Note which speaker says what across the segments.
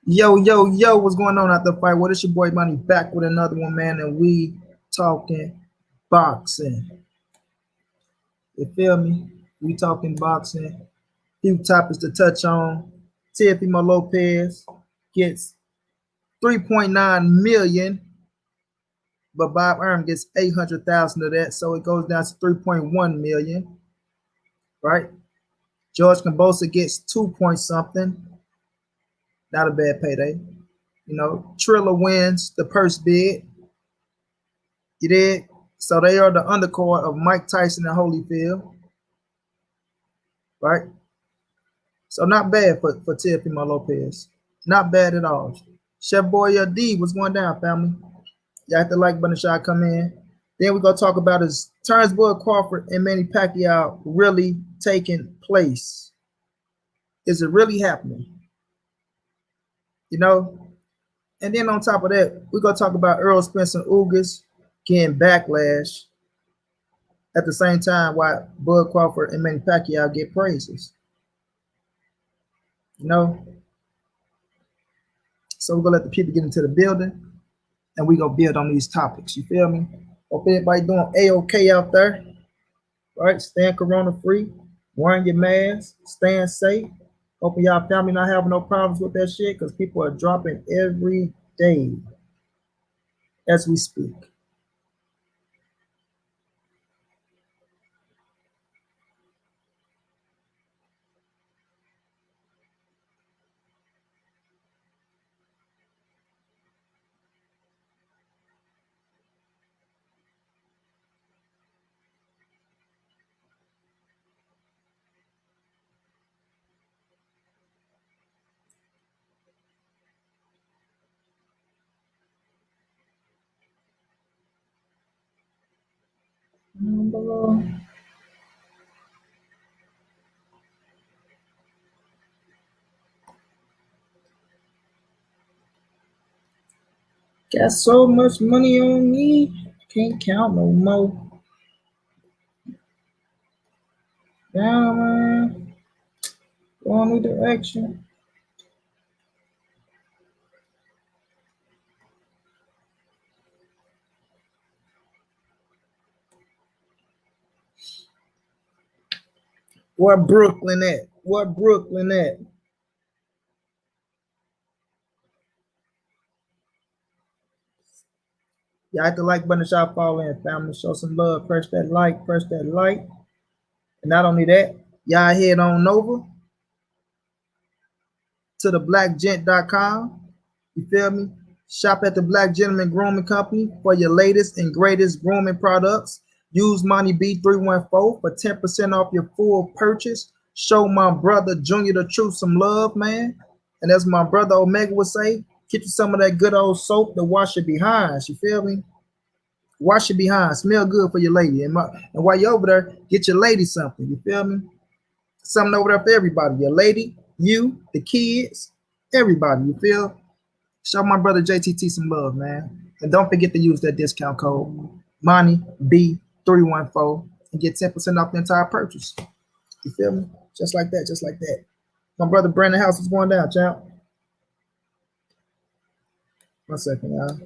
Speaker 1: Yo, yo, yo, what's going on out the fight? What is your boy Manny back with another one, man? And we talking boxing. You feel me? We talking boxing. Few topics to touch on. Teofimo Lopez gets 3.9 million, but Bob Arum gets 800,000 of that, so it goes down to 3.1 million, right? George Kambosos gets 2 point something. Not a bad payday. You know, Triller wins the purse bid. You did. So they are the undercard of Mike Tyson and Holyfield, right? So not bad for Teofimo Lopez. Not bad at all. Chef Boy D, what's going down, family? You have to like button shot come in. Then we're gonna talk about is Turnbull Crawford and Manny Pacquiao really taking place? Is it really happening? You know? And then on top of that, we're gonna talk about Errol Spence and Ugas getting backlash at the same time while Bud Crawford and Manny Pacquiao get praises. You know? So we're gonna let the people get into the building and we're gonna build on these topics. You feel me? Hope everybody doing A-OK out there. Right? Staying corona free, wearing your mask, staying safe. Hoping y'all family not having no problems with that shit because people are dropping every day as we speak. Got so much money on me, can't count no more. Down, man. Going new direction. Where Brooklyn at? Where Brooklyn at? Y'all have to like button, shot, fall in, family. Show some love. Press that like, press that like. And not only that, y'all head on over to the blackgent.com. You feel me? Shop at the Black Gentleman Grooming Company for your latest and greatest grooming products. Use Money B314 for 10% off your full purchase. Show my brother Junior the Truth some love, man. And as my brother Omega would say, get you some of that good old soap to wash your behinds. You feel me? Wash your behind. Smell good for your lady. And while you're over there, get your lady something. You feel me? Something over there for everybody. Your lady, you, the kids, everybody. You feel? Show my brother JTT some love, man. And don't forget to use that discount code Money B314 and get 10% off the entire purchase. You feel me? Just like that, just like that. My brother Brandon House is going down, champ. 1 second, y'all.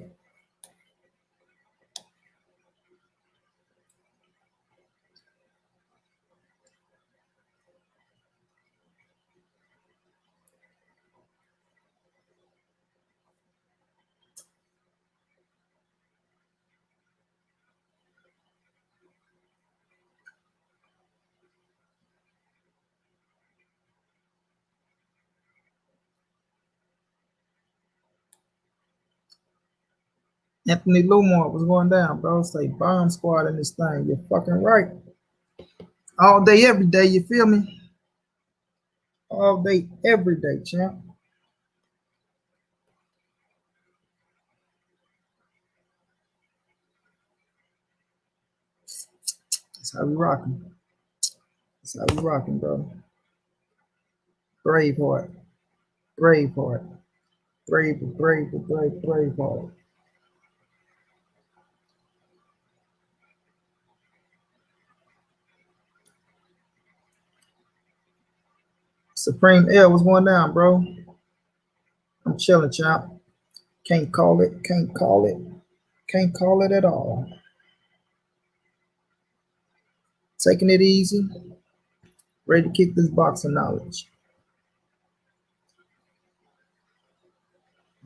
Speaker 1: Anthony Lumore was going down, bro. Say bomb squad in this thing. You're fucking right. All day, every day, you feel me? All day, every day, champ. That's how we rocking. That's how we rocking, bro. Braveheart. Braveheart. Braveheart. Supreme L was going down, bro. I'm chilling, champ. Can't call it. Can't call it. Can't call it at all. Taking it easy. Ready to kick this box of knowledge.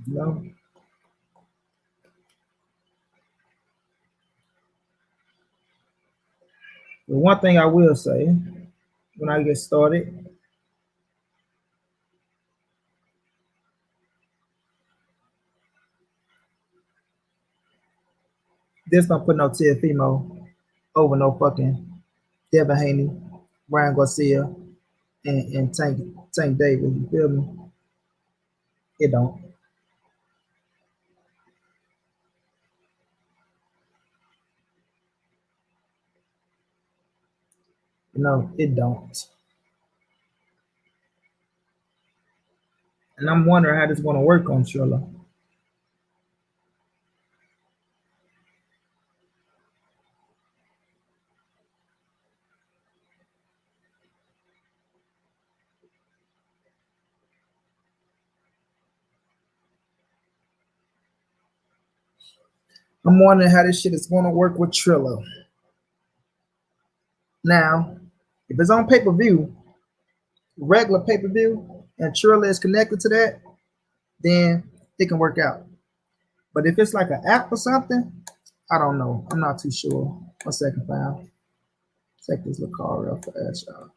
Speaker 1: You know? The one thing I will say when I get started, this don't put no Teofimo over no fucking Devin Haney, Ryan Garcia, and Tank Davis. You feel me? It don't. No, it don't. And I'm wondering how this is going to work on Triller. I'm wondering how this shit is going to work with Triller. Now, if it's on pay-per-view, regular pay-per-view, and Triller is connected to that, then it can work out. But if it's like an app or something, I don't know. I'm not too sure. 1 second, fam. Take this little car real fast, y'all.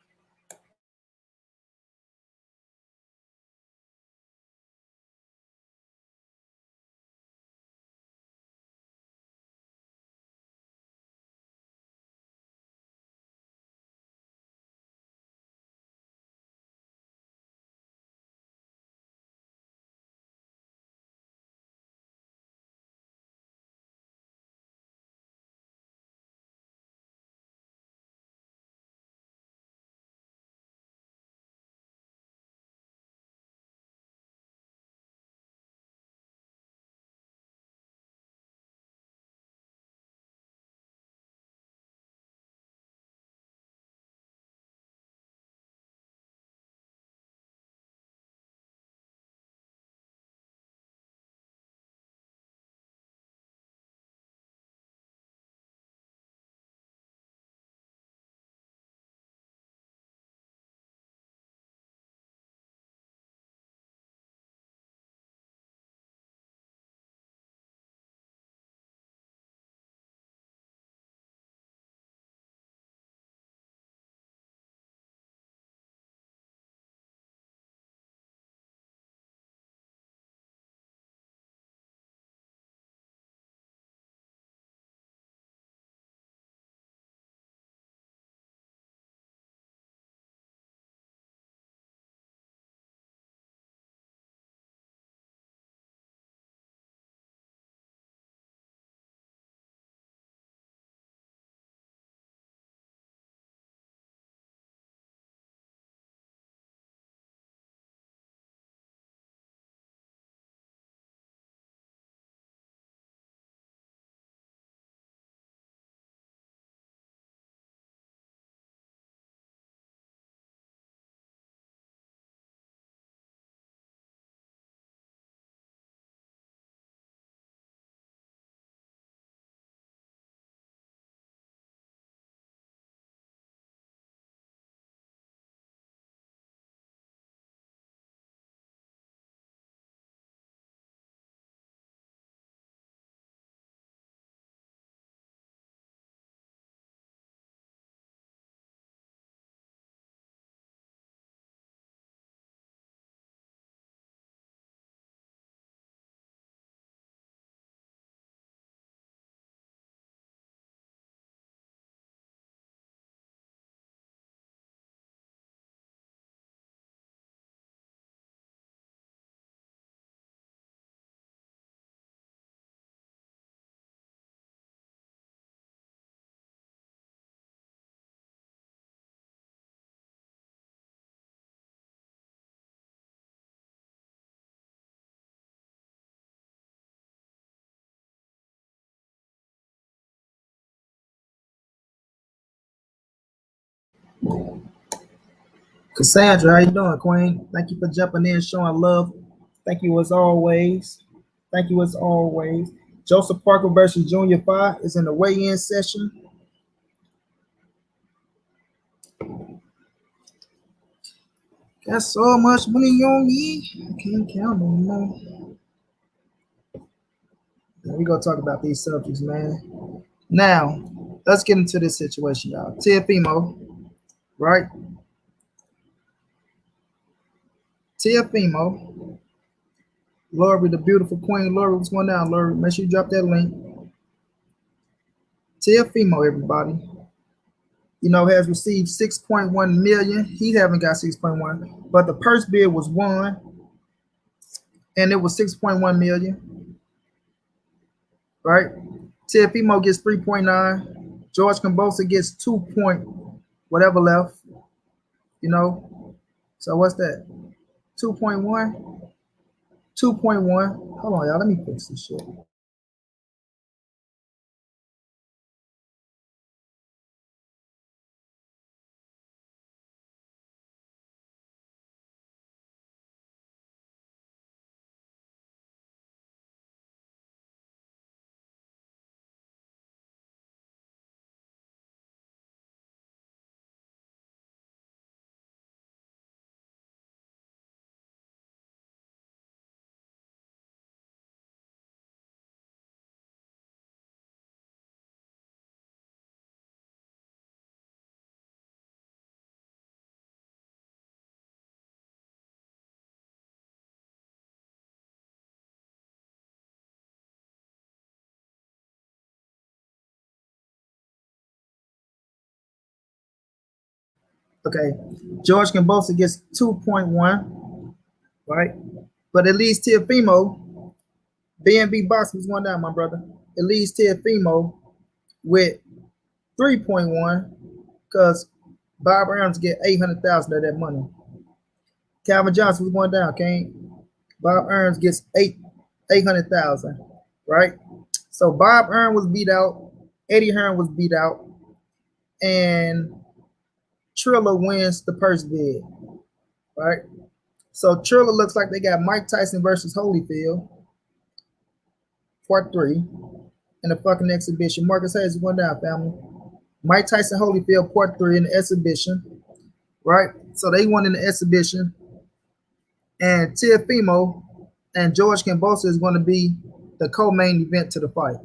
Speaker 1: Cassandra, how you doing, Queen? Thank you for jumping in, showing love Thank you as always. Thank you as always. Joseph Parker versus Junior 5 is in the weigh-in session. Got so much money on me, I can't count no more. We're going to talk about these subjects, man. Now, let's get into this situation, y'all. Teofimo, right? Teofimo, Lori, the beautiful queen. Lori, what's going down, Lori? Make sure you drop that link. Teofimo, everybody, you know, has received 6.1 million. He haven't got 6.1, but the purse bid was won, and it was 6.1 million, right? Teofimo gets 3.9. George Kambosos gets 2 point whatever left, you know. So what's that? 2.1? 2.1. Hold on, y'all. Let me fix this shit. Okay, George Kambosos gets 2.1, right? But at least Teofimo, B&B Boxing was going down, my brother. At least Teofimo with 3.1, because Bob Arums get 800,000 of that money. Calvin Johnson was going down, okay? Bob Arums gets 800,000, right? So Bob Arums was beat out, Eddie Hearn was beat out, and Triller wins the purse bid, right? So Triller looks like they got Mike Tyson versus Holyfield, part 3, in the fucking exhibition. Marcus Hayes is going down, family. Mike Tyson Holyfield, part 3 in the exhibition, right? So they won in the exhibition, and Teofimo and George Kambosos is going to be the co-main event to the fight.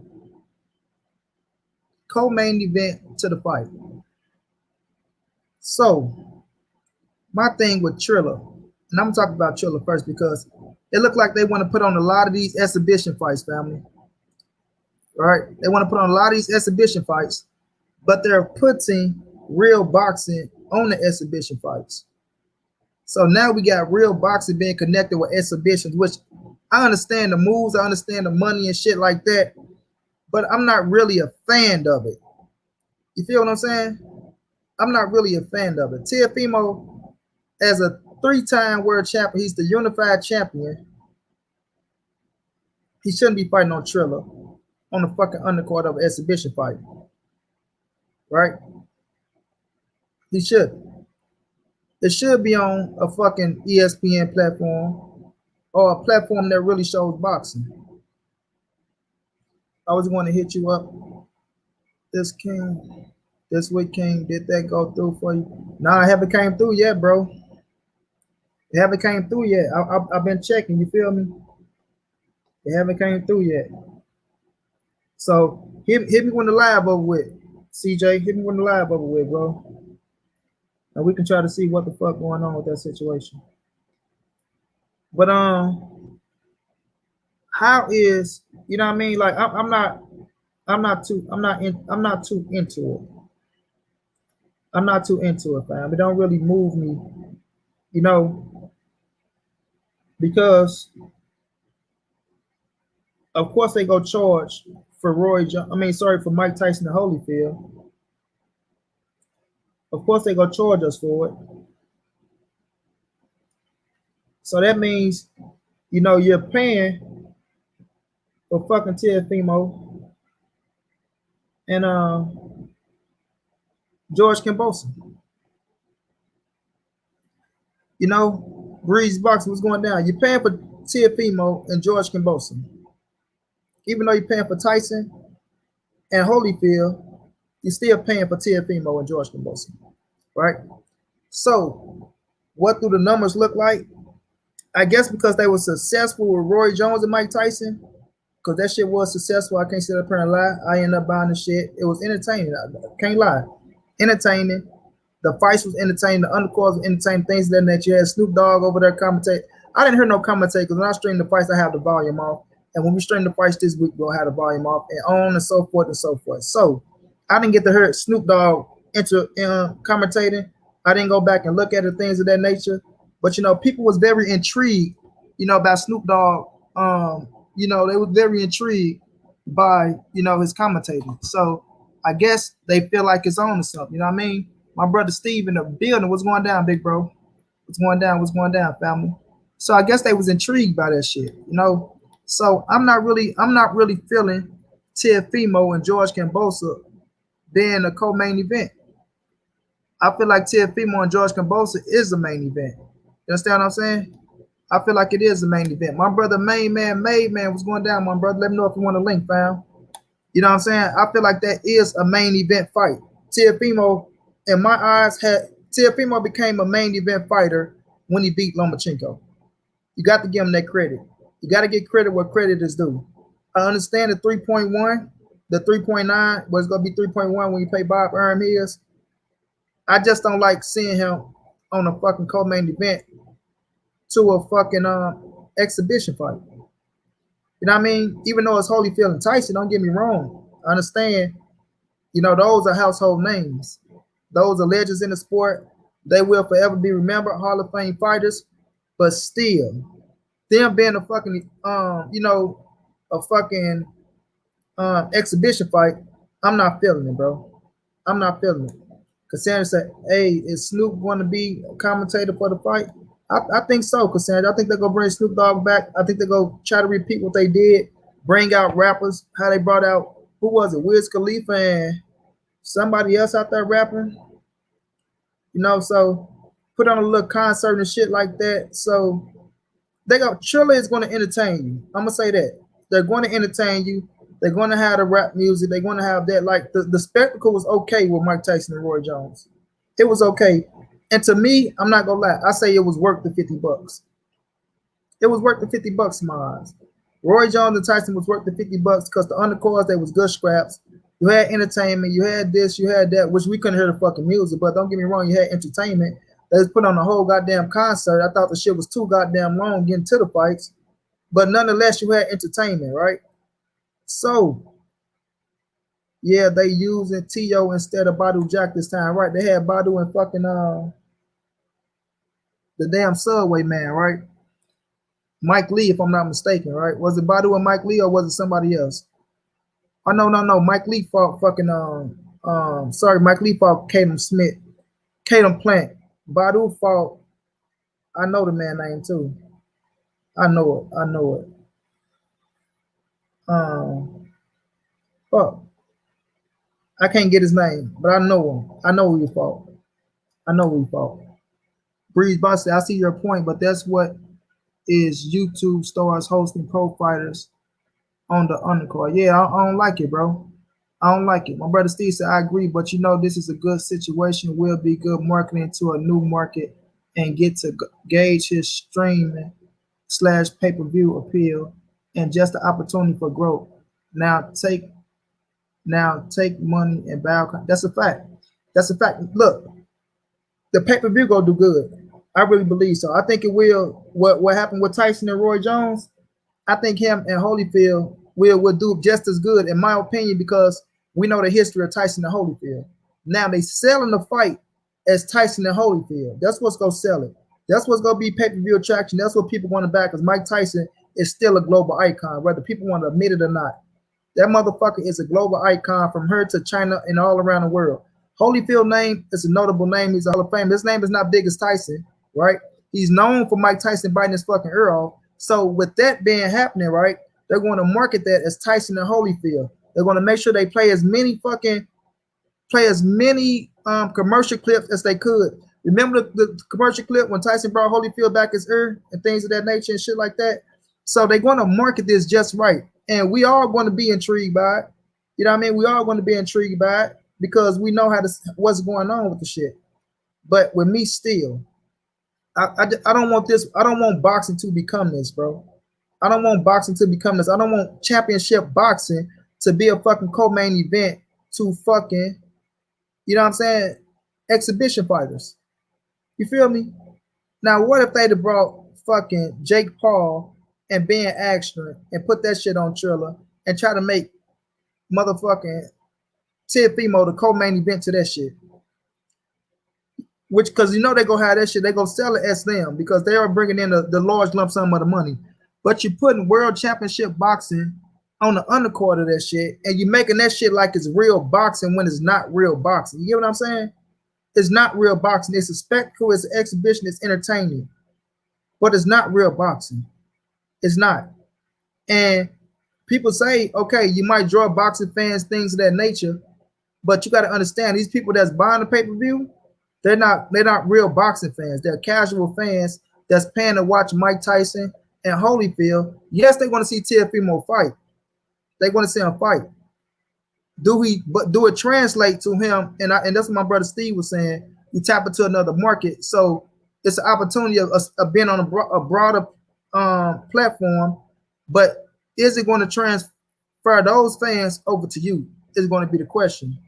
Speaker 1: Co-main event to the fight. So my thing with Triller, and I'm talking about Triller first because it looked like they want to put on a lot of these exhibition fights, family. Right? They want to put on a lot of these exhibition fights, but they're putting real boxing on the exhibition fights. So now we got real boxing being connected with exhibitions, which I understand the moves, I understand the money and shit like that, but I'm not really a fan of it. You feel what I'm saying? I'm not really a fan of it. Teofimo, as a 3-time world champion, he's the unified champion. He shouldn't be fighting on Triller on the fucking undercard of an exhibition fight. Right? He should. It should be on a fucking ESPN platform or a platform that really shows boxing. I was going to hit you up. This week, King, did that go through for you? Nah, I haven't came through yet, bro. It haven't came through yet. I've been checking. You feel me? It haven't came through yet. So hit me when the live over with. CJ, hit me when the live over with, bro. And we can try to see what the fuck going on with that situation. But how is, you know what I mean? Like I'm not too into it. I'm not too into it, fam. It don't really move me, you know, because of course they go charge for for Mike Tyson and Holyfield. Of course they go charge us for it. So that means, you know, you're paying for fucking Teofimo and George Kambosos. You know, Breeze Boxing was going down. You're paying for Teofimo and George Kambosos. Even though you're paying for Tyson and Holyfield, you're still paying for Teofimo and George Kambosos, right? So, what do the numbers look like? I guess because they were successful with Roy Jones and Mike Tyson, because that shit was successful. I can't sit up here and lie. I ended up buying the shit. It was entertaining. I can't lie. Entertaining. The fights was entertaining. The undercards was entertaining. Things that you had Snoop Dogg over there commentate. I didn't hear no commentate because when I stream the fights, I have the volume off. And when we stream the fights this week, we'll have the volume off and on and so forth and so forth. So I didn't get to hear Snoop Dogg commentating. I didn't go back and look at the things of that nature. But, you know, people was very intrigued, you know, about Snoop Dogg. You know, they were very intrigued by, you know, his commentating. So I guess they feel like it's on or something. You know what I mean? My brother Steve in the building. What's going down, big bro? What's going down? What's going down, family? So I guess they was intrigued by that shit, you know. So I'm not really feeling Teofimo and George Kambosos being a co-main event. I feel like Teofimo and George Kambosos is the main event. You understand what I'm saying? I feel like it is the main event. My brother Made Man, what's going down, my brother? Let me know if you want a link, fam. You know what I'm saying? I feel like that is a main event fight. Teofimo, in my eyes, Teofimo became a main event fighter when he beat Lomachenko. You got to give him that credit. You got to get credit where credit is due. I understand the 3.1, the 3.9 was going to be 3.1 when you pay Bob Arum his. I just don't like seeing him on a fucking co-main event to a fucking exhibition fight. You know what I mean? Even though it's Holyfield and Tyson, don't get me wrong. I understand, you know, those are household names. Those are legends in the sport. They will forever be remembered, Hall of Fame fighters. But still, them being a fucking, you know, a fucking exhibition fight, I'm not feeling it, bro. I'm not feeling it. Cassandra said, hey, is Snoop going to be a commentator for the fight? I think so, Cassandra. I think they're going to bring Snoop Dogg back. I think they're going to try to repeat what they did, bring out rappers, how they brought out, who was it, Wiz Khalifa and somebody else out there rapping. You know, so put on a little concert and shit like that. So Triller is going to entertain you. I'm going to say that. They're going to entertain you. They're going to have the rap music. They're going to have that. Like, the spectacle was okay with Mike Tyson and Roy Jones. It was okay. And to me, I'm not going to lie. I say it was worth the $50. It was worth the $50 in my eyes. Roy Jones and Tyson was worth the $50 because the undercards, they was good scraps. You had entertainment. You had this. You had that, which we couldn't hear the fucking music. But don't get me wrong. You had entertainment. They just put on a whole goddamn concert. I thought the shit was too goddamn long getting to the fights. But nonetheless, you had entertainment, right? So, yeah, they using T.O. instead of Badu Jack this time, right? They had Badu and fucking the damn Subway man, right? Mike Lee, if I'm not mistaken, right? Was it Badu and Mike Lee or was it somebody else? Oh, no. Mike Lee fought fucking Mike Lee fought Caden Plant. Badu fought, I know the man name too. I know it. Fuck. I can't get his name, but I know him. I know who he fought. Breeze Bossy, I see your point, but that's what is YouTube stars hosting pro fighters on the undercard. Yeah, I don't like it, bro. I don't like it. My brother Steve said, I agree, but you know, this is a good situation. Will be good marketing to a new market and get to gauge his streaming / pay-per-view appeal and just the opportunity for growth. Now take money and bow. That's a fact. Look, the pay-per-view gonna do good. I really believe so. I think it will. What happened with Tyson and Roy Jones, I think him and Holyfield will do just as good, in my opinion, because we know the history of Tyson and Holyfield. Now they selling the fight as Tyson and Holyfield. That's what's gonna sell it. That's what's gonna be pay-per-view attraction. That's what people want to back, because Mike Tyson is still a global icon, whether people want to admit it or not. That motherfucker is a global icon from her to China and all around the world. Holyfield name is a notable name. He's a Hall of Fame. His name is not big as Tyson, right? He's known for Mike Tyson biting his fucking ear off. So with that being happening, right, they're going to market that as Tyson and Holyfield. They're going to make sure they play as many commercial clips as they could. Remember the commercial clip when Tyson brought Holyfield back his ear and things of that nature and shit like that? So they're going to market this just right. And we are going to be intrigued by it. You know what I mean? We are going to be intrigued by it because we know what's going on with the shit. But with me still, I don't want this. I don't want boxing to become this, bro. I don't want boxing to become this. I don't want championship boxing to be a fucking co-main event to fucking, you know what I'm saying, exhibition fighters. You feel me? Now, what if they'd have brought fucking Jake Paul and Ben Askren and put that shit on Triller and try to make motherfucking Teofimo the co-main event to that shit? Which, because you know they gonna have that shit, they gonna sell it as them because they are bringing in the large lump sum of the money. But you're putting world championship boxing on the undercard of that shit, and you're making that shit like it's real boxing when it's not real boxing. You get what I'm saying? It's not real boxing. It's a spectacle, it's an exhibition, it's entertaining. But it's not real boxing. It's not. And people say, okay, you might draw boxing fans, things of that nature, but you got to understand these people that's buying the pay-per-view, they're not real boxing fans. They're casual fans that's paying to watch Mike Tyson and Holyfield. Yes, they want to see Teofimo fight. They want to see him fight. Do it translate to him? And that's what my brother Steve was saying. You tap into another market, so it's an opportunity of being on a broader platform. But is it going to transfer those fans over to you? Is going to be the question.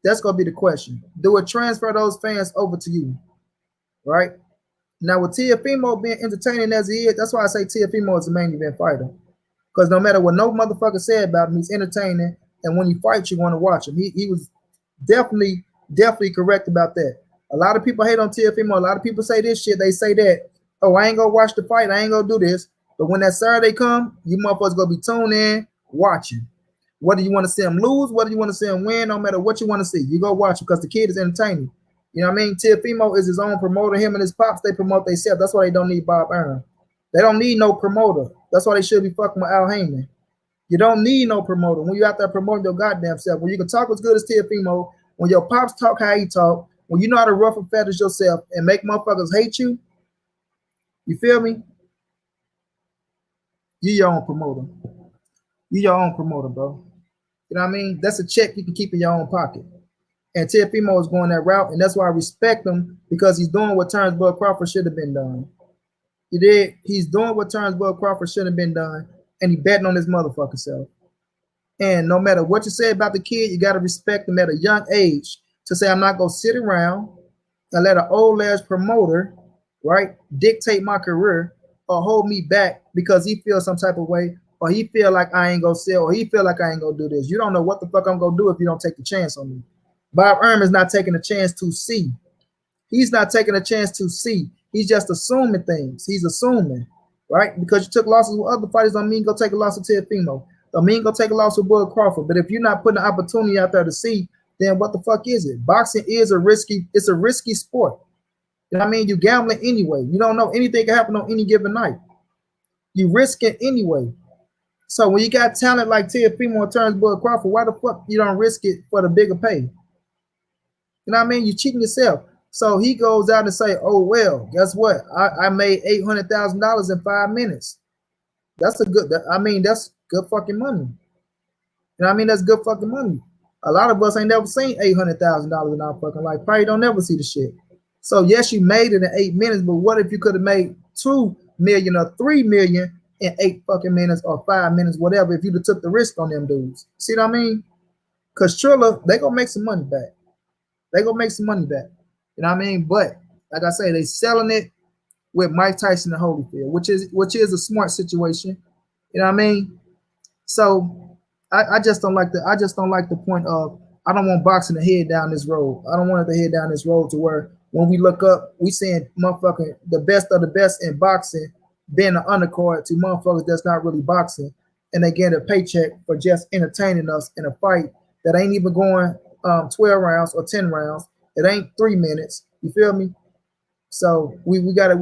Speaker 1: That's going to be the question. Do it transfer those fans over to you? Right? Now, with Teofimo being entertaining as he is, that's why I say Teofimo is a main event fighter. Because no matter what no motherfucker said about him, he's entertaining. And when he fights, you want to watch him. He was definitely correct about that. A lot of people hate on Teofimo. A lot of people say this shit. They say that, oh, I ain't going to watch the fight. I ain't going to do this. But when that Saturday come, you motherfuckers going to be tuned in, watching. Whether you want to see him lose, whether you want to see him win, no matter what you want to see, you go watch him because the kid is entertaining. You know what I mean? Teofimo is his own promoter. Him and his pops, they promote themselves. That's why they don't need Bob Arum. They don't need no promoter. That's why they should be fucking with Al Heyman. You don't need no promoter when you're out there promoting your goddamn self. When you can talk as good as Teofimo, when your pops talk how he talk, when you know how to ruffle feathers yourself and make motherfuckers hate you, you feel me? You your own promoter. You your own promoter, bro. You know what I mean? That's a check you can keep in your own pocket. And Teofimo is going that route, and that's why I respect him because he's doing what Turnbull Crawford should have been done. He did. He's doing what Turnbull Crawford should have been done, and he betting on his motherfucking self. And no matter what you say about the kid, you got to respect him at a young age to say, I'm not going to sit around and let an old ass promoter, right, dictate my career or hold me back because he feels some type of way or he feel like I ain't going to sell or he feel like I ain't going to do this. You don't know what the fuck I'm going to do if you don't take the chance on me. Bob Arum is not taking a chance to see. He's not taking a chance to see. He's just assuming things. He's assuming, right? Because you took losses with other fighters don't mean go take a loss with Teofimo. Don't mean go take a loss with Bud Crawford. But if you're not putting an opportunity out there to see, then what the fuck is it? Boxing is a risky sport. You know what I mean? You gambling anyway. You don't know anything can happen on any given night. You risk it anyway. So when you got talent like Teofimo and Turnbull Crawford, why the fuck you don't risk it for the bigger pay? You know what I mean? You're cheating yourself. So he goes out and say, oh, well, guess what? I made $800,000 in 5 minutes. That's that's good fucking money. You know what I mean? That's good fucking money. A lot of us ain't never seen $800,000 in our fucking life. Probably don't never see the shit. So yes, you made it in 8 minutes, but what if you could have made 2 million or 3 million in 8 fucking minutes or 5 minutes, whatever, if you'd have took the risk on them dudes? See what I mean? Because Triller, they gonna make some money back. They gonna make some money back. You know what I mean? But like I say, they selling it with Mike Tyson and Holyfield, which is a smart situation. You know what I mean? So I just don't like the point of I don't want boxing to head down this road. I don't want it to head down this road to where when we look up, we seeing motherfucking the best of the best in boxing being an undercard to motherfuckers that's not really boxing, and they get a paycheck for just entertaining us in a fight that ain't even going 12 rounds or 10 rounds. It ain't 3 minutes. You feel me? So we gotta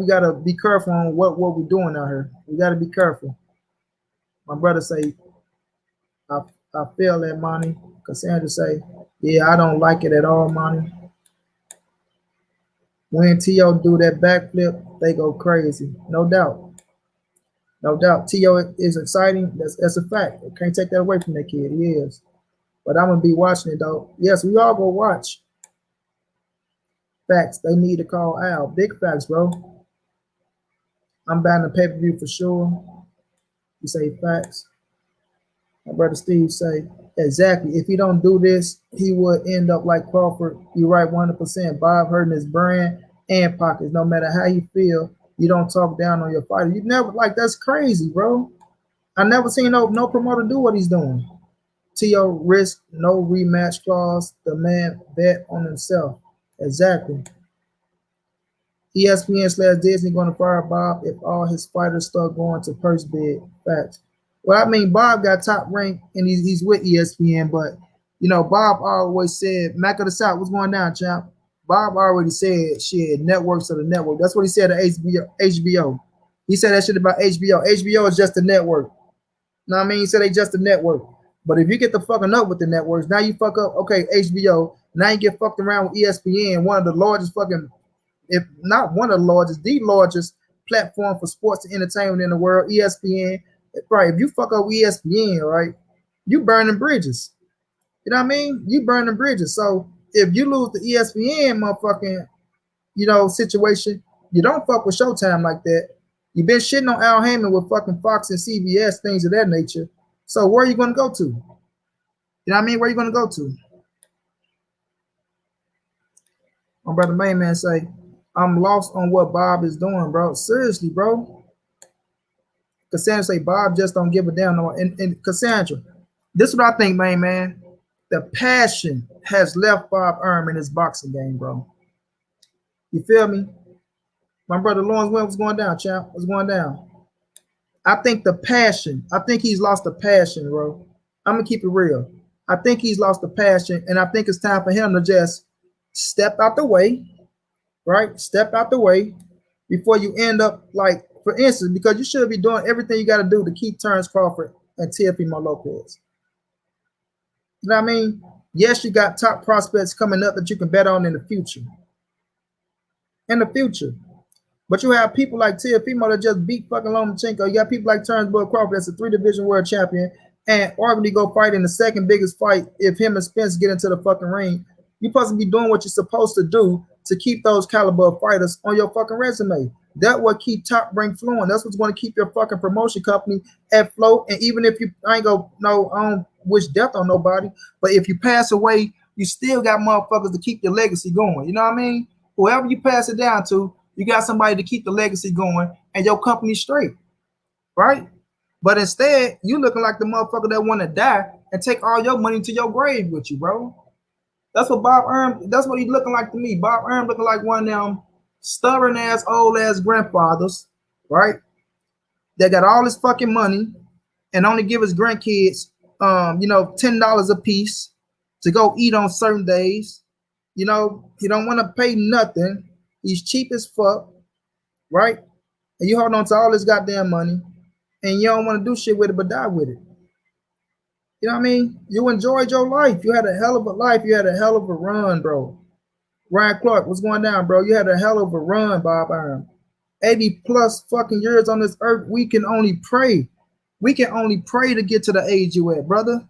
Speaker 1: be careful on what we're doing out here. We gotta be careful. My brother say, I feel that, Monty. Cassandra say, yeah, I don't like it at all, Monty. When T.O. do that backflip, they go crazy. No doubt. No doubt, T.O. is exciting. That's a fact. I can't take that away from that kid. He is. But I'm gonna be watching it though. Yes, we all go watch. Facts. They need to call Al. Big facts, bro. I'm buying the pay-per-view for sure. You say facts. My brother Steve say exactly. If he don't do this, he would end up like Crawford. You're right, 100%. Bob hurting his brand and pockets. No matter how you feel, you don't talk down on your fighter. You never like that's crazy, bro. I never seen no promoter do what he's doing. T.O. risk no rematch clause. The man bet on himself. Exactly. ESPN/Disney going to fire Bob if all his fighters start going to purse bid. Facts. Well, I mean, Bob got top rank and he's with ESPN, but you know, Bob always said, Mac of the South, what's going down, champ? Bob already said shit, networks of the network. That's what he said to HBO. He said that shit about HBO. HBO is just a network. You know what I mean? He said they just a network. But if you get the fucking up with the networks, now you fuck up, okay, HBO, now you get fucked around with ESPN, one of the largest fucking, if not one of the largest platform for sports and entertainment in the world, ESPN. Right, if you fuck up ESPN, right, you burning bridges. You know what I mean? You burning bridges. So if you lose the ESPN motherfucking, you know, situation, you don't fuck with Showtime like that. You've been shitting on Al Heyman with fucking Fox and CBS, things of that nature. So where are you gonna go to? You know what I mean? Where are you gonna go to? My brother main man say, I'm lost on what Bob is doing, bro. Seriously, bro. Cassandra say Bob just don't give a damn. No, and Cassandra, this is what I think, man. The passion has left Bob Arum in his boxing game, bro. You feel me? My brother Lawrence, what's going down, champ? What's going down? I think the passion. I think he's lost the passion, bro. I'm gonna keep it real. I think he's lost the passion, and I think it's time for him to just step out the way, right? Step out the way before you end up like, for instance, because you should be doing everything you got to do to keep Terrence Crawford and Teofimo Lopez. You know what I mean? Yes, you got top prospects coming up that you can bet on in the future. In the future. But you have people like Teofimo that just beat fucking Lomachenko. You got people like Terrence Crawford that's a 3-division world champion and arguably go fight in the second biggest fight if him and Spence get into the fucking ring. You're supposed to be doing what you're supposed to do to keep those caliber of fighters on your fucking resume. That what keep Top Rank flowing. That's what's going to keep your fucking promotion company at flow. And even if you, I ain't gonna, no, I don't wish death on nobody, but if you pass away, you still got motherfuckers to keep your legacy going. You know what I mean? Whoever you pass it down to, you got somebody to keep the legacy going and your company straight, right? But instead, you looking like the motherfucker that want to die and take all your money to your grave with you, bro. That's what Bob Arum, that's what he's looking like to me. Bob Arum looking like one of them stubborn ass, old ass grandfathers, right? That got all his fucking money and only give his grandkids, you know, $10 a piece to go eat on certain days. You know, he don't want to pay nothing. He's cheap as fuck, right? And you hold on to all this goddamn money and you don't want to do shit with it but die with it. You know what I mean? You enjoyed your life. You had a hell of a life. You had a hell of a run, bro. Ryan Clark, what's going down, bro? You had a hell of a run, Bob Arum. 80 plus fucking years on this earth. We can only pray. We can only pray to get to the age you at, brother.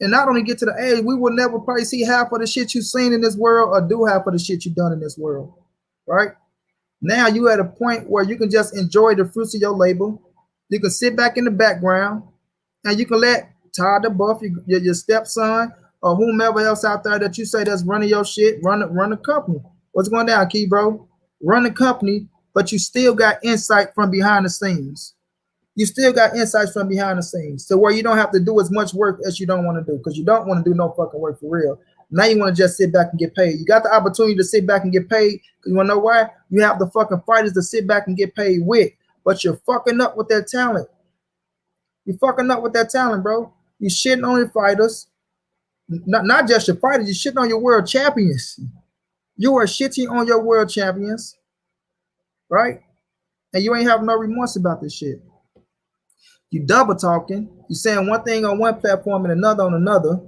Speaker 1: And not only get to the age, we will never probably see half of the shit you've seen in this world or do half of the shit you've done in this world, right? Now you at a point where you can just enjoy the fruits of your labor. You can sit back in the background and you can let Todd the Buff, your stepson, or whomever else out there that you say that's running your shit, run the company. What's going down, Key, bro? Run the company, but you still got insight from behind the scenes. You still got insights from behind the scenes to where you don't have to do as much work as you don't want to do because you don't want to do no fucking work for real. Now you want to just sit back and get paid. You got the opportunity to sit back and get paid. You want to know why? You have the fucking fighters to sit back and get paid with, but you're fucking up with their talent. You're fucking up with that talent, bro. You shitting on your fighters. Not just your fighters, you shitting on your world champions. You are shitting on your world champions, right? And you ain't having no remorse about this shit. You double talking. You saying one thing on one platform and another on another,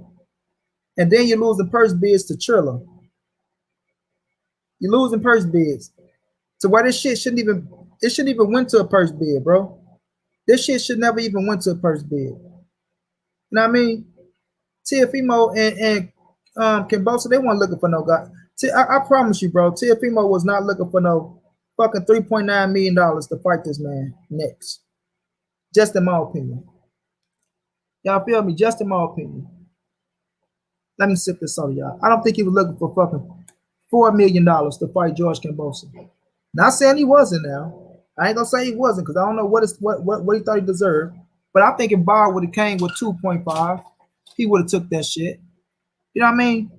Speaker 1: and then you're losing purse bids to Triller. You're losing purse bids to where this shit shouldn't even went to a purse bid, bro. This shit should never even went to a purse bid. You know what I mean? Teofimo and Kambosos, they weren't looking for no guy. I promise you, bro, Teofimo was not looking for no fucking $3.9 million to fight this man next. Just in my opinion. Y'all feel me? Just in my opinion. Let me sip this on y'all. I don't think he was looking for fucking $4 million to fight George Kambosos. Not saying he wasn't now. I ain't gonna say he wasn't because I don't know what he thought he deserved. But I think if Bob would have came with 2.5, he would have took that shit. You know what I mean?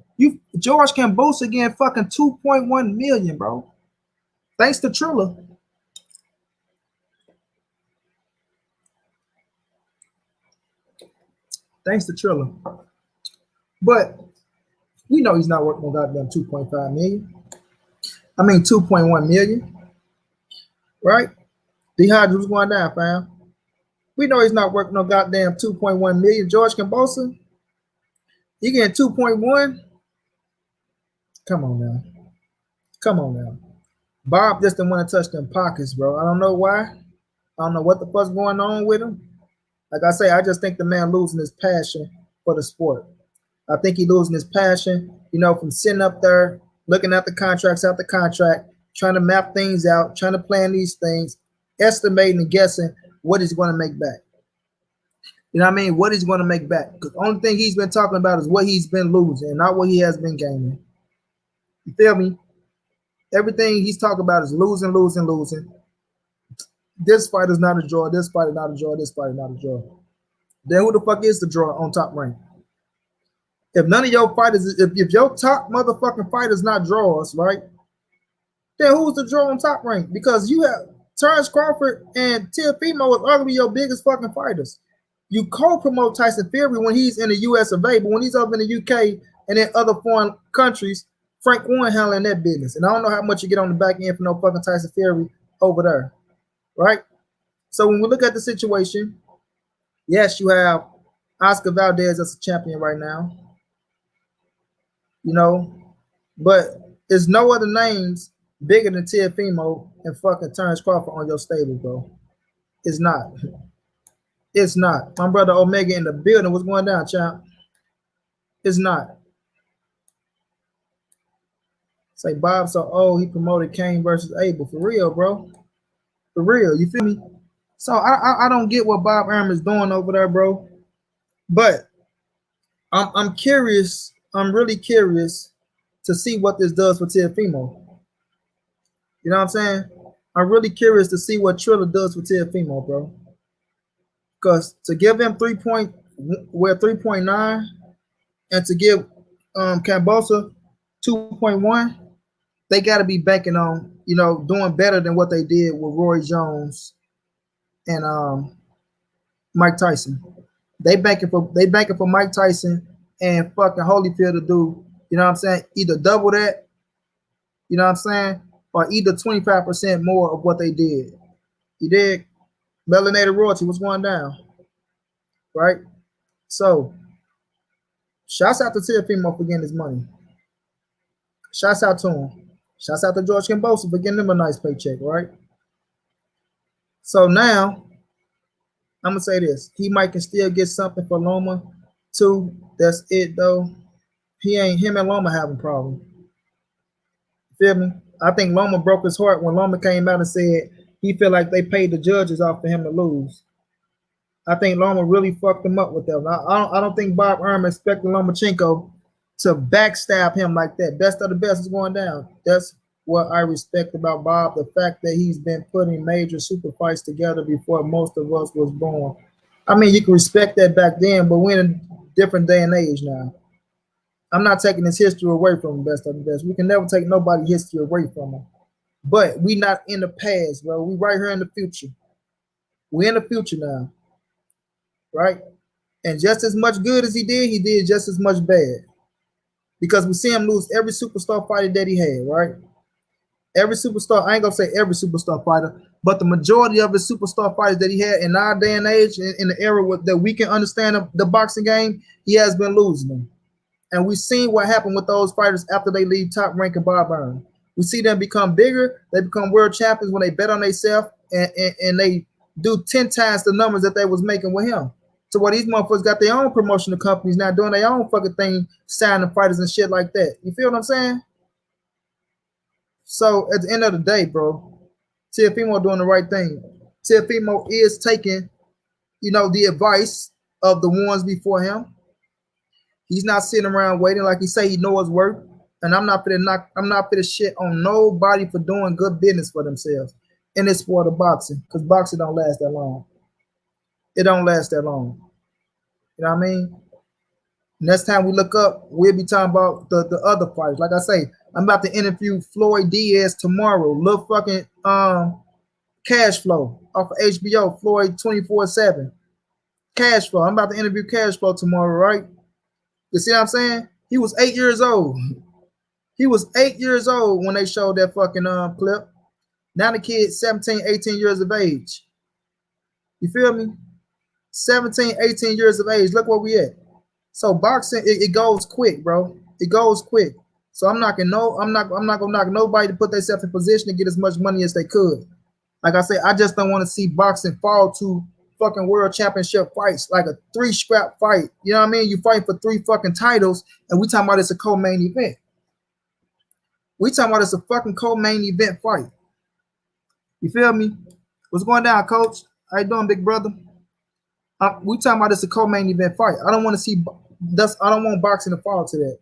Speaker 1: George Kambosos again fucking 2.1 million, bro. Thanks to Triller. Thanks to Triller. But we know he's not working on goddamn 2.5 million. I mean 2.1 million. Right? Dehydrate was going down, fam. We know he's not working on goddamn 2.1 million. George Kambosos, you getting 2.1? Come on now. Come on now. Bob just didn't want to touch them pockets, bro. I don't know why. I don't know what the fuck's going on with him. Like I say, I just think the man losing his passion for the sport. I think he losing his passion, you know, from sitting up there, looking at the contracts after contract, trying to map things out, trying to plan these things, estimating and guessing what he's going to make back. You know what I mean? What he's going to make back. Because the only thing he's been talking about is what he's been losing, not what he has been gaining. You feel me? Everything he's talking about is losing, losing, losing. This fight is not a draw. This fight is not a draw. This fight is not a draw. Then who the fuck is the draw on Top Rank? If none of your fighters, if your top motherfucking fighters not draws, right? Then who's the draw on Top Rank? Because you have Terrence Crawford and Teofimo is arguably your biggest fucking fighters. You co-promote Tyson Fury when he's in the US of A, but when he's up in the UK and in other foreign countries, Frank Warren handling that business. And I don't know how much you get on the back end for no fucking Tyson Fury over there. Right? So when we look at the situation, yes, you have Oscar Valdez as a champion right now. You know, but there's no other names bigger than Teofimo and fucking Terrence Crawford on your stable, bro. It's not. It's not. My brother Omega in the building. What's going down, champ? It's not. Say Bob so old he promoted Kane versus Abel. For real, bro. For real. You feel me? So I don't get what Bob Arum is doing over there, bro. But I'm curious. I'm really curious to see what this does for Teofimo. You know what I'm saying? I'm really curious to see what Triller does for Teofimo, bro. Because to give him 3.9 and to give Kambosos 2.1, they got to be banking on, you know, doing better than what they did with Roy Jones and Mike Tyson. They banking for Mike Tyson and fucking Holyfield to do, you know what I'm saying, either double that, you know what I'm saying, or either 25% more of what they did. You dig? Melanated royalty, what's going down? Right? So, shouts out to Teofimo for getting his money. Shouts out to him. Shouts out to George Kambosos for getting him a nice paycheck, right? So now, I'm going to say this. He might can still get something for Loma, too. That's it, though. Him and Loma having a problem. Feel me? I think Loma broke his heart when Loma came out and said he felt like they paid the judges off for him to lose. I think Loma really fucked him up with that. I don't think Bob Arum expected Lomachenko to backstab him like that. Best of the best is going down. That's what I respect about Bob, the fact that he's been putting major super fights together before most of us was born. I mean, you can respect that back then, but we're in a different day and age now. I'm not taking his history away from him, best of the best. We can never take nobody's history away from him. But we not in the past, bro. We right here in the future. We're in the future now. Right? And just as much good as he did just as much bad. Because we see him lose every superstar fighter that he had, right? Every superstar, I ain't gonna say every superstar fighter, but the majority of the superstar fighters that he had in our day and age, in the era that we can understand the boxing game, he has been losing them. And we've seen what happened with those fighters after they leave Top Rank and Bob Arum. We see them become bigger, they become world champions when they bet on themselves and they do 10 times the numbers that they was making with him. So what these motherfuckers got their own promotional companies now doing their own fucking thing, signing fighters and shit like that. You feel what I'm saying? So at the end of the day, bro, Teofimo doing the right thing. Teofimo is taking, you know, the advice of the ones before him. He's not sitting around waiting like he say he know his worth. And I'm not finna shit on nobody for doing good business for themselves in this sport of boxing, because boxing don't last that long. It don't last that long. You know what I mean? Next time we look up, we'll be talking about the other fighters. Like I say, I'm about to interview Floyd Diaz tomorrow. Little fucking Cash Flow off of HBO, Floyd 24/7. Cash Flow. I'm about to interview Cash Flow tomorrow, right? You see what I'm saying? He was 8 years old. He was 8 years old when they showed that fucking clip. Now the kid's 17, 18 years of age. You feel me? 17, 18 years of age. Look where we at. So boxing, it goes quick, bro. It goes quick. So I'm not gonna knock nobody to put themselves in position to get as much money as they could. Like I say, I just don't want to see boxing fall to fucking world championship fights, like a 3-scrap fight. You know what I mean? You fight for 3 fucking titles, and we talking about it's a co-main event. We talking about it's a fucking co-main event fight. You feel me? What's going down, coach? How you doing, big brother? We talking about it's a co-main event fight. I don't want to see I don't want boxing to fall to that.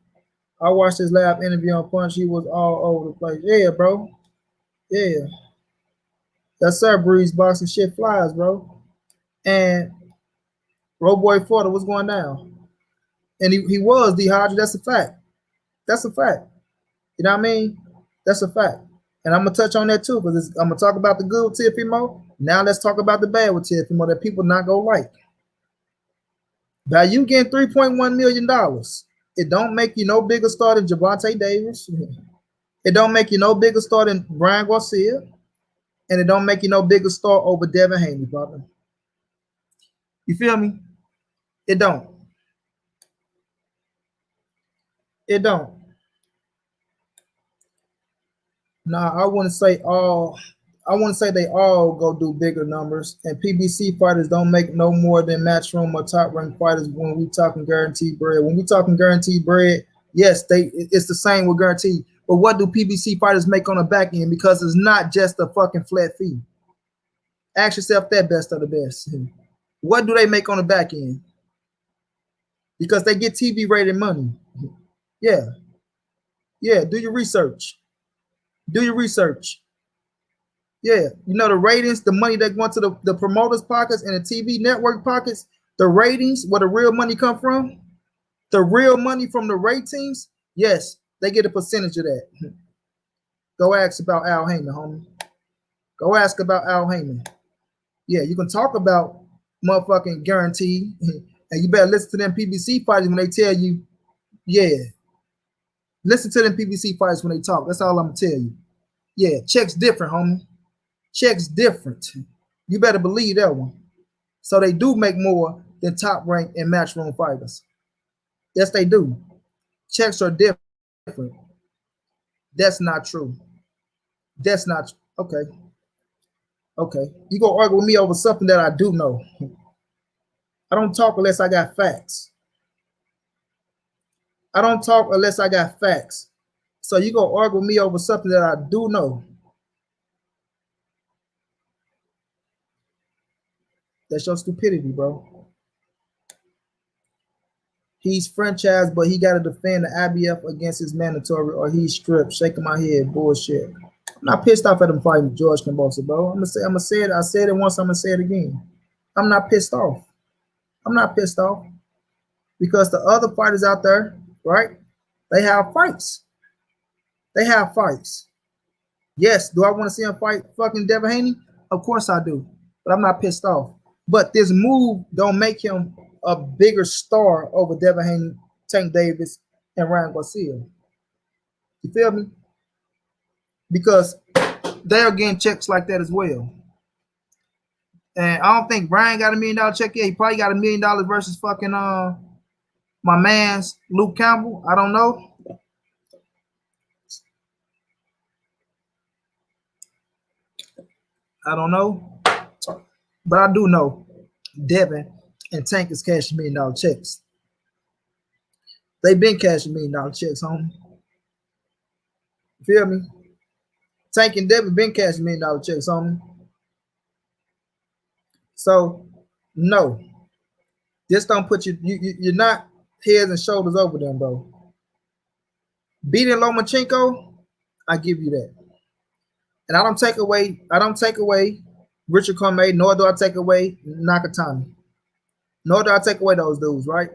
Speaker 1: I watched his live interview on Punch. He was all over the place. Yeah, bro. Yeah. Yes, sir, Breeze. Boxing shit flies, bro. And Boy Porter, what's going down? And he was dehydrated. That's a fact. That's a fact. You know what I mean? That's a fact. And I'm going to touch on that too, because I'm going to talk about the good with Teofimo. Now let's talk about the bad with Teofimo that people not going to like. Now you getting $3.1 million. It don't make you no bigger star than Gervonta Davis. It don't make you no bigger star than Brian Garcia. And it don't make you no bigger star over Devin Haney, brother. You feel me? It don't. It don't. Nah, I wouldn't say all. I wouldn't say they all go do bigger numbers. And PBC fighters don't make no more than Matchroom or top ranked fighters when we talking guaranteed bread. When we talking guaranteed bread, yes, it's the same with guaranteed. But what do PBC fighters make on the back end? Because it's not just a fucking flat fee. Ask yourself that, best of the best. What do they make on the back end? Because they get TV rated money. Yeah. Yeah, do your research. Do your research. Yeah, you know the ratings, the money that went to the promoters' pockets and the TV network pockets, the ratings, where the real money come from, the real money from the ratings, yes, they get a percentage of that. Go ask about Al Heyman, homie. Go ask about Al Heyman. Yeah, you can talk about motherfucking guarantee, and you better listen to them PBC fighters when they tell you, yeah. Listen to them PBC fighters when they talk. That's all I'm gonna tell you. Yeah, check's different, homie. Check's different. You better believe that one. So they do make more than top ranked and matchroom fighters. Yes, they do. Checks are different. That's not true. That's not okay. Okay. You gonna argue with me over something that I do know. I don't talk unless I got facts. I don't talk unless I got facts. So you gonna argue with me over something that I do know. That's your stupidity, bro. He's franchised, but he got to defend the IBF against his mandatory or he's stripped. Shaking my head, bullshit. I'm not pissed off at him fighting George Kambosos, bro. I'm gonna say it. I said it once. I'm gonna say it again. I'm not pissed off. I'm not pissed off because the other fighters out there, right? They have fights. They have fights. Yes. Do I want to see him fight fucking Devin Haney? Of course I do. But I'm not pissed off. But this move don't make him a bigger star over Devin Haney, Tank Davis, and Ryan Garcia. You feel me? Because they're getting checks like that as well. And I don't think Brian got $1 million check yet. He probably got $1 million versus fucking my man's Luke Campbell. I don't know. I don't know. But I do know Devin and Tank is cashing $1 million checks. They've been cashing $1 million checks, homie. You feel me? Tank and Devin been cashing $1 million checks, homie. So, no. This don't put you're not heads and shoulders over them, bro. Beating Lomachenko, I give you that. And I don't take away Richard Cormier, nor do I take away Nakatani. Nor do I take away those dudes, right?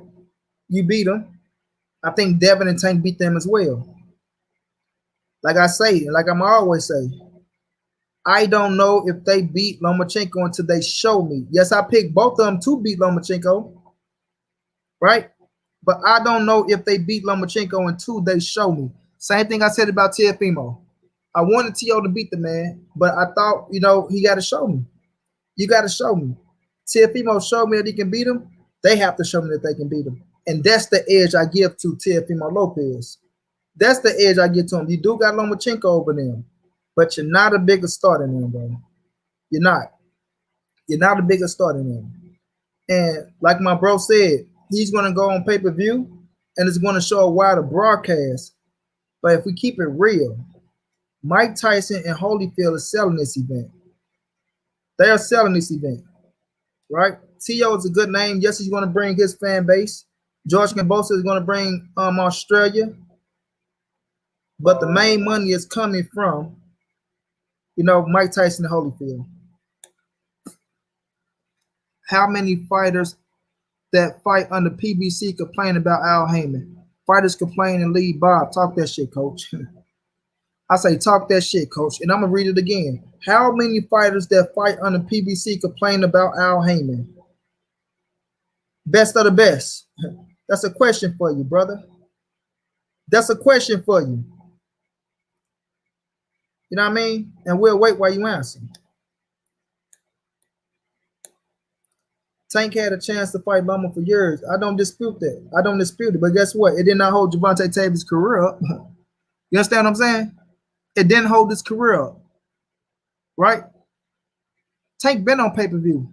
Speaker 1: You beat them. I think Devin and Tank beat them as well. Like I say, like I'm always say, I don't know if they beat Lomachenko until they show me. Yes, I picked both of them to beat Lomachenko, right? But I don't know if they beat Lomachenko until they show me. Same thing I said about Teofimo. I wanted T.O. to beat the man, but I thought, he got to show me. You got to show me. Teofimo showed me that he can beat him. They have to show me that they can beat him. And that's the edge I give to Teofimo Lopez. That's the edge I give to him. You do got Lomachenko over them, but you're not a bigger star than them, bro. You're not. You're not a bigger star than them. And like my bro said, he's going to go on pay-per-view, and it's going to show a wider broadcast. But if we keep it real, Mike Tyson and Holyfield are selling this event. They are selling this event, right? T.O. is a good name. Yes, he's going to bring his fan base. George Kambosos is going to bring Australia. But the main money is coming from, Mike Tyson and Holyfield. How many fighters that fight under PBC complain about Al Heyman? Fighters complain and leave Bob. Talk that shit, coach. I say talk that shit, coach. And I'm going to read it again. How many fighters that fight under PBC complain about Al Heyman? Best of the best. That's a question for you, brother. That's a question for you. You know what I mean? And we'll wait while you answer. Tank had a chance to fight Loma for years. I don't dispute that. I don't dispute it. But guess what? It did not hold Gervonta Davis' career up. You understand what I'm saying? It didn't hold his career up. Right? Tank been on pay-per-view.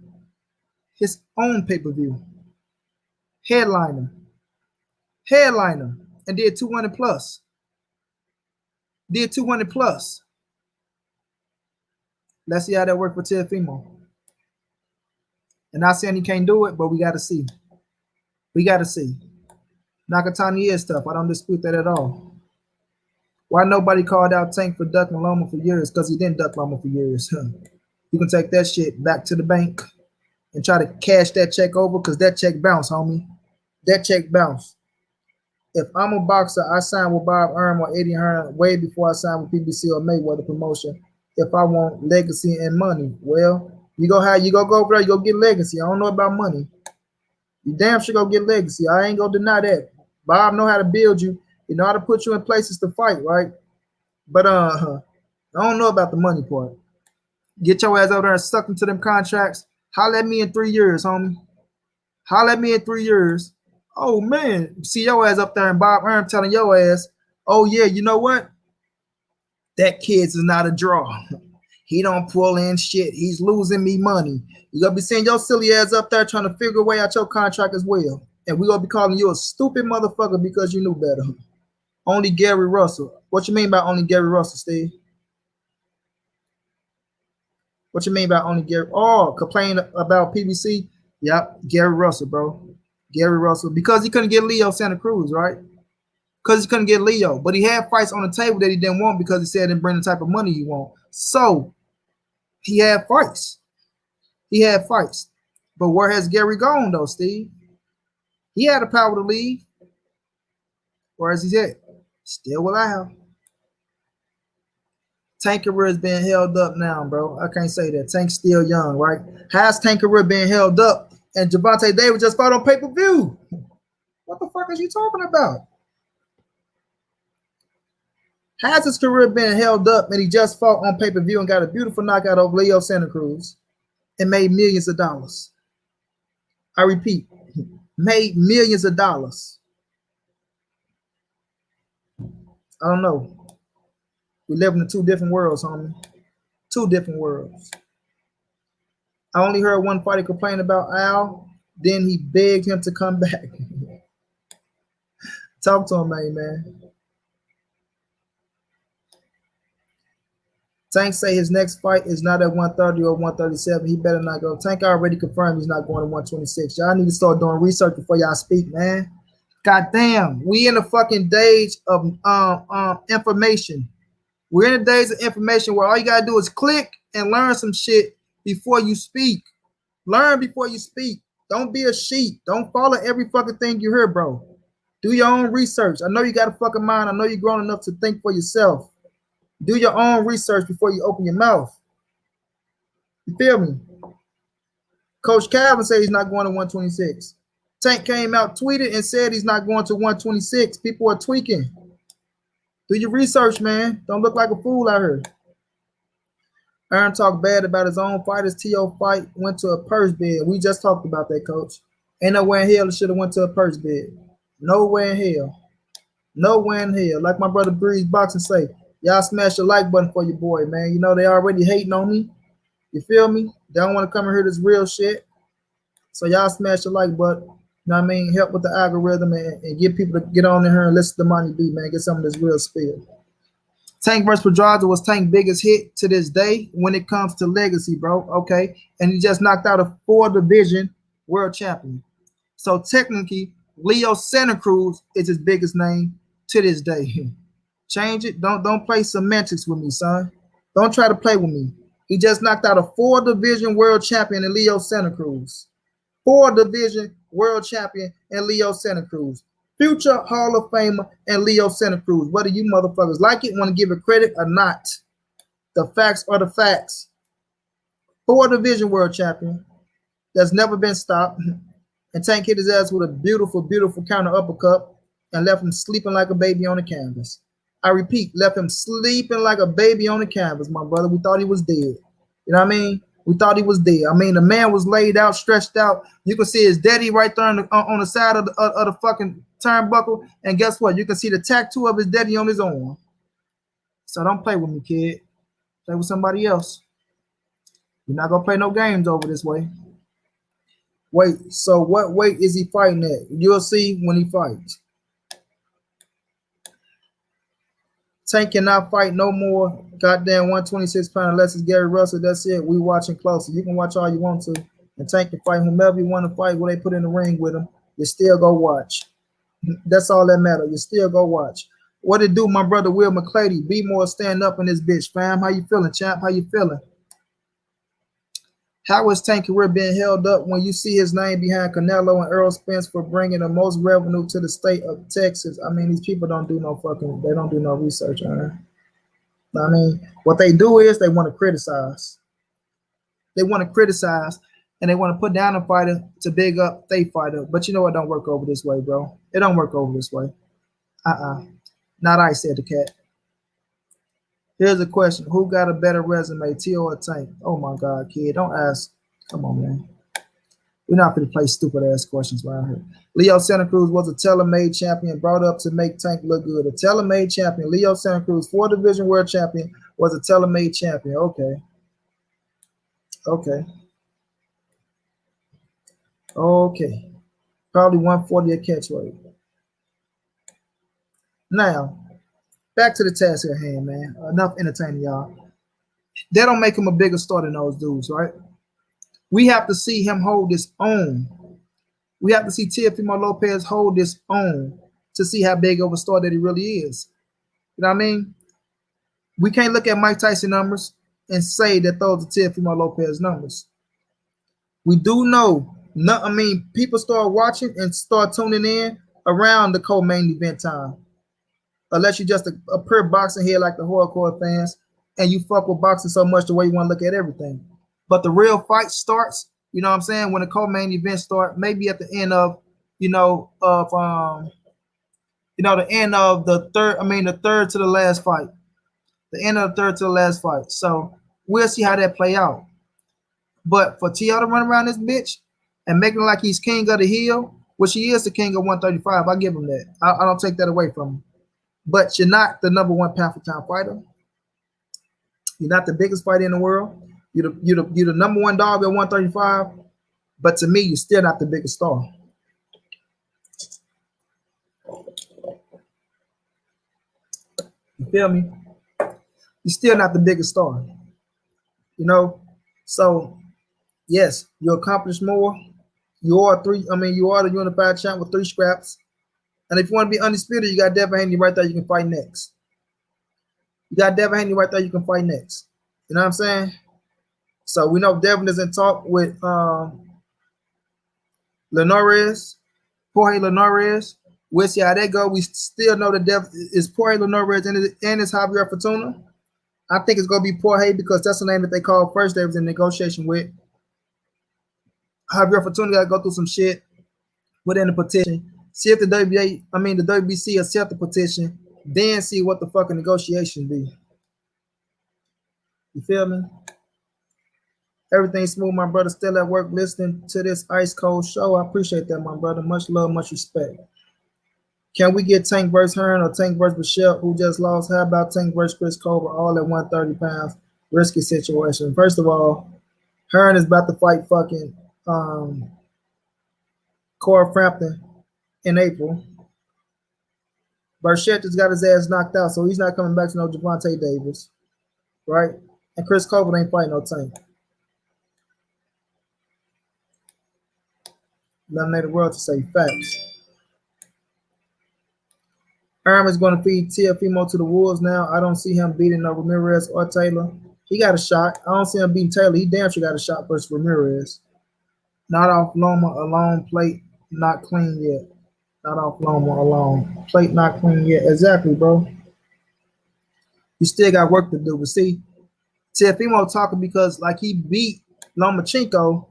Speaker 1: His own pay-per-view. Headliner. And did 200 plus. Did 200 plus. Let's see how that worked for Teofimo. And not saying he can't do it, but we got to see. We got to see. Nakatani is tough. I don't dispute that at all. Why nobody called out Tank for ducking Loma for years? Because he didn't duck Loma for years. You can take that shit back to the bank and try to cash that check over because that check bounced, homie. That check bounced. If I'm a boxer, I sign with Bob Arum or Eddie Hearn way before I sign with PBC or Mayweather Promotion. If I want legacy and money, well, you go over there, you go get legacy. I don't know about money. You damn sure go get legacy. I ain't gonna deny that. Bob know how to build you. You know how to put you in places to fight, right? But I don't know about the money part. Get your ass over there and suck into them contracts. Holler at me in 3 years, homie. Holler at me in 3 years. Oh man, see your ass up there and Bob Arum telling your ass, oh yeah, you know what? That kid's is not a draw. He don't pull in shit. He's losing me money. You're going to be seeing your silly ass up there trying to figure a way out your contract as well. And we're going to be calling you a stupid motherfucker because you knew better. Only Gary Russell. What you mean by only Gary Russell, Steve? What you mean by only Gary? Oh, complain about PBC? Yep, Gary Russell, bro. Gary Russell. Because he couldn't get Leo Santa Cruz, right? Because he couldn't get Leo. But he had fights on the table that he didn't want because he said he didn't bring the type of money he want. So, he had fights. He had fights. But where has Gary gone, though, Steve? He had the power to leave. Where is he at? Still with Al. Tank career is being held up now, bro. I can't say that. Tank's still young, right? How's Tank career being held up? And Gervonta Davis just fought on pay-per-view. What the fuck is you talking about? How's his career been held up and he just fought on pay-per-view and got a beautiful knockout over Leo Santa Cruz and made millions of dollars? I repeat, made millions of dollars. I don't know. We live in two different worlds, homie. Two different worlds. I only heard one fighter complain about Al. Then he begged him to come back. Talk to him, man. Tank say his next fight is not at 130 or 137. He better not go. Tank already confirmed he's not going to 126. Y'all need to start doing research before y'all speak, man. God damn, we in the fucking days of information. We're in the days of information where all you gotta do is click and learn some shit before you speak. Learn before you speak. Don't be a sheep. Don't follow every fucking thing you hear, bro. Do your own research. I know you got a fucking mind. I know you're grown enough to think for yourself. Do your own research before you open your mouth. You feel me? Coach Calvin said he's not going to 126. Tank came out, tweeted, and said he's not going to 126. People are tweaking. Do your research, man. Don't look like a fool out here. Aaron talked bad about his own fighters. T.O. fight went to a purse bid. We just talked about that, coach. Ain't nowhere in hell it should have went to a purse bid. Nowhere in hell. Nowhere in hell. Like my brother Breeze Boxing say, y'all smash the like button for your boy, man. You know they already hating on me. You feel me? They don't want to come and hear this real shit. So y'all smash the like button. You know what I mean? Help with the algorithm and get people to get on in here and listen to Money B, man. Get some of this real spill. Tank vs. Pedraza was Tank's biggest hit to this day when it comes to legacy, bro. Okay. And he just knocked out a 4-division world champion. So technically, Leo Santa Cruz is his biggest name to this day. Change it. Don't play semantics with me, son. Don't try to play with me. He just knocked out a 4-division world champion in Leo Santa Cruz. 4-division world champion in Leo Santa Cruz. Future Hall of Famer and Leo Santa Cruz. Whether you motherfuckers like it, want to give it credit or not, the facts are the facts. 4-division world champion that's never been stopped. And Tank hit his ass with a beautiful, beautiful counter uppercut and left him sleeping like a baby on the canvas. I repeat, left him sleeping like a baby on the canvas, my brother. We thought he was dead. You know what I mean? We thought he was dead. I mean, the man was laid out, stretched out. You can see his daddy right there on the side of the fucking turnbuckle. And guess what? You can see the tattoo of his daddy on his arm. So don't play with me, kid. Play with somebody else. You're not going to play no games over this way. Wait, so what weight is he fighting at? You'll see when he fights. Tank cannot fight no more goddamn 126 pound unless it's Gary Russell. That's it. We watching closely. You can watch all you want to. And Tank can fight whomever you want to fight, when they put in the ring with him. You still go watch. That's all that matters. You still go watch. What it do, my brother Will McClady? Be more stand up in this bitch, fam. How you feeling, champ? How you feeling? How is Tank career being held up when you see his name behind Canelo and Errol Spence for bringing the most revenue to the state of Texas? I mean, these people don't do no fucking, they don't do no research on it. I mean, what they do is they want to criticize. They want to criticize and they want to put down a fighter to big up they fighter. But you know what? Don't work over this way, bro. It don't work over this way. Not I, said the cat. Here's a question. Who got a better resume, T.O. or Tank? Oh, my God, kid. Don't ask. Come on, man. We're not going to play stupid-ass questions around here. Leo Santa Cruz was a tailor-made champion brought up to make Tank look good. A tailor-made champion. Leo Santa Cruz, 4-division world champion, was a tailor-made champion. Okay. Okay. Okay. Probably 140 a catch weight. Now, back to the task at hand, man. Enough entertaining, y'all. That don't make him a bigger star than those dudes, right? We have to see him hold his own. We have to see Teofimo Lopez hold his own to see how big of a star that he really is. You know what I mean? We can't look at Mike Tyson numbers and say that those are Teofimo Lopez numbers. We do know, I mean, people start watching and start tuning in around the co-main event time. Unless you're just a pure boxing head like the hardcore fans and you fuck with boxing so much the way you want to look at everything. But the real fight starts, you know what I'm saying, when the co-main event start, maybe at the end of, the end of the third to the last fight. The end of the third to the last fight. So we'll see how that play out. But for T.O. to run around this bitch and making like he's king of the hill, which he is the king of 135, I give him that. I don't take that away from him. But you're not the #1 pound for pound fighter. You're not the biggest fighter in the world. You the number one dog at 135, but to me, you're still not the biggest star. You feel me? You're still not the biggest star. You know, so yes, you accomplish more. You are the unified champ with 3 scraps. And if you want to be undisputed, you got Devin Haney right there. You can fight next. You got Devin Haney right there. You can fight next. You know what I'm saying? So we know Devin is in talk with Linares, Jorge Linares. We'll see how that go. We still know that Devin is Jorge Linares and it's Javier Fortuna. I think it's gonna be Jorge because that's the name that they called first. They was in negotiation with. Javier Fortuna got to go through some shit within the petition. See if the WBC accept the petition, then see what the fucking negotiation be. You feel me? Everything smooth, my brother. Still at work listening to this ice cold show. I appreciate that, my brother. Much love, much respect. Can we get Tank versus Hearn or Tank versus Michelle, who just lost? How about Tank versus Chris Cobra, all at 130 pounds? Risky situation. First of all, Hearn is about to fight fucking Corey Frampton in April. Burchett just got his ass knocked out, so he's not coming back to no Javante Davis, right? And Chris Cobra ain't fighting no Tank. Nothing in the world to say facts. Arum is going to feed Teofimo to the wolves now. I don't see him beating no Ramirez or Taylor. He got a shot. I don't see him beating Taylor. He damn sure got a shot versus Ramirez. Not off Loma alone. Plate not clean yet. Not off Loma alone. Plate not clean yet. Exactly, bro. You still got work to do. But see, Teofimo talking because like he beat Lomachenko.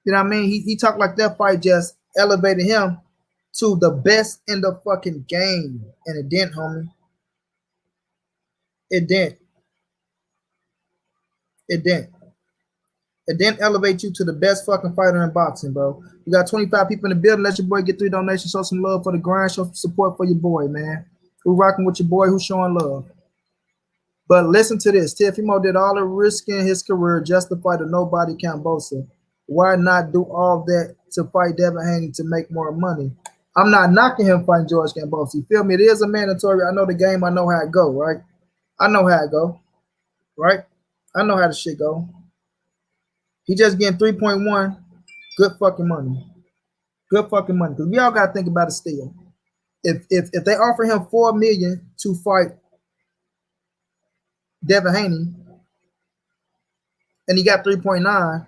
Speaker 1: You know what I mean? He talked like that fight just elevated him to the best in the fucking game. And it didn't, homie. It didn't. It didn't. It didn't elevate you to the best fucking fighter in boxing, bro. You got 25 people in the building. Let your boy get 3 donations. Show some love for the grind. Show some support for your boy, man. Who rocking with your boy? Who's showing love? But listen to this. Teofimo did all the risk in his career just to fight a nobody Kambosos. Why not do all that to fight Devin Haney to make more money? I'm not knocking him fighting George Kambosos. You feel me? It is a mandatory. I know the game. I know how it go, right? I know how it go, right? I know how the shit go. He just getting 3.1. Good fucking money. Good fucking money. Because we all got to think about it still. If they offer him $4 million to fight Devin Haney and he got 3.9,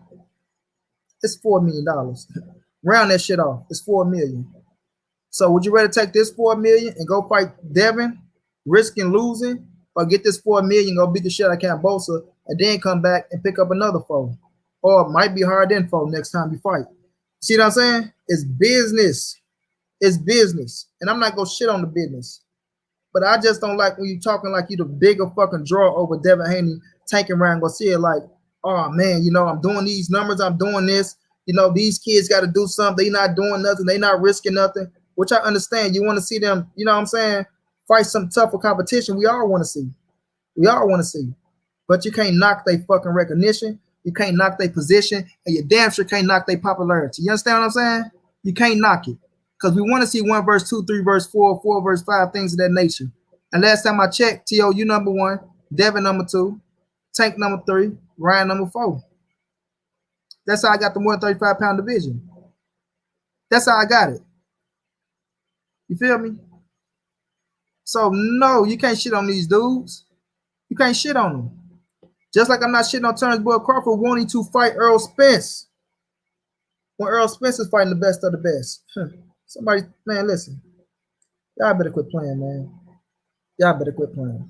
Speaker 1: it's $4 million. Round that shit off. It's $4 million. So would you rather take this $4 million and go fight Devin, risking losing, or get this $4 million, go beat the shit out of Kambosos, and then come back and pick up another foe? Or it might be hard info next time you fight. See what I'm saying? It's business. It's business. And I'm not going to shit on the business. But I just don't like when you talking like you the bigger fucking draw over Devin Haney, tanking around Garcia like, oh, man, you know, I'm doing these numbers. I'm doing this. You know, these kids got to do something. They not doing nothing. They not risking nothing, which I understand. You want to see them, you know what I'm saying, fight some tougher competition. We all want to see. We all want to see. But you can't knock their fucking recognition. You can't knock their position, and you damn sure can't knock their popularity. You understand what I'm saying? You can't knock it. Because we want to see 1 verse 2, 3 verse 4, 4 verse 5, things of that nature. And last time I checked, T.O., you number 1, Devin number 2, Tank number 3, Ryan number 4. That's how I got the 135-pound division. That's how I got it. You feel me? So, no, you can't shit on these dudes. You can't shit on them. Just like I'm not shitting on Terrence Boyd Crawford wanting to fight Errol Spence. When Errol Spence is fighting the best of the best. Somebody, man, listen. Y'all better quit playing, man. Y'all better quit playing.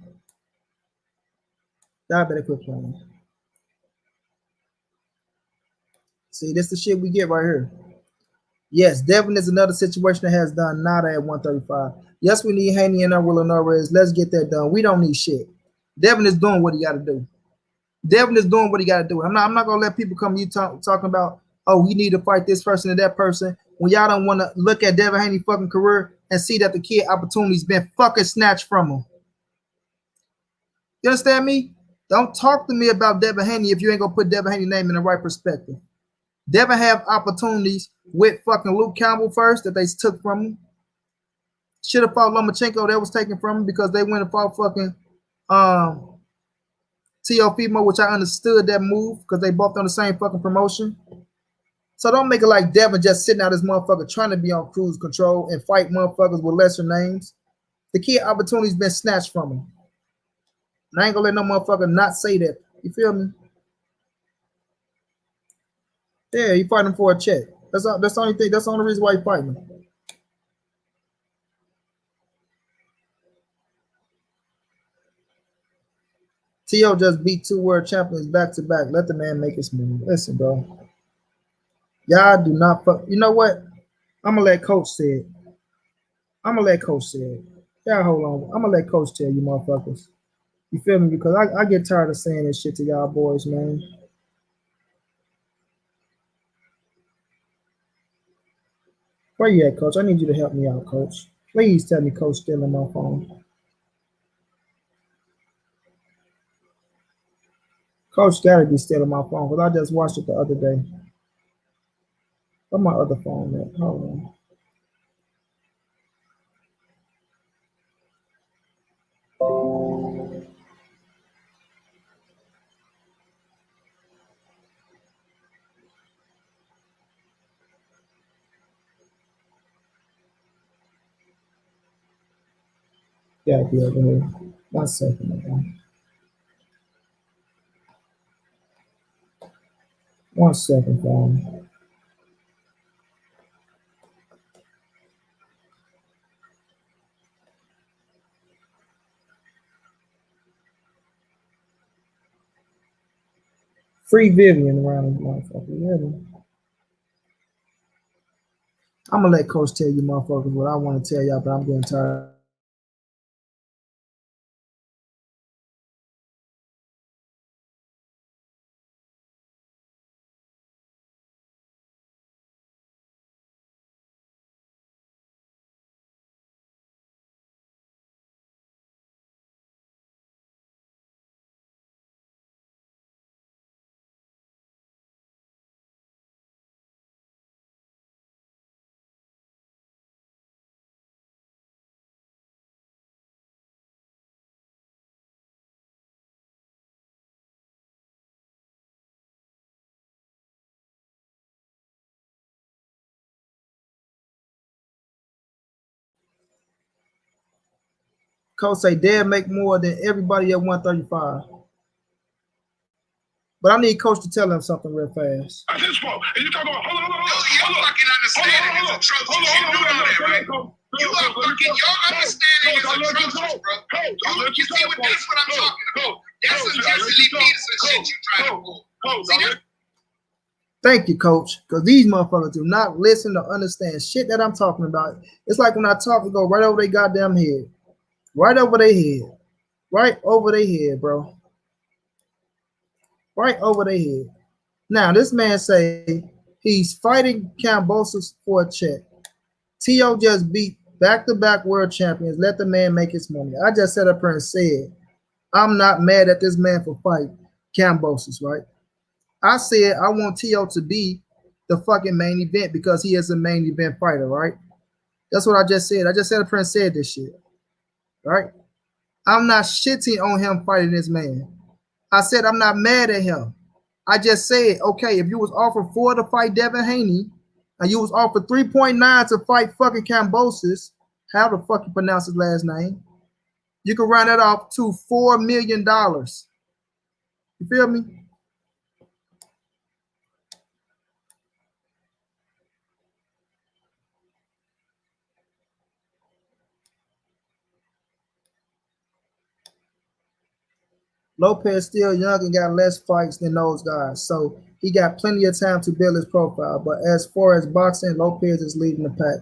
Speaker 1: Y'all better quit playing. See, this is the shit we get right here. Yes, Devin is another situation that has done nada at 135. Yes, we need Haney and Will Norris. Let's get that done. We don't need shit. Devin is doing what he got to do. Devin is doing what he got to do. I'm not gonna let people come to you talking about, oh, you need to fight this person and that person when y'all don't want to look at Devin Haney's fucking career and see that the kid opportunity's been fucking snatched from him. You understand me? Don't talk to me about Devin Haney if you ain't gonna put Devin Haney's name in the right perspective. Devin have opportunities with fucking Luke Campbell first that they took from him. Should have fought Lomachenko, that was taken from him because they went and fought fucking Teofimo, which I understood that move because they both on the same fucking promotion. So don't make it like Devin just sitting out this motherfucker trying to be on cruise control and fight motherfuckers with lesser names. The key opportunity's been snatched from him. And I ain't gonna let no motherfucker not say that. You feel me? Yeah, you fighting for a check. That's the only thing. That's the only reason why you fighting him. T.O. just beat 2 world champions back to back. Let the man make his move. Listen, bro. Y'all do not fuck. You know what? I'm gonna let Coach say it. I'm gonna let Coach say it. Y'all hold on. I'm gonna let Coach tell you motherfuckers. You feel me? Because I get tired of saying this shit to y'all boys, man. Where you at, Coach? I need you to help me out, Coach. Please tell me Coach still on my phone. Coach gotta be still on my phone because I just watched it the other day. Where my other phone at? Hold on. Gotta be over here. 1 second, man. 1 second, phone. Free Vivian around this motherfucker. Really? I'm gonna let Coach tell you motherfuckers what I want to tell y'all, but I'm getting tired. Coach say they'll make more than everybody at 135. But I need Coach to tell him something real fast.
Speaker 2: That's his fault. And you talking about, hold on. Your fucking understanding is atrocious. You do know that, right? You are fucking, your understanding is atrocious, bro. You see what, that's what I'm talking about. That's some Jesse Lee Peterson shit you trying to pull. See that?
Speaker 1: Thank you, Coach, because these motherfuckers do not listen to understand shit that I'm talking about. It's like when I talk, it go right over their goddamn head. Right over their head. Right over their head, bro. Right over their head. Now, this man say he's fighting Kambosos for a check. T.O. just beat back-to-back world champions. Let the man make his money. I just sat up here and said, I'm not mad at this man for fighting Kambosos, right? I said I want T.O. to be the fucking main event because he is a main event fighter, right? That's what I just said. I just sat up here and said this shit, right? I'm not shitting on him fighting this man. I said I'm not mad at him. I just said, okay, if you was offered 4 to fight Devin Haney and you was offered 3.9 to fight fucking Kambosos, how the fuck you pronounce his last name? You can round that off to $4 million. You feel me? Lopez still young and got less fights than those guys, so he got plenty of time to build his profile. But as far as boxing, Lopez is leading the pack.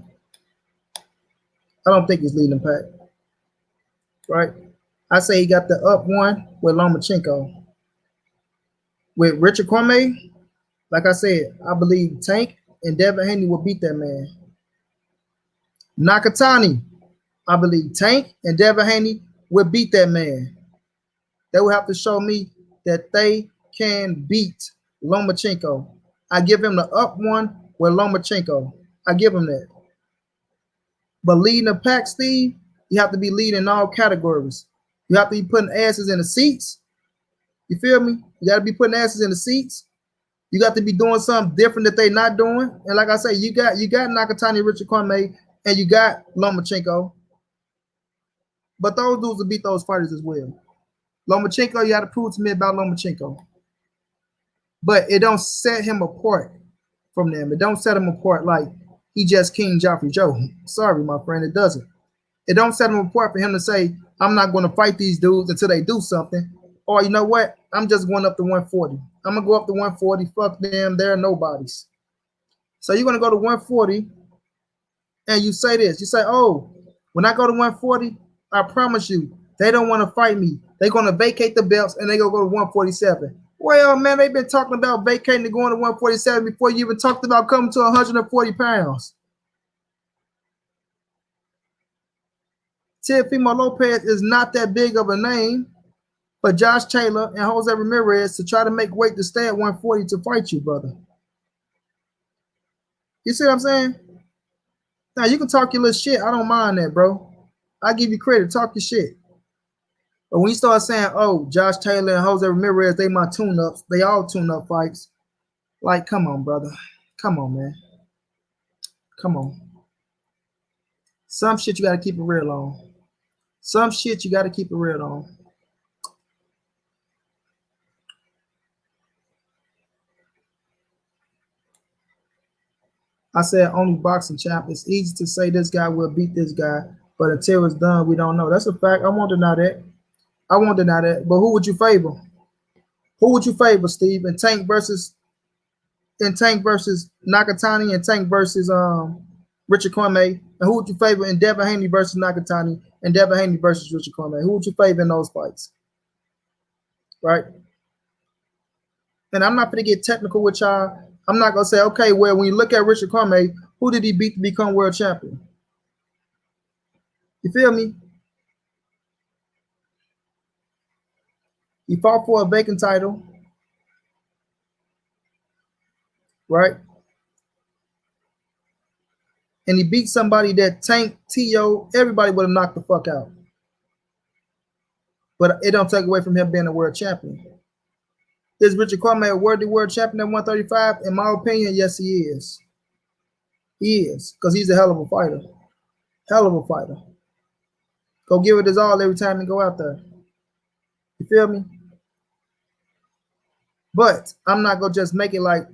Speaker 1: I don't think he's leading the pack, right? I say he got the up one with Lomachenko. With Richard Kwame, like I said, I believe Tank and Devin Haney will beat that man. Nakatani, I believe Tank and Devin Haney will beat that man. They will have to show me that they can beat Lomachenko. I give him the up one with Lomachenko. I give him that. But leading the pack, Steve, you have to be leading in all categories. You have to be putting asses in the seats. You feel me? You got to be putting asses in the seats. You got to be doing something different that they not doing. And like I say, you got Nakatani, Richard Kwame, and you got Lomachenko. But those dudes will beat those fighters as well. Lomachenko, you got to prove to me about Lomachenko. But it don't set him apart from them. It don't set him apart like he just King Joffrey Joe. Sorry, my friend, it doesn't. It don't set him apart for him to say, I'm not going to fight these dudes until they do something. Or you know what? I'm just going up to 140. I'm going to go up to 140. Fuck them. They're nobodies. So you're going to go to 140 and you say this. You say, oh, when I go to 140, I promise you, they don't want to fight me. They're going to vacate the belts and they're going to go to 147. Well, man, they've been talking about vacating and going to 147 before you even talked about coming to 140 pounds. Teofimo Lopez is not that big of a name for Josh Taylor and Jose Ramirez to try to make weight to stay at 140 to fight you, brother. You see what I'm saying? Now, you can talk your little shit. I don't mind that, bro. I give you credit. Talk your shit. But when you start saying, oh, Josh Taylor and Jose Ramirez, they my tune-ups. They all tune-up fights. Like, come on, brother. Come on, man. Come on. Some shit you got to keep it real on. Some shit you got to keep it real on. I said only boxing champ. It's easy to say this guy will beat this guy, but until it's done, we don't know. That's a fact. I won't deny that. I won't deny that. But who would you favor? Who would you favor, Steve? In Tank versus Nakatani, and Tank versus Richard Kwame. And who would you favor in Devin Haney versus Nakatani and Devin Haney versus Richard Kwame? Who would you favor in those fights? Right? And I'm not going to get technical with y'all. I'm not going to say, okay, well, when you look at Richard Kwame, who did he beat to become world champion? You feel me? He fought for a vacant title. Right? And he beat somebody that Tank, T.O., everybody would have knocked the fuck out. But it don't take away from him being a world champion. Is Richard Kwame a worthy world champion at 135? In my opinion, yes, he is. He is, because he's a hell of a fighter. Hell of a fighter. Go give it his all every time he go out there. You feel me? But I'm not gonna just make it like,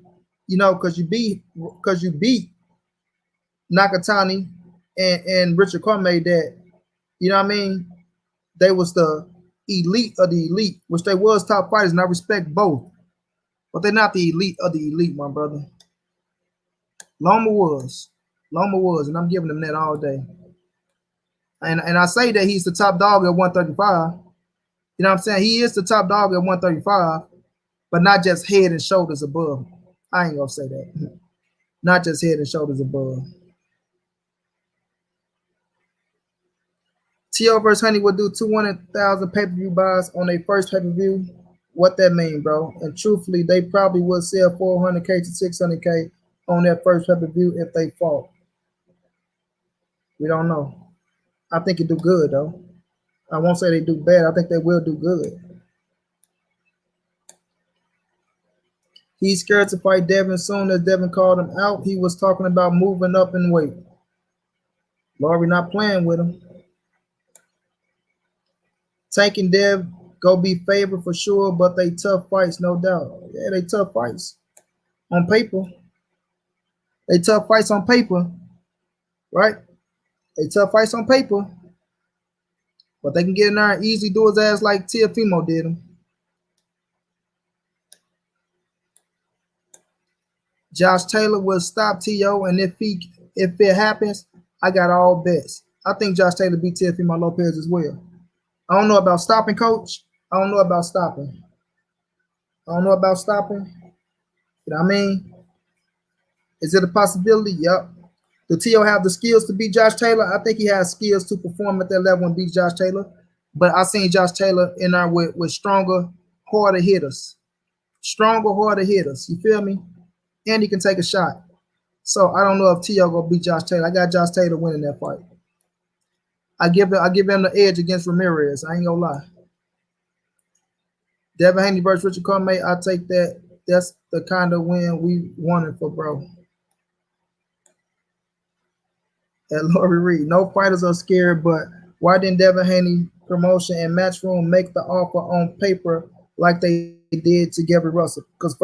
Speaker 1: you know, because you beat Nakatani and Richard Kwame that, you know what I mean, they was the elite of the elite, which they was top fighters, and I respect both. But they're not the elite of the elite, my brother. Loma was, and I'm giving them that all day. And I say that he's the top dog at 135. You know what I'm saying? He is the top dog at 135, but not just head and shoulders above. I ain't gonna say that. Not just head and shoulders above. T.O. versus Honey will do 200,000 pay-per-view buys on their first pay-per-view. What that mean, bro? And truthfully, they probably would sell 400K to 600K on their first pay-per-view if they fought. We don't know. I think it do good, though. I won't say they do bad. I think they will do good. He's scared to fight Devin soon as Devin called him out. He was talking about moving up in weight. Laurie not playing with him. Tank and Dev go be favored for sure, but they tough fights, no doubt. Yeah, they tough fights on paper. They tough fights on paper, right? They tough fights on paper, but they can get in there and easily do his ass like Teofimo did him. Josh Taylor will stop T.O., and if it happens, I got all bets. I think Josh Taylor beat Teofimo Lopez as well. I don't know about stopping, coach. I don't know about stopping. You know what I mean? Is it a possibility? Yep. Does T.O. have the skills to beat Josh Taylor? I think he has skills to perform at that level and beat Josh Taylor. But I seen Josh Taylor in there with stronger, harder hitters, stronger, harder hitters. You feel me? And he can take a shot. So I don't know if T.O. gonna beat Josh Taylor. I got Josh Taylor winning that fight. I give him the edge against Ramirez. I ain't gonna lie. Devin Haney versus Richard Cormier, I take that. That's the kind of win we wanted for bro. At Lori Reed, no fighters are scared, but why didn't Devin Haney promotion and Matchroom make the offer on paper like they did to Gary Russell? Because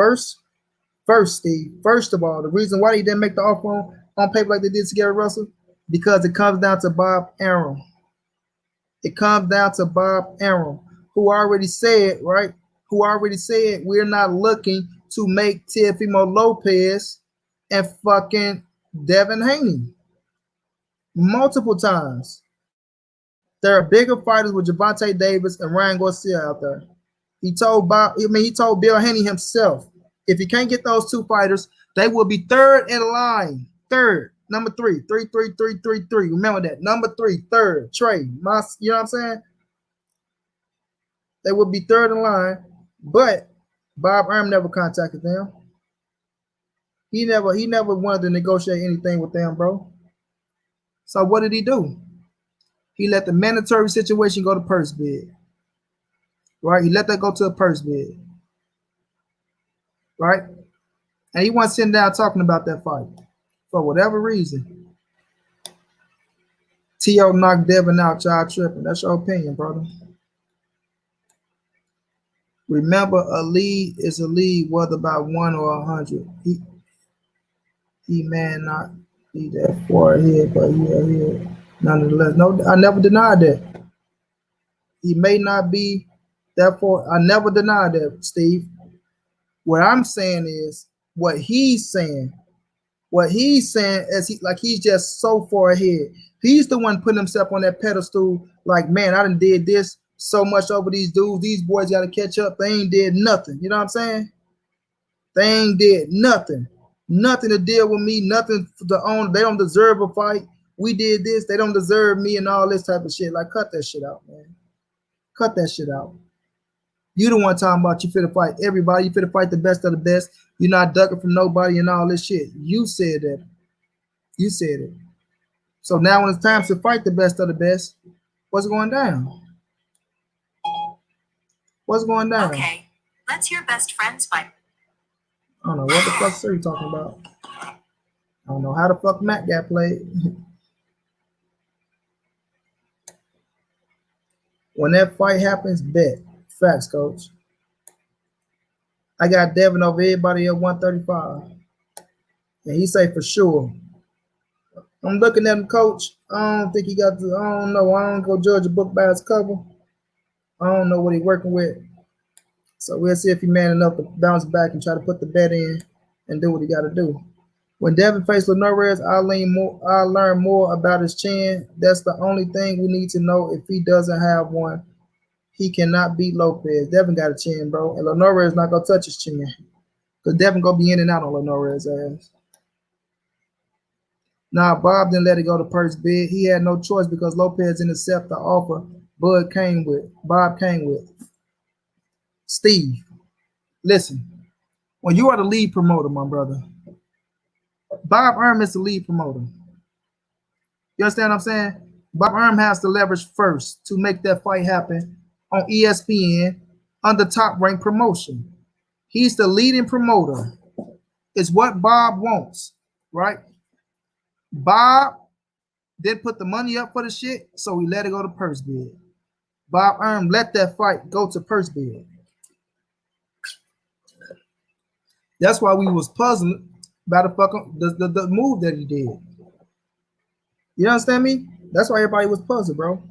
Speaker 1: Steve, first of all, the reason why they didn't make the offer on paper like they did to Gary Russell, because it comes down to Bob Arum. It comes down to Bob Arum, who already said, right? Who already said we're not looking to make Teofimo Lopez and fucking Devin Haney. Multiple times. There are bigger fighters with Gervonta Davis and Ryan Garcia out there. He told Bill Haney himself, if he can't get those two fighters, they will be third in line. Third, number 3, 3, 3, 3, 3, 3. Remember that. Number 3, third, Trey. You know what I'm saying? They would be third in line, but Bob Arum never contacted them. He never wanted to negotiate anything with them, bro. So what did he do? He let the mandatory situation go to purse bid. Right? He let that go to a purse bid. Right? And he wasn't sitting down talking about that fight. For whatever reason. T.O. knocked Devin out, y'all tripping. That's your opinion, brother. Remember, a lead is a lead, whether by 1 or 100. He may not be that far ahead, but yeah. Nonetheless, no, I never denied that. He may not be that far. I never denied that, Steve. What I'm saying is what he's saying. What he's saying is he's just so far ahead. He's the one putting himself on that pedestal. Like, man, I done did this so much over these dudes. These boys got to catch up. They ain't did nothing. You know what I'm saying? They ain't did nothing. Nothing to deal with me. Nothing to own. They don't deserve a fight. We did this. They don't deserve me and all this type of shit. Like, cut that shit out, man. Cut that shit out. You the one talking about you finna fight everybody. You finna fight the best of the best. You're not ducking from nobody and all this shit. You said that. You said it. So now when it's time to fight the best of the best, what's going down? What's going down?
Speaker 3: Okay, let's your best friends fight.
Speaker 1: I don't know what the fuck are you talking about. I don't know how the fuck Matt got played. When that fight happens, bet. Facts, coach. I got Devin over everybody at 135. And he say for sure. I'm looking at him, coach. I don't think he got the, I don't know. I don't go judge a book by its cover. I don't know what he's working with. So we'll see if he man enough to bounce back and try to put the bet in and do what he got to do. When Devin faced Linares, I learn more about his chin. That's the only thing we need to know. If he doesn't have one, he cannot beat Lopez. Devin got a chin, bro. And Linares not going to touch his chin. Because Devin going to be in and out on Linares' ass. Nah, Bob didn't let it go to purse bid. He had no choice because Lopez didn't accept the offer Bob came with. Steve, listen. When you are the lead promoter, my brother, Bob Arum is the lead promoter. You understand what I'm saying? Bob Arum has to leverage first to make that fight happen on ESPN under Top Rank Promotion. He's the leading promoter. It's what Bob wants, right? Bob didn't put the money up for the shit, so we let it go to purse bid. Bob Arum let that fight go to purse bid. That's why we was puzzled by the move that he did. You understand me? That's why everybody was puzzled, bro.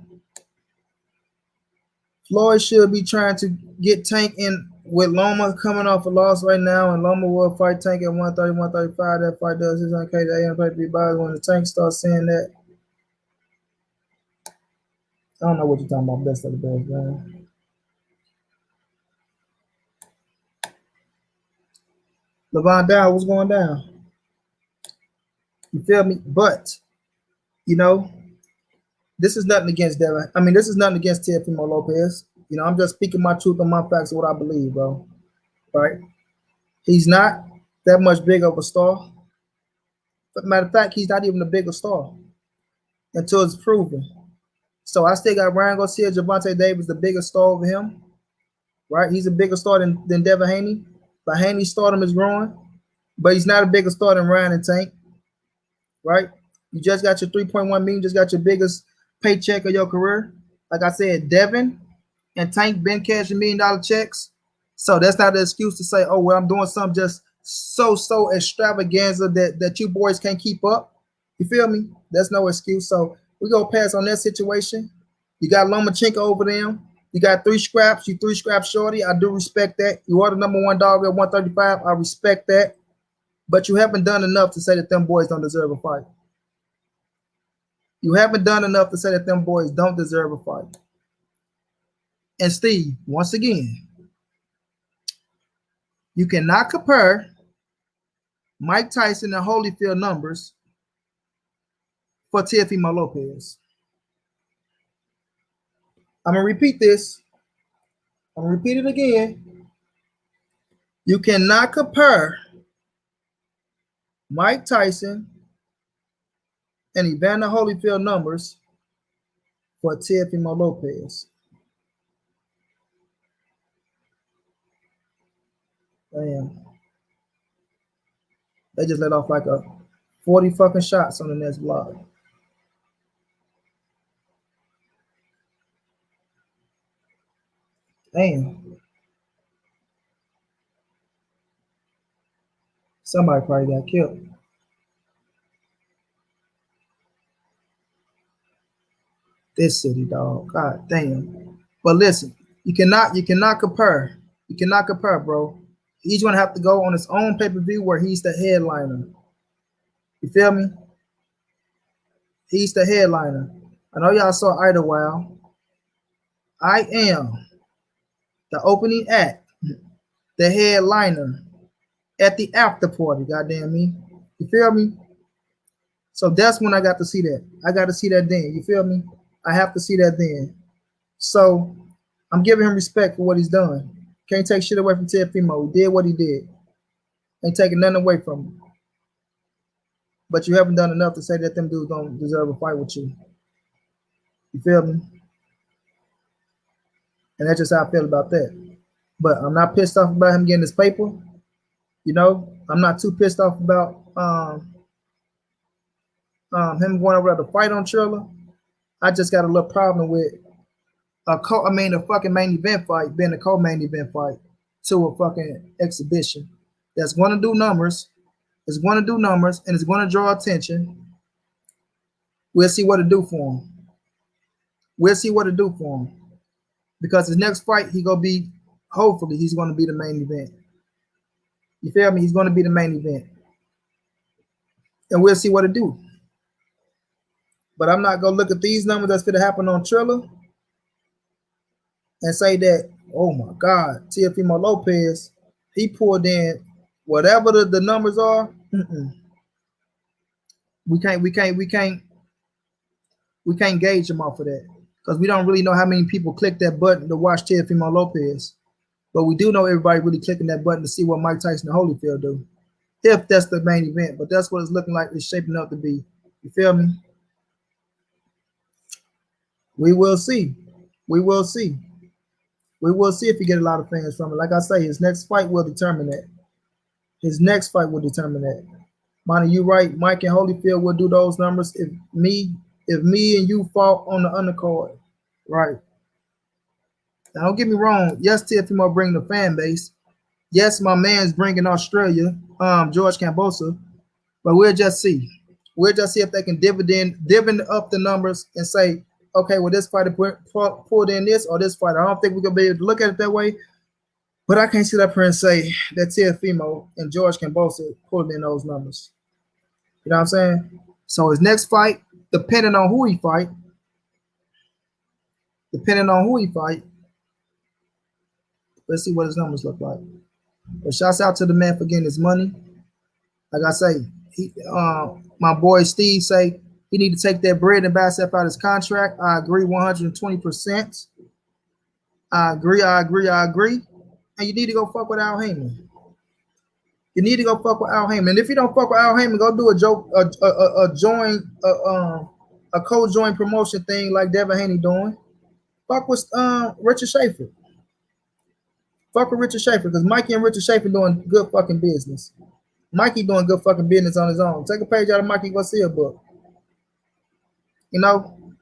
Speaker 1: Floyd should be trying to get Tank in with Loma coming off a loss right now, and Loma will fight Tank at 130, 135. That fight does his okay to AM be by when the Tank starts saying that. I don't know what you're talking about, best of the best, man. Levon Dow, what's going down? You feel me? But, you know, this is nothing against Devin. I mean, this is nothing against Teofimo Lopez. You know, I'm just speaking my truth and my facts of what I believe, bro. Right? He's not that much big of a star. But matter of fact, he's not even a bigger star until it's proven. So I still got Ryan Garcia, Gervonta Davis, the biggest star over him. Right? He's a bigger star than Devin Haney. But Haney's stardom is growing. But he's not a bigger star than Ryan and Tank. Right? You just got your 3.1 million, just got your biggest paycheck of your career. Like I said, Devin and Tank been cashing $1 million checks. So that's not an excuse to say, oh, well, I'm doing something just so extravaganza that you boys can't keep up. You feel me? That's no excuse. So we're going to pass on that situation. You got Lomachenko over them. You got 3 scraps. You 3 scraps shorty. I do respect that. You are the #1 dog at 135. I respect that. But you haven't done enough to say that them boys don't deserve a fight. You haven't done enough to say that them boys don't deserve a fight. And Steve, once again, you cannot compare Mike Tyson and Holyfield numbers for Teofimo Lopez. I'm going to repeat this. I'm going to repeat it again. You cannot compare Mike Tyson and Evander Holyfield numbers for Teofimo Lopez. Damn. They just let off like a 40 fucking shots on the next block. Damn. Somebody probably got killed. This city, dog. God damn. But listen, you cannot compare. You cannot compare, bro. Each one have to go on his own pay-per-view where he's the headliner. You feel me? He's the headliner. I know y'all saw Idlewild. I am the opening act, the headliner at the after party, goddamn me. You feel me? So that's when I got to see that. I got to see that then. You feel me? I have to see that then. So I'm giving him respect for what he's done. Can't take shit away from Teofimo. He did what he did. Ain't taking nothing away from him. But you haven't done enough to say that them dudes don't deserve a fight with you. You feel me? And that's just how I feel about that. But I'm not pissed off about him getting his paper. You know, I'm not too pissed off about him going over to fight on Triller. I just got a little problem with a fucking main event fight being a co-main event fight to a fucking exhibition that's going to do numbers. It's going to do numbers and it's going to draw attention. We'll see what it do for him. We'll see what it do for him. Because his next fight, hopefully he's going to be the main event. You feel me? He's going to be the main event. And we'll see what it do. But I'm not going to look at these numbers that's going to happen on Triller and say that, oh my God, Teofimo Lopez, he pulled in whatever the numbers are. We can't gauge him off of that because we don't really know how many people click that button to watch Teofimo Lopez. But we do know everybody really clicking that button to see what Mike Tyson and Holyfield do, if that's the main event. But that's what it's looking like it's shaping up to be. You feel me? We will see. We will see. We will see if he get a lot of fans from it. Like I say, his next fight will determine that. His next fight will determine that. Monty, you right. Mike and Holyfield will do those numbers if me and you fought on the undercard. Right. Now, don't get me wrong. Yes, Teofimo bringing the fan base. Yes, my man's bringing Australia, George Kambosos. But we'll just see. We'll just see if they can divvy up the numbers and say, okay, well, this fighter pulled in this or this fighter. I don't think we're going to be able to look at it that way. But I can't sit up here and say that Teofimo and George Kambosos pulled in those numbers. You know what I'm saying? So his next fight, depending on who he fight, let's see what his numbers look like. But shouts out to the man for getting his money. Like I say, my boy Steve say he need to take that bread and buy himself out his contract. I agree 120%. I agree, I agree, I agree. And you need to go fuck with Al Heyman. You need to go fuck with Al Heyman. And if you don't fuck with Al Heyman, go do a joke, a join, a co-join promotion thing like Devin Haney doing. Fuck with Richard Schaefer. Fuck with Richard Schaefer because Mikey and Richard Schaefer doing good fucking business. Mikey doing good fucking business on his own. Take a page out of Mikey Garcia book. You know,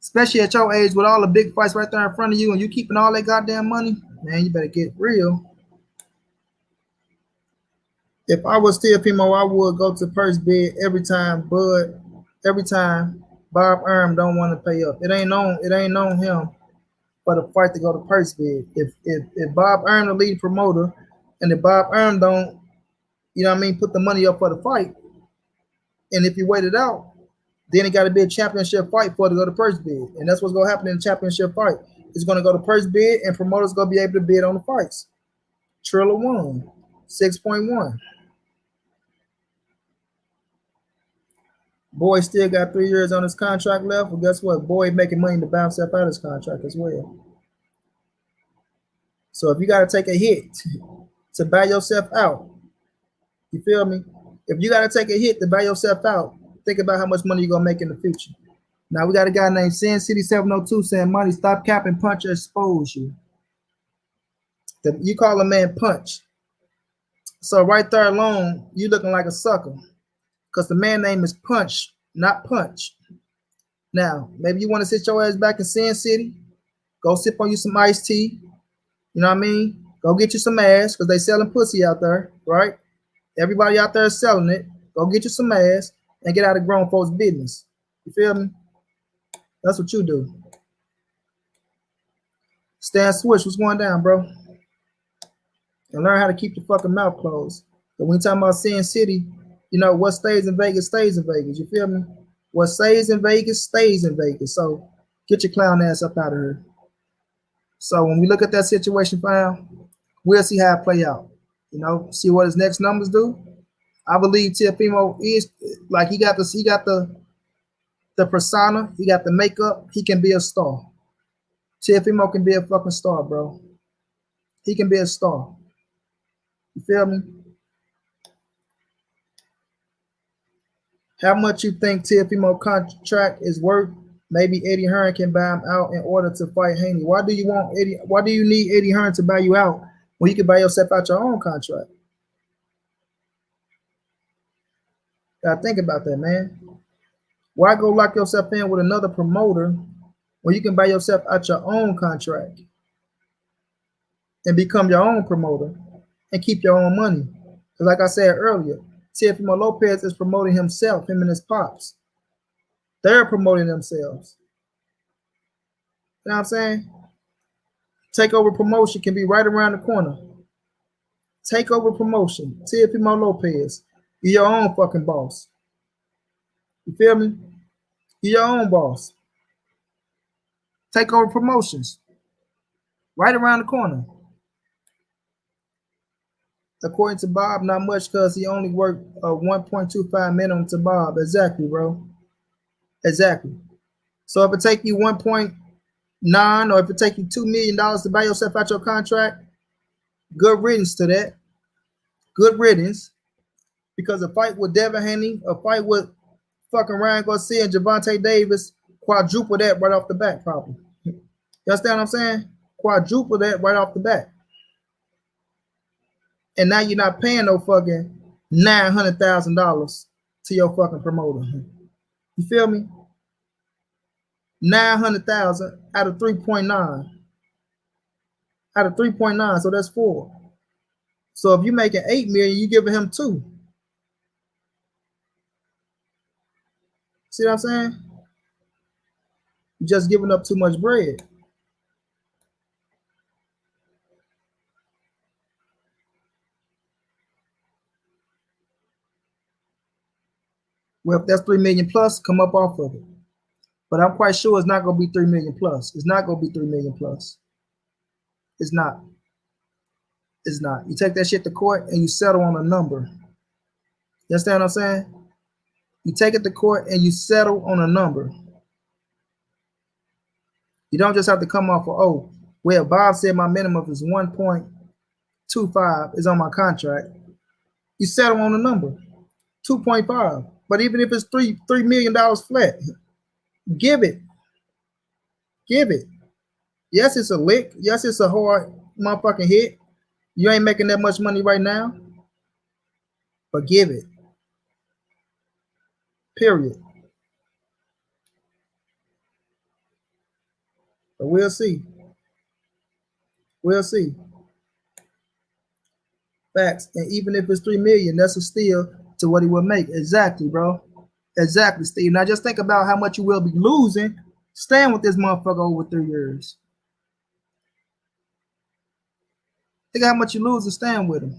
Speaker 1: especially at your age with all the big fights right there in front of you and you keeping all that goddamn money, man, you better get real. If I was Teofimo, I would go to purse bid every time Bob Arum don't want to pay up. It ain't on him for the fight to go to purse bid. If Bob Arum the lead promoter and if Bob Arum don't, you know what I mean, put the money up for the fight, and if you wait it out, then it got to be a championship fight for it to go to purse bid. And that's what's going to happen in the championship fight. It's going to go to purse bid and promoters going to be able to bid on the fights. Triller won 6.1. Boy still got 3 years on his contract left. Well, guess what? Boy making money to bounce up out of his contract as well. So if you got to take a hit to buy yourself out, you feel me? If you got to take a hit to buy yourself out, think about how much money you're going to make in the future. Now, we got a guy named Sin City 702 saying, Money, stop capping, punch, or expose you. You call a man punch. So right there alone, you looking like a sucker. Because the man name is Punch, not Punch. Now, maybe you want to sit your ass back in Sin City. Go sip on you some iced tea. You know what I mean? Go get you some ass because they selling pussy out there, right? Everybody out there is selling it. Go get you some ass and get out of grown folks' business. You feel me? That's what you do. Stan Swish, what's going down, bro? And learn how to keep your fucking mouth closed. But when you're talking about Sin City, you know, what stays in Vegas stays in Vegas. You feel me? What stays in Vegas stays in Vegas. So get your clown ass up out of here. So when we look at that situation, fam, we'll see how it play out. You know, see what his next numbers do. I believe Teofimo is like he got the persona, he got the makeup, he can be a star. Teofimo can be a fucking star, bro. He can be a star. You feel me? How much you think Teofimo contract is worth? Maybe Eddie Hearn can buy him out in order to fight Haney. Why do you need Eddie Hearn to buy you out when you can buy yourself out your own contract? Gotta think about that, man. Why go lock yourself in with another promoter when you can buy yourself out your own contract and become your own promoter and keep your own money? Because like I said earlier, Teofimo Lopez is promoting himself, him and his pops. They're promoting themselves. You know what I'm saying? Takeover promotion can be right around the corner. Takeover promotion, Teofimo Lopez. You're your own fucking boss. You feel me? You're your own boss. Takeover promotions. Right around the corner. According to Bob, not much because he only worked a 1.25 minimum to Bob. Exactly, bro. Exactly. So if it take you 1.9 or if it take you $2 million to buy yourself out your contract, good riddance to that. Good riddance. Because a fight with Devin Haney, a fight with fucking Ryan Garcia and Gervonta Davis, quadruple that right off the bat, probably. You understand what I'm saying? Quadruple that right off the bat. And now you're not paying no fucking $900,000 to your fucking promoter. You feel me? 900,000 out of 3.9. Out of 3.9, so that's 4. So if you're making 8 million, you giving him 2. See what I'm saying? You're just giving up too much bread. Well, if that's 3 million plus, come up off of it. But I'm quite sure it's not going to be 3 million plus. It's not going to be 3 million plus. It's not. It's not. You take that shit to court and you settle on a number. You understand what I'm saying? You take it to court and you settle on a number. You don't just have to come off of, oh, Well, Bob said my minimum is 1.25 is on my contract. You settle on the number, 2.5. But even if it's $3 million flat, give it. Give it. Yes, it's a lick. Yes, it's a hard motherfucking hit. You ain't making that much money right now, but give it. Period. But we'll see. We'll see. Facts. And even if it's 3 million, that's a steal to what he will make. Exactly, bro. Exactly, Steve. Now just think about how much you will be losing staying with this motherfucker over 3 years. Think how much you lose to staying with him.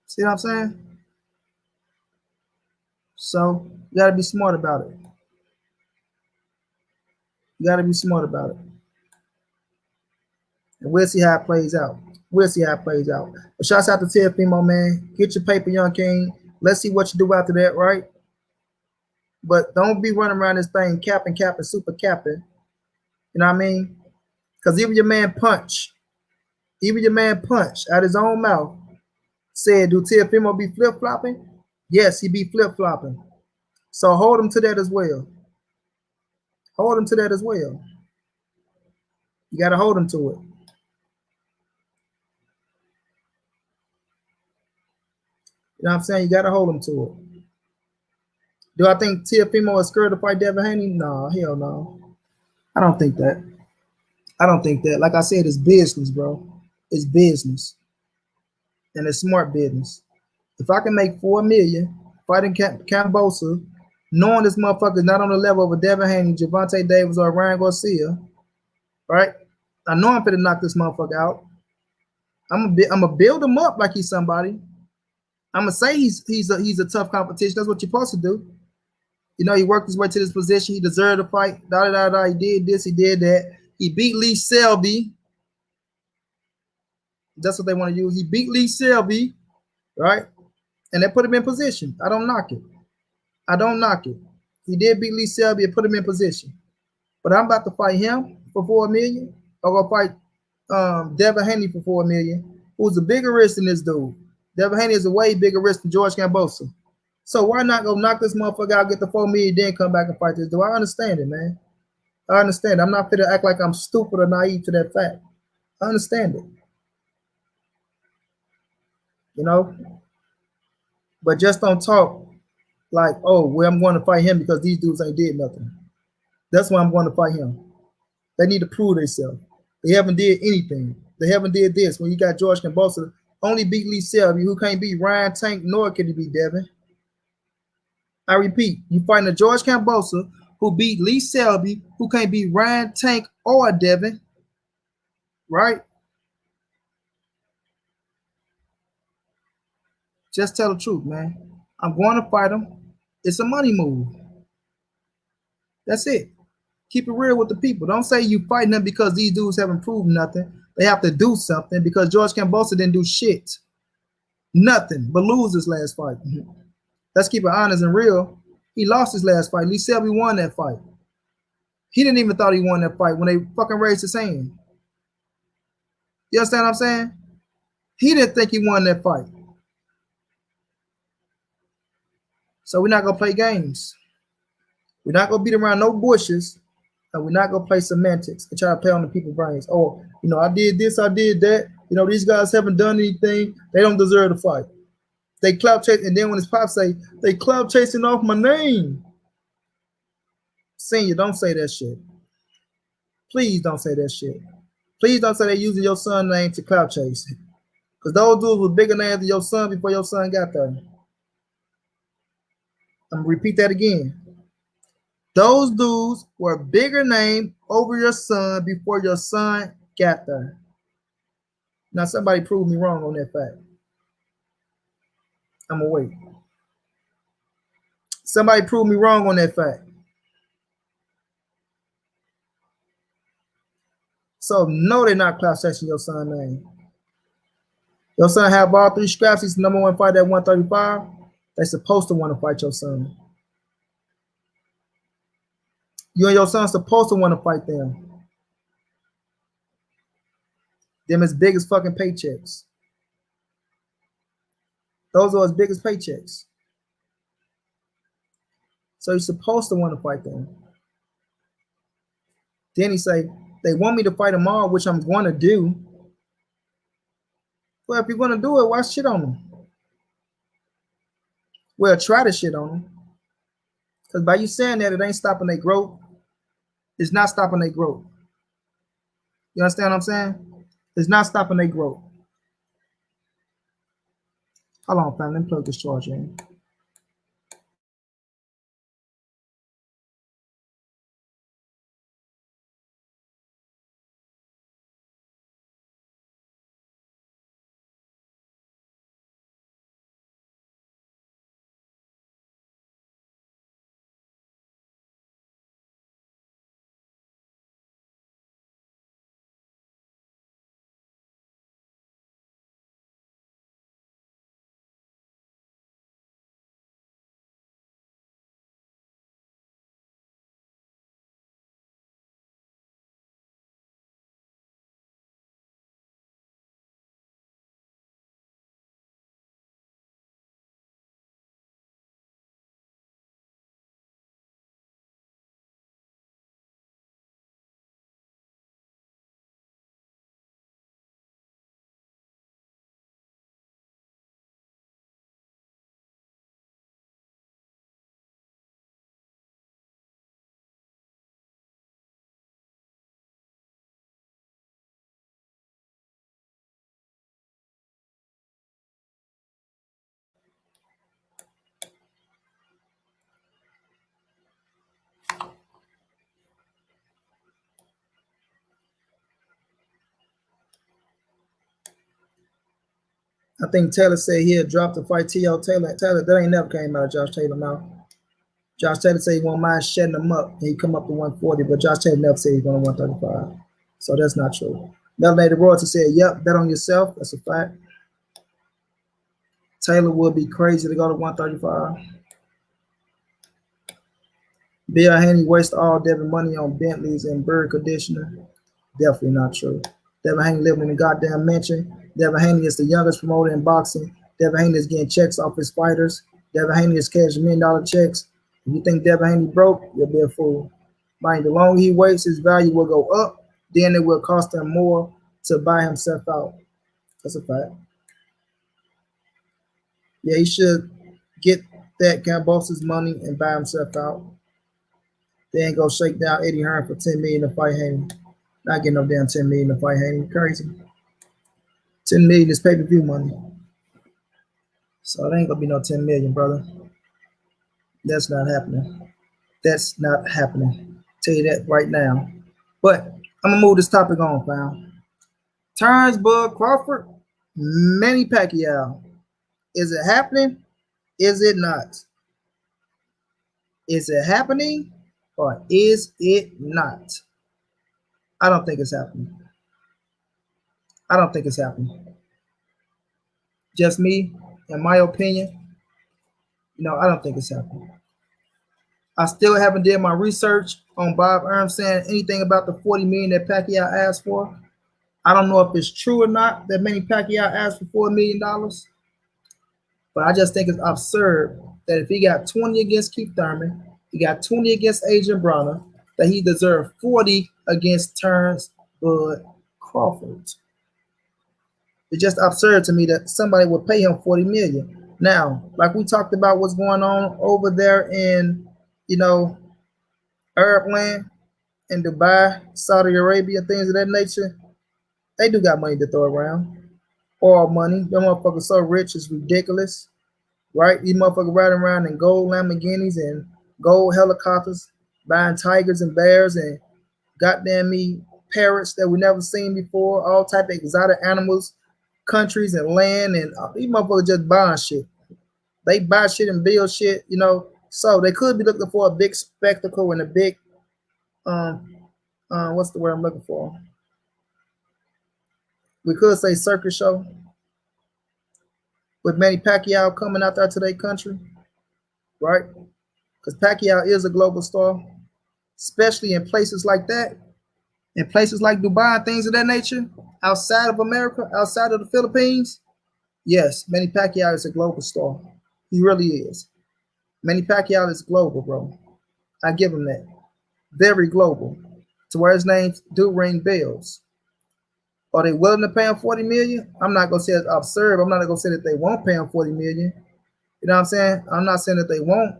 Speaker 1: See what I'm saying? So you gotta be smart about it. You gotta be smart about it. And we'll see how it plays out. We'll see how it plays out. But shouts out to Teofimo, man. Get your paper, young king. Let's see what you do after that, right? But don't be running around this thing capping, super capping. You know what I mean? Because even your man Punch out his own mouth said, do Teofimo be flip-flopping? Yes, he be flip-flopping. So hold him to that as well. Hold him to that as well. You got to hold him to it. You know what I'm saying? You got to hold him to it. Do I think Teofimo is scared to fight Devin Haney? No, hell no. I don't think that. I don't think that. Like I said, it's business, bro. It's business. And it's smart business. If I can make $4 million fighting Kambosos, knowing this motherfucker is not on the level of a Devin Haney, Gervonta Davis, or Ryan Garcia, right? I know I'm finna knock this motherfucker out. I'm gonna build him up like he's somebody. I'm gonna say he's a tough competition. That's what you're supposed to do. You know, he worked his way to this position. He deserved to fight. He did this. He did that. He beat Lee Selby. That's what they want to use. He beat Lee Selby, right? And they put him in position. I don't knock it. I don't knock it. He did beat Lee Selby and put him in position. But I'm about to fight him for $4 million. Or go fight Devin Haney for $4 million, who's a bigger risk than this dude. Devin Haney is a way bigger risk than George Kambosos. So why not go knock this motherfucker out, get the $4 million, then come back and fight this dude? I understand it, man. I understand. I'm not fit to act like I'm stupid or naive to that fact. I understand it. You know? But just don't talk like, oh, well, I'm going to fight him because these dudes ain't did nothing. That's why I'm going to fight him. They need to prove themselves. They haven't did anything. They haven't did this. When you got George Kambosos, only beat Lee Selby, who can't beat Ryan Tank, nor can he beat Devin. I repeat, you fighting a George Kambosos who beat Lee Selby, who can't beat Ryan Tank or Devin, right? Just tell the truth, man. I'm going to fight him. It's a money move. That's it. Keep it real with the people. Don't say you fighting them because these dudes haven't proved nothing. They have to do something because George Kambosos didn't do shit. Nothing but lose his last fight. Let's keep it honest and real. He lost his last fight. Lee Selby won that fight. He didn't even thought he won that fight when they fucking raised his hand. You understand what I'm saying? He didn't think he won that fight. So we're not going to play games. We're not going to beat around no bushes. And we're not going to play semantics and try to play on the people's brains. Oh, you know, I did this, I did that. You know, these guys haven't done anything. They don't deserve to fight. They clout chase, and then when his pop say, they clout chasing off my name. Senior, don't say that shit. Please don't say that shit. Please don't say they're using your son's name to clout chase. Because those dudes were bigger names than your son before your son got there. I'm going to repeat that again. Those dudes were bigger name over your son before your son got there. Now, somebody proved me wrong on that fact. I'm going to wait. Somebody proved me wrong on that fact. So, no, they're not clout chasing your son's name. Your son have all 3 scraps. He's the #1 fighter at 135. They're supposed to want to fight your son. You and your son supposed to want to fight them. Them as big as fucking paychecks. Those are his biggest paychecks. So you're supposed to want to fight them. Then he say, they want me to fight them all, which I'm going to do. Well, if you're going to do it, why shit on them? Well, try to shit on them. Because by you saying that, it ain't stopping their growth. It's not stopping their growth. You understand what I'm saying? It's not stopping their growth. Hold on, fam. Let me plug this charger in. I think Taylor said he'll drop the fight T.O. Taylor. That ain't never came out of Josh Taylor's mouth. Josh Taylor said he won't mind shutting him up. He come up to 140, but Josh Taylor never said he's going to 135. So that's not true. Melanated Royalty said, yep, bet on yourself. That's a fact. Taylor would be crazy to go to 135. Bill Haney waste all Devin money on Bentleys and bird conditioner. Definitely not true. Devin Haney living in a goddamn mansion. Devin Haney is the youngest promoter in boxing. Devin Haney is getting checks off his fighters. Devin Haney is cashing $1 million checks. If you think Devin Haney broke, you'll be a fool. Mind, the longer he waits, his value will go up. Then it will cost him more to buy himself out. That's a fact. Yeah, he should get that Kambosos money and buy himself out. Then go shake down Eddie Hearn for $10 million to fight Haney. Not getting no damn $10 million to fight Haney. Crazy. $10 million is pay-per-view money. So it ain't gonna be no $10 million, brother. That's not happening. That's not happening. Tell you that right now. But I'm gonna move this topic on, fam. Turns Bud Crawford, Manny Pacquiao. Is it happening? Is it not? Is it happening or is it not? I don't think it's happening. I don't think it's happening. Just me, in my opinion, I don't think it's happening. I still haven't did my research on Bob Arum saying anything about the $40 million that Pacquiao asked for. I don't know if it's true or not that Manny Pacquiao asked for $4 million, but I just think it's absurd that if he got 20 against Keith Thurman, he got 20 against Adrian Broner, that he deserved 40 against Terrence Bud Crawford. It's just absurd to me that somebody would pay him $40 million. Now, like we talked about what's going on over there in, Arab land, in Dubai, Saudi Arabia, things of that nature, they do got money to throw around. Oil money. Them motherfuckers so rich, it's ridiculous. Right? These motherfuckers riding around in gold Lamborghinis and gold helicopters, buying tigers and bears and goddamn me parrots that we never seen before, all type of exotic animals, countries and land, and these motherfuckers just buying shit. They buy shit and build shit, So they could be looking for a big spectacle and a big, what's the word I'm looking for? We could say circus show with Manny Pacquiao coming out there to their country, right? Because Pacquiao is a global star. especially in places like that, in places like Dubai and things of that nature, outside of America, outside of the Philippines. Yes, Manny Pacquiao is a global star. He really is. Manny Pacquiao is global, bro. I give him that. Very global. To where his names do ring bells. Are they willing to pay him 40 million? I'm not gonna say it's absurd. I'm not gonna say that they won't pay him 40 million. You know what I'm saying? I'm not saying that they won't.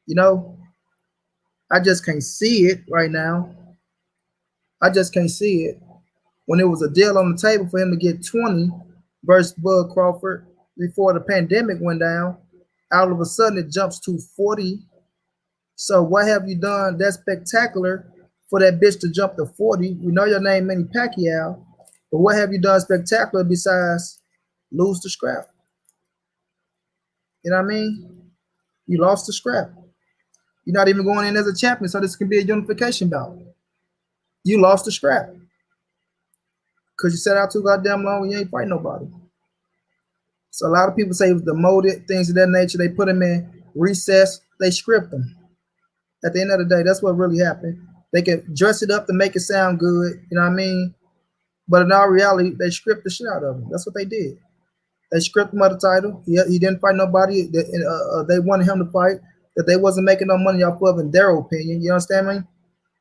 Speaker 1: You know, I just can't see it right now. I just can't see it. When it was a deal on the table for him to get 20 versus Bud Crawford before the pandemic went down, all of a sudden it jumps to 40. So what have you done that's spectacular for that bitch to jump to 40? We know your name, Manny Pacquiao, but what have you done spectacular besides lose the scrap? You know what I mean? You lost the scrap. You're not even going in as a champion, so this can be a unification bout. You lost the scrap because you set out too goddamn long and you ain't fighting nobody. So a lot of people say he was demoted, things of that nature. They put him in recess. They script him. At the end of the day, that's what really happened. They can dress it up to make it sound good, you know what I mean? But in all reality, they script the shit out of him. That's what they did. They script him of the title. He didn't fight nobody. They wanted him to fight that they wasn't making no money off of, in their opinion. You understand me?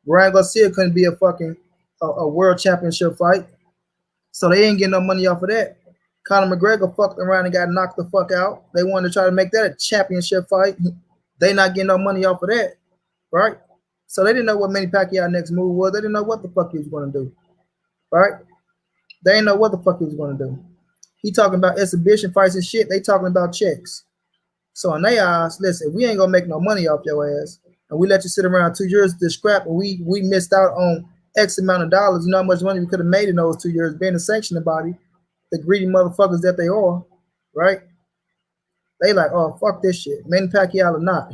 Speaker 1: Ryan Garcia couldn't be a fucking a world championship fight, so they ain't getting no money off of that. Conor McGregor fucked around and got knocked the fuck out. They wanted to try to make that a championship fight. They not getting no money off of that, right? So they didn't know what Manny Pacquiao next move was. They didn't know what the fuck he was going to do, right? They didn't know what the fuck he was going to do. He talking about exhibition fights and shit. They talking about checks. So in their eyes, listen, we ain't gonna make no money off your ass, and we let you sit around 2 years to scrap, and we missed out on X amount of dollars. You know how much money we could have made in those 2 years being a sanctioned body, the greedy motherfuckers that they are, right? They like, oh, fuck this shit. Manny Pacquiao or not.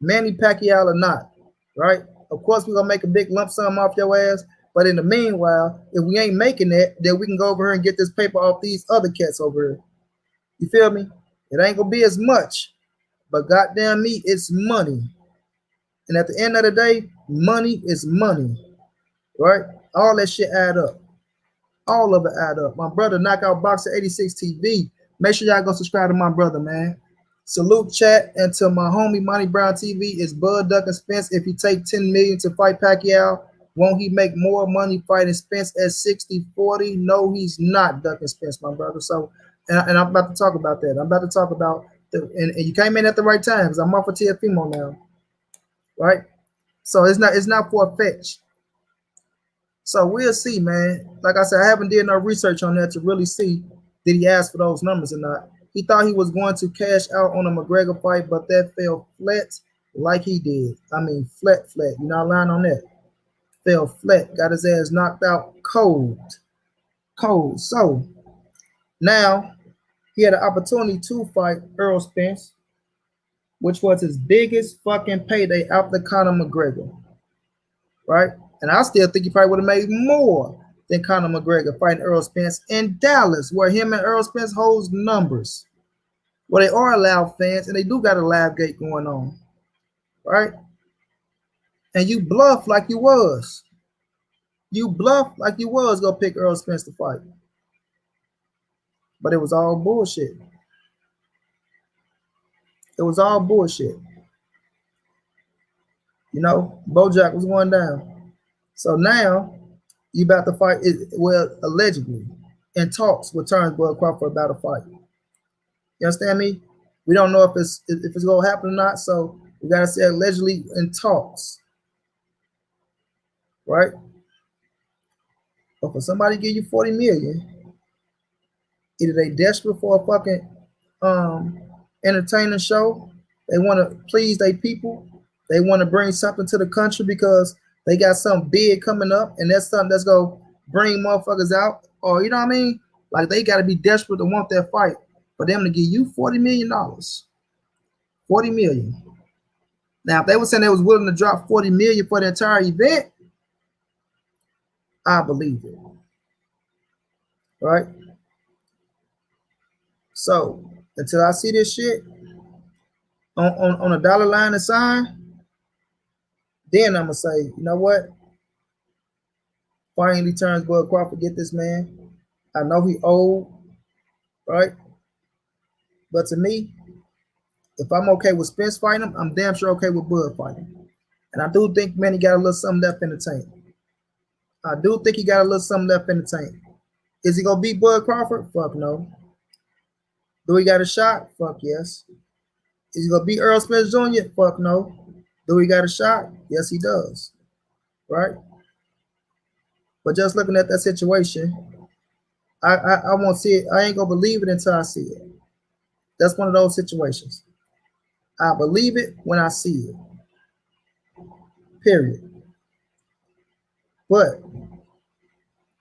Speaker 1: Manny Pacquiao or not, right? Of course, we're gonna make a big lump sum off your ass, but in the meanwhile, if we ain't making that, then we can go over here and get this paper off these other cats over here. You feel me? It ain't gonna be as much, but goddamn me, it's money. And at the end of the day, money is money, right? All that shit add up. All of it add up. My brother, Knockout Boxer 86 TV. Make sure y'all go subscribe to my brother, man. Salute chat, and to my homie Monty Brown TV is Bud Duck and Spence. If you take 10 million to fight Pacquiao, won't he make more money fighting Spence at 60-40? No, he's not, Duck and Spence, my brother. So, and I'm about to talk about that. I'm about to talk about and you came in at the right time because I'm off of Teofimo now, right? So it's not far-fetched. So we'll see, man. Like I said, I haven't did no research on that to really see did he ask for those numbers or not. He thought he was going to cash out on a McGregor fight, but that fell flat like he did. I mean, flat. You're not lying on that. Fell flat. Got his ass knocked out cold. So now he had an opportunity to fight Errol Spence, which was his biggest fucking payday after Conor McGregor, right? And I still think he probably would have made more than Conor McGregor fighting Errol Spence in Dallas, where him and Errol Spence holds numbers. Well, they are loud fans, and they do got a live gate going on, right? And you bluff like you was. You bluff like you was gonna pick Errol Spence to fight. But it was all bullshit. It was all bullshit. You know, Bojack was going down. So now you about to fight, well, allegedly, in talks with Turnbull Crawford about a fight. You understand me? We don't know if it's gonna happen or not, so we gotta say allegedly in talks, right? But for somebody to give you 40 million, either they desperate for a fucking entertainment show, they want to please their people, they want to bring something to the country because they got something big coming up, and that's something that's gonna bring motherfuckers out, or you know what I mean? Like they gotta be desperate to want that fight for them to give you $40 million. 40 million. Now, if they were saying they was willing to drop 40 million for the entire event, I believe it. Right? So until I see this shit on a dollar line and sign, Then I'm gonna say, you know what? Finally turns Bud Crawford, get this man. I know he old, right? But to me, if I'm okay with Spence fighting him, I'm damn sure okay with Bud fighting him. And I do think Manny got a little something left in the tank. I do think he got a little something left in the tank. Is he gonna beat Bud Crawford? Fuck no. Do he got a shot? Fuck yes. Is he gonna beat Errol Spence Jr.? Fuck no. Do he got a shot? Yes, he does. Right? But just looking at that situation, I won't see it. I ain't gonna believe it until I see it. That's one of those situations. I believe it when I see it. Period. But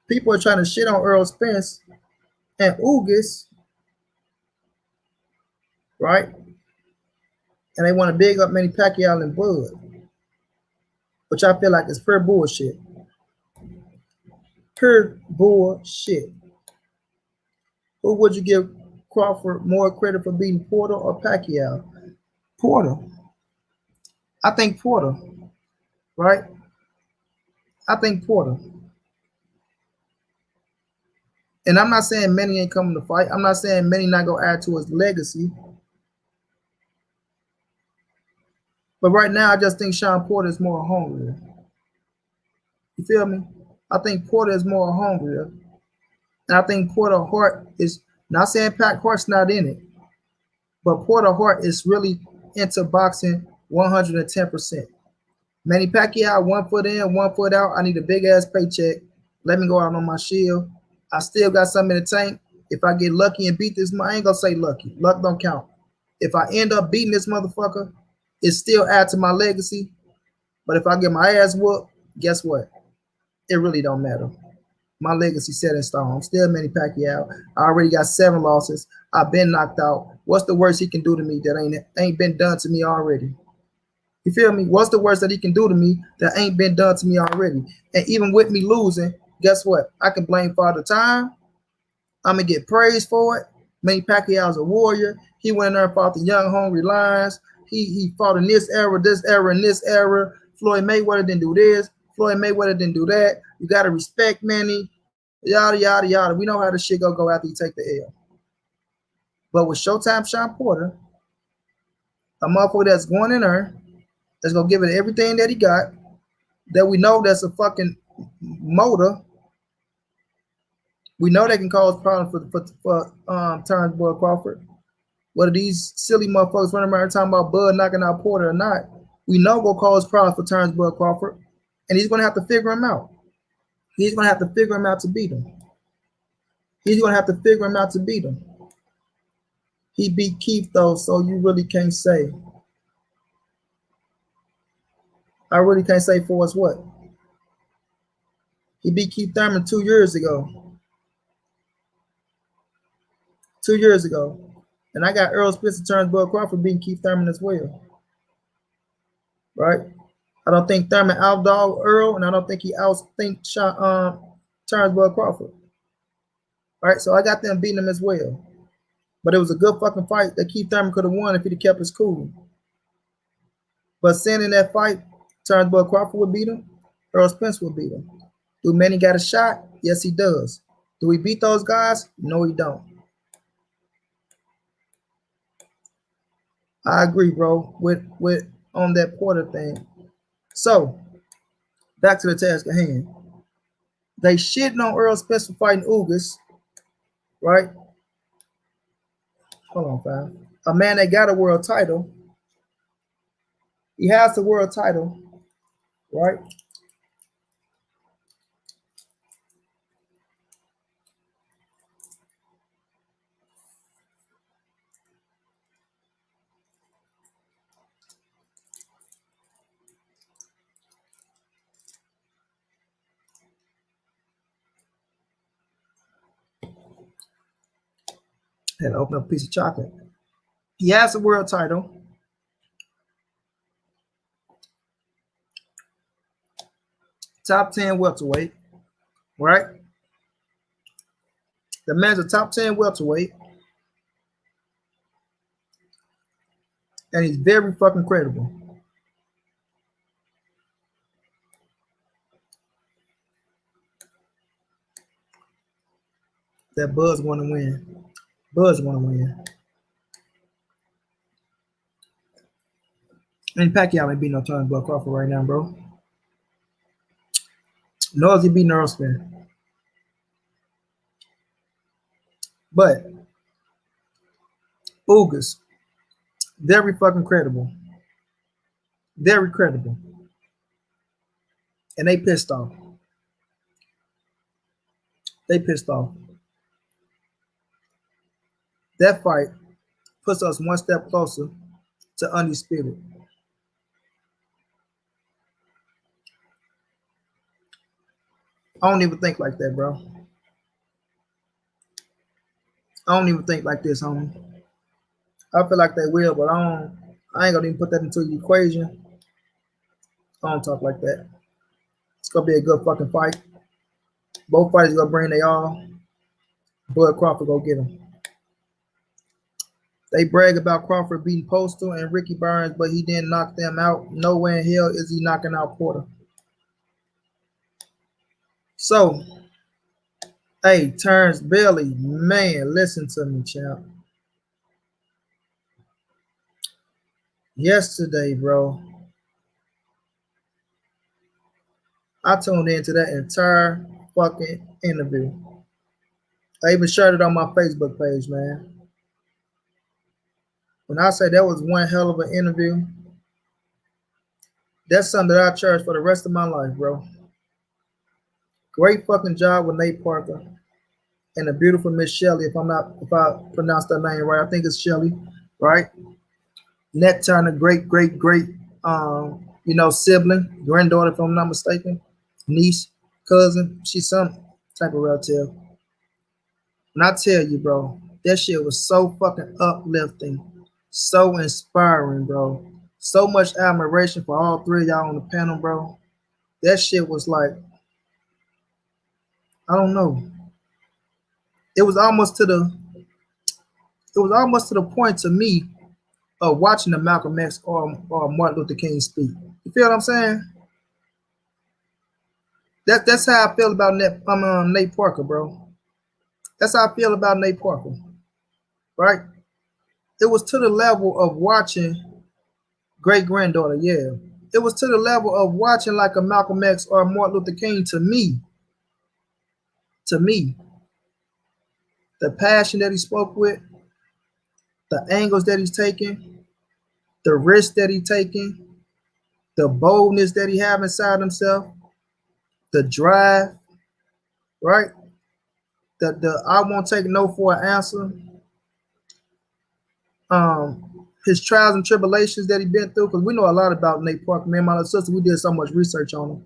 Speaker 1: people are trying to shit on Errol Spence and Ugas, right? And they want to big up Manny Pacquiao and Bud, which I feel like is pure bullshit. Pure bullshit. Who would you give Crawford more credit for beating, Porter or Pacquiao? Porter. I think Porter, right? I think Porter. And I'm not saying Manny ain't coming to fight. I'm not saying Manny not going to add to his legacy. But right now, I just think Sean Porter is more hungrier. You feel me? I think Porter is more hungrier. And I think Porter Hart is, not saying Pat Hart's not in it, but Porter Hart is really into boxing 110%. Manny Pacquiao, 1 foot in, 1 foot out. I need a big ass paycheck. Let me go out on my shield. I still got something in the tank. If I get lucky and beat this, I ain't gonna say lucky. Luck don't count. If I end up beating this motherfucker, it still add to my legacy. But if I get my ass whooped, guess what? It really don't matter. My legacy set in stone. I'm still Manny Pacquiao. I already got 7 losses. I've been knocked out. What's the worst he can do to me that ain't been done to me already? You feel me? What's the worst that he can do to me that ain't been done to me already? And even with me losing, guess what? I can blame Father Time. I'm going to get praised for it. Manny Pacquiao's a warrior. He went in there and fought the young, hungry lions. He fought in this era, and this era. Floyd Mayweather didn't do this. Floyd Mayweather didn't do that. You got to respect Manny. Yada, yada, yada. We know how the shit go after you take the L. But with Showtime Sean Porter, a motherfucker that's going in there, that's going to give it everything that he got, that we know that's a fucking motor. We know they can cause problems for Terrence Bud Crawford. Whether these silly motherfuckers running around talking about Bud knocking out Porter or not, we know will cause problems for Terrence Bud Crawford. And he's going to have to figure him out. He's going to have to figure him out to beat him. He's going to have to figure him out to beat him. He beat Keith, though, so you really can't say. I really can't say for us what. He beat Keith Thurman 2 years ago. 2 years ago. And I got Errol Spence and Terrence Bud Crawford beating Keith Thurman as well. Right? I don't think Thurman outdog Earl, and I don't think he outthink Terrence Bud Crawford. All right, so I got them beating him as well. But it was a good fucking fight that Keith Thurman could have won if he'd have kept his cool. But saying in that fight, Terrence Bud Crawford would beat him, Errol Spence would beat him. Do Manny got a shot? Yes, he does. Do we beat those guys? No, he don't. I agree, bro, with on that Porter thing. So, back to the task at hand. They shitting on Errol Spence for fighting Ugas, right? Hold on, fam. A man that got a world title. He has the world title, right? Had to open up a piece of chocolate. He has the world title. Top 10 welterweight, right? The man's a top 10 welterweight. And he's very fucking credible. that Bud's going to win. Bud's going to win. And Pacquiao ain't beating no time Bud Crawford right now, bro. Nor is he beating Errol Spence. But Ugas, very fucking credible. Very credible. And they pissed off. They pissed off. That fight puts us one step closer to Undisputed. I don't even think like that, bro. I don't even think like this, homie. I feel like they will, but I ain't gonna even put that into the equation. I don't talk like that. It's gonna be a good fucking fight. Both fighters gonna bring their all. Bud Crawford go get him. They brag about Crawford beating Postal and Ricky Burns, but he didn't knock them out. Nowhere in hell is he knocking out Porter. So, hey, Terrence Bailey, man, listen to me, champ. Yesterday, bro, I tuned into that entire fucking interview. I even shared it on my Facebook page, man. When I say that was one hell of an interview, that's something that I cherish for the rest of my life, bro. Great fucking job with Nate Parker and the beautiful Miss Shelley, if I pronounce that name right. I think it's Shelley, right? Nat Turner, great, sibling, granddaughter, if I'm not mistaken, niece, cousin. She's some type of relative. And I tell you, bro, that shit was so fucking uplifting, so inspiring, bro. So much admiration for all three of y'all on the panel, bro. That shit was like, I don't know. It was almost to the point to me of watching the Malcolm X or Martin Luther King speak. You feel what I'm saying? That's how I feel about Nate Parker, bro. That's how I feel about Nate Parker, right? It was to the level of watching great granddaughter, yeah. It was to the level of watching like a Malcolm X or Martin Luther King to me. To me, the passion that he spoke with, the angles that he's taking, the risk that he's taking, the boldness that he have inside himself, the drive, right? The I won't take no for an answer. His trials and tribulations that he been through, because we know a lot about Nate Parker. Me and my little sister, we did so much research on him,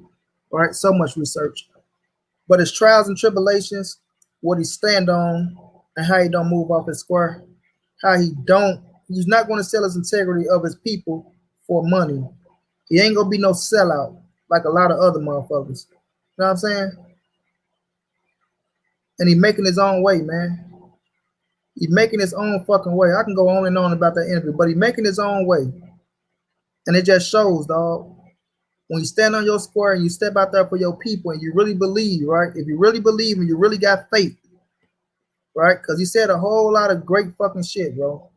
Speaker 1: right? So much research. But his trials and tribulations, what he stand on, and how he don't move off his square, he's not going to sell his integrity of his people for money. He ain't gonna be no sellout like a lot of other motherfuckers. You know what I'm saying? And he making his own way, man. He's making his own fucking way. I can go on and on about that interview, but he's making his own way. And it just shows, dog. When you stand on your square and you step out there for your people and you really believe, right? If you really believe and you really got faith, right? Because he said a whole lot of great fucking shit, bro.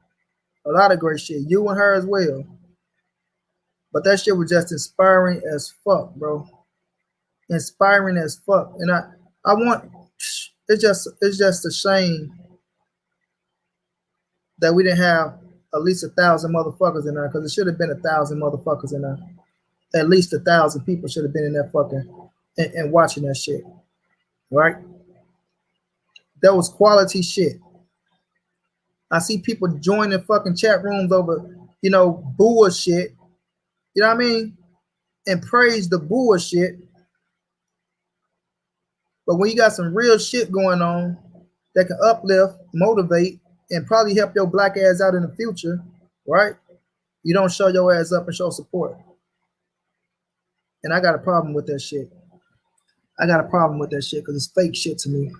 Speaker 1: A lot of great shit. You and her as well. But that shit was just inspiring as fuck, bro. Inspiring as fuck. And it's just a shame that we didn't have at least 1,000 motherfuckers in there, because it should have been 1,000 motherfuckers in there. At least 1,000 people should have been in that fucking and watching that shit, right? That was quality shit. I see people joining fucking chat rooms over, bullshit. You know what I mean? And praise the bullshit. But when you got some real shit going on that can uplift, motivate, and probably help your black ass out in the future, right? You don't show your ass up and show support. And I got a problem with that shit. I got a problem with that shit because it's fake shit to me.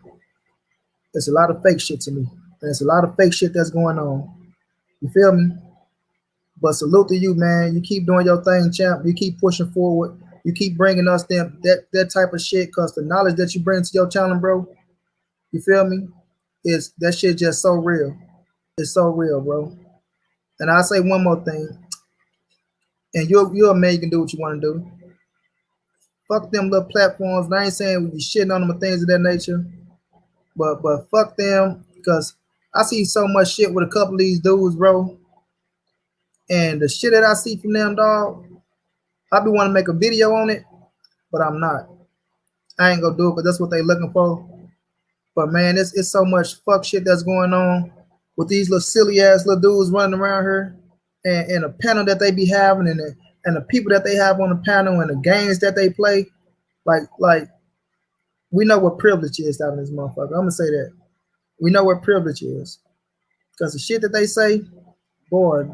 Speaker 1: It's a lot of fake shit to me. And it's a lot of fake shit that's going on. You feel me? But salute to you, man. You keep doing your thing, champ. You keep pushing forward. You keep bringing us that type of shit, because the knowledge that you bring to your channel, bro, you feel me? is that shit just so real. It's so real, bro. And I'll say one more thing. And you're a man, you can do what you want to do. Fuck them little platforms. And I ain't saying we be shitting on them and things of that nature. But fuck them, because I see so much shit with a couple of these dudes, bro. And the shit that I see from them, dog, I be wanting to make a video on it, but I'm not. I ain't gonna do it because that's what they looking for. But man, it's so much fuck shit that's going on with these little silly ass little dudes running around here, and the panel that they be having, and the people that they have on the panel, and the games that they play. Like we know what privilege is out of this motherfucker. I'm gonna say that. We know what privilege is. Because the shit that they say, boy,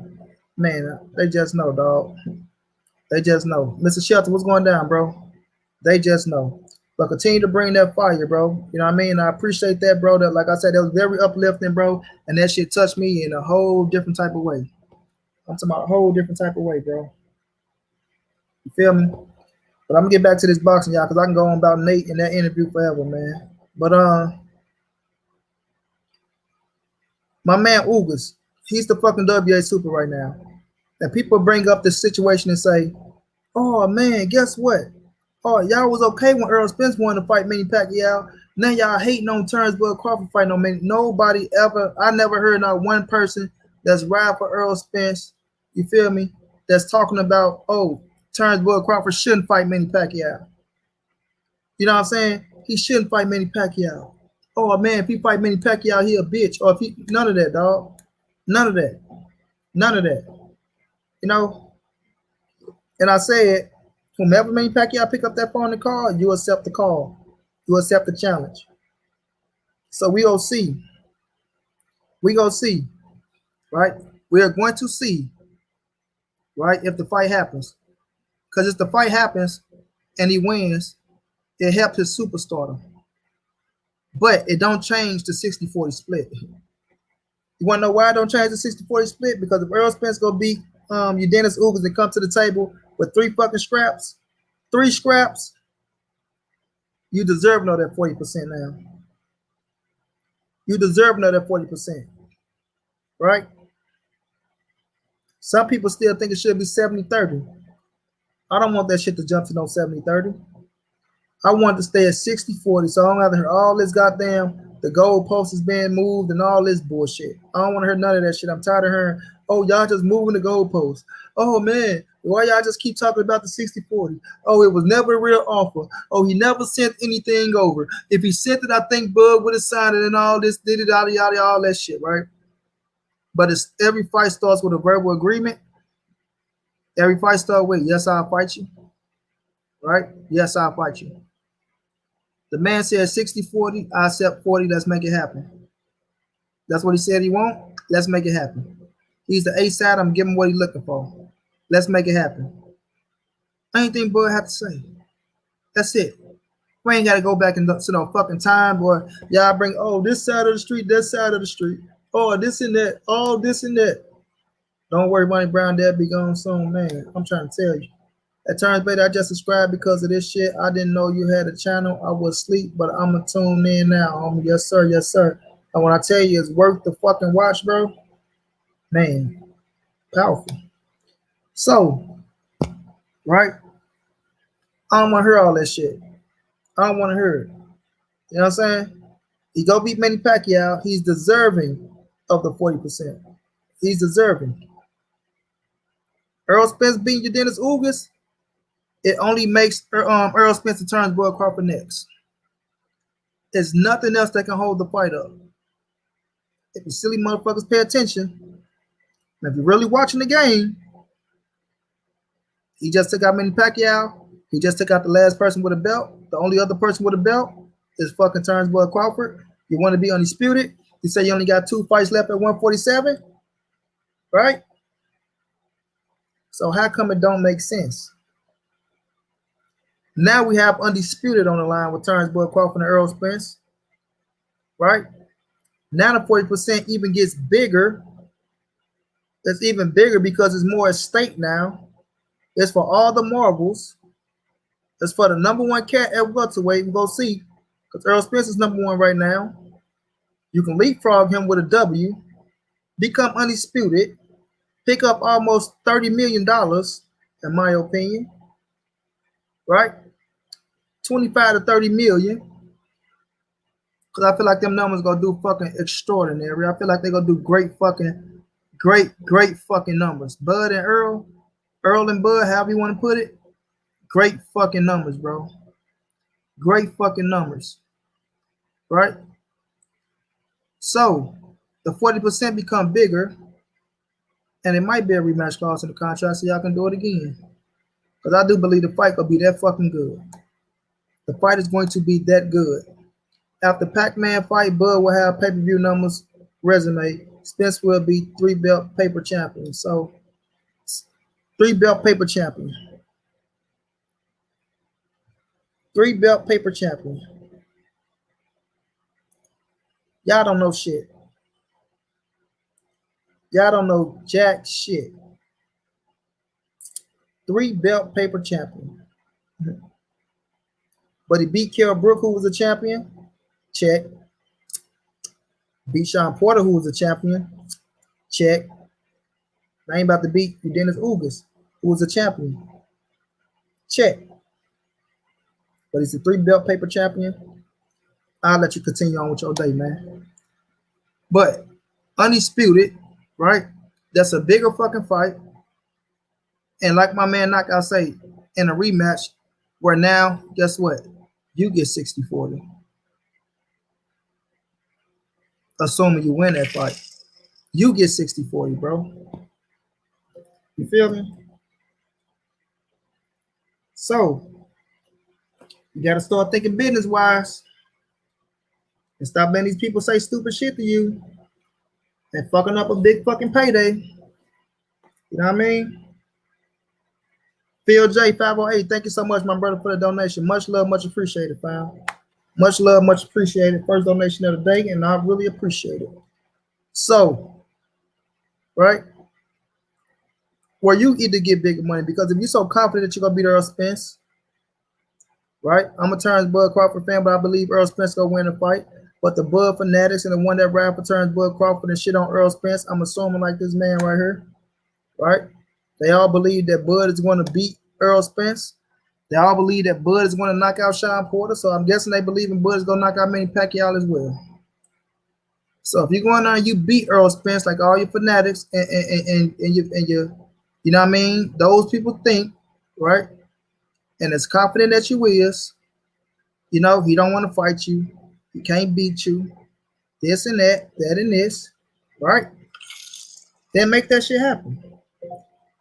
Speaker 1: man, they just know, dog. They just know. Mr. Shelton, what's going down, bro? They just know. But continue to bring that fire, bro. You know what I mean? I appreciate that, bro. That, like I said, that was very uplifting, bro. And that shit touched me in a whole different type of way. I'm talking about a whole different type of way, bro. You feel me? But I'm gonna get back to this boxing, y'all, because I can go on about Nate in that interview forever, man. But my man Ugas, he's the fucking WA super right now. And people bring up this situation and say, oh man, guess what? Oh, y'all was okay when Errol Spence wanted to fight Manny Pacquiao. Now y'all hating on Turnbull Crawford fighting on Manny. Nobody ever, I never heard not one person that's riding for Errol Spence, you feel me, that's talking about, oh, Turnbull Crawford shouldn't fight Manny Pacquiao. You know what I'm saying? He shouldn't fight Manny Pacquiao. Oh man, if he fight Manny Pacquiao, he a bitch. Or if he, none of that, dog. None of that. None of that. You know? And I said, whomever Manny Pacquiao pick up that phone and call, you accept the call. You accept the challenge. So we gonna see. We gonna see, right? We are going to see, right, if the fight happens. Because if the fight happens and he wins, it helps his superstardom. But it don't change the 60-40 split. You want to know why it don't change the 60-40 split? Because if Errol Spence go beat Dennis Ugas and come to the table with 3 fucking scraps, 3 scraps, you deserve another 40% now. You deserve another 40%. Right? Some people still think it should be 70-30. I don't want that shit to jump to no 70-30. I want to stay at 60-40, so I don't have to hear all this goddamn, the goalpost is being moved and all this bullshit. I don't want to hear none of that shit. I'm tired of hearing, oh, y'all just moving the goalpost. Oh, man, why y'all just keep talking about the 60-40? Oh, it was never a real offer. Oh, he never sent anything over. If he sent it, I think Bud would have signed it and all this, did it, yada, yada, all that shit, right? But it's, every fight starts with a verbal agreement. Every fight starts with, yes, I'll fight you. Right? Yes, I'll fight you. The man said 60-40, I accept 40, let's make it happen. That's what he said he won't. Let's make it happen. He's the A side, I'm giving him what he's looking for. Let's make it happen. Anything Bud have to say. That's it. We ain't got to go back and to no fucking time, boy. Y'all bring, oh, this side of the street, that side of the street. Oh, this and that. Oh, this and that. Don't worry, Money Brown, Dad be gone soon, man. I'm trying to tell you. At times, baby, I just subscribed because of this shit. I didn't know you had a channel. I was asleep, but I'm going to tune in now. Yes, sir. Yes, sir. And when I tell you it's worth the fucking watch, bro, man, powerful. So, right? I don't want to hear all that shit. I don't want to hear it. You know what I'm saying? He go beat Manny Pacquiao. He's deserving of the 40%. He's deserving. Errol Spence beating Dennis Ugas, it only makes Errol Spence and Turnbull Crawford next. There's nothing else that can hold the fight up. If you silly motherfuckers pay attention, and if you're really watching the game, he just took out Manny Pacquiao. He just took out the last person with a belt. The only other person with a belt is fucking Turnbull Crawford. You want to be undisputed? You say you only got 2 fights left at 147, right? So how come it don't make sense? Now we have Undisputed on the line with Turnbull Crawford and Errol Spence, right? Now the 40% even gets bigger. It's even bigger because it's more at stake now. It's for all the marbles. It's for the number 1 cat at welterweight. We're going to see, because Errol Spence is number 1 right now. You can leapfrog him with a W, become undisputed, pick up almost $30 million, in my opinion, right? 25 to 30 million. Because I feel like them numbers gonna do fucking extraordinary. I feel like they're gonna do great fucking numbers. Bud and Earl and Bud, however you want to put it, great fucking numbers, bro. Great fucking numbers, right? So the 40% become bigger, and it might be a rematch clause in the contract, so y'all can do it again. Because I do believe the fight will be that fucking good. The fight is going to be that good. After Pac-Man fight, Bud will have pay-per-view numbers, resume. Spence will be 3-belt paper champion. So 3-belt paper champion. 3-belt paper champion. Y'all don't know shit. Y'all don't know jack shit. 3-belt paper champion. But he beat Kell Brook, who was a champion. Check. Beat Sean Porter, who was a champion. Check. I ain't about to beat Dennis Ugas, who was a champion. Check. But he's a 3-belt paper champion. I'll let you continue on with your day, man. But Undisputed, right? That's a bigger fucking fight. And like my man Knockout say, in a rematch, where now, guess what? You get 60-40. Assuming you win that fight. You get 60-40, bro. You feel me? So, you got to start thinking business-wise. And stop letting these people say stupid shit to you. And fucking up a big fucking payday. You know what I mean? Phil J 508, thank you so much, my brother, for the donation. Much love, much appreciated, fam. Much love, much appreciated. First donation of the day, and I really appreciate it. So, right? Where you either get bigger money, because if you're so confident that you're gonna beat Errol Spence, right? I'm a Terrence Bud Crawford fan, but I believe Errol Spence gonna win the fight. But the Bud fanatics and the one that ride for Terrence Bud Crawford and shit on Errol Spence, I'm assuming like this man right here, right? They all believe that Bud is going to beat Errol Spence. They all believe that Bud is going to knock out Sean Porter. So I'm guessing they believe in Bud is going to knock out Manny Pacquiao as well. So if you're going on and you beat Errol Spence, like all your fanatics and you know what I mean? Those people think, right? And as confident that you is, you know, he don't want to fight you. He can't beat you. This and that and this, right? Then make that shit happen.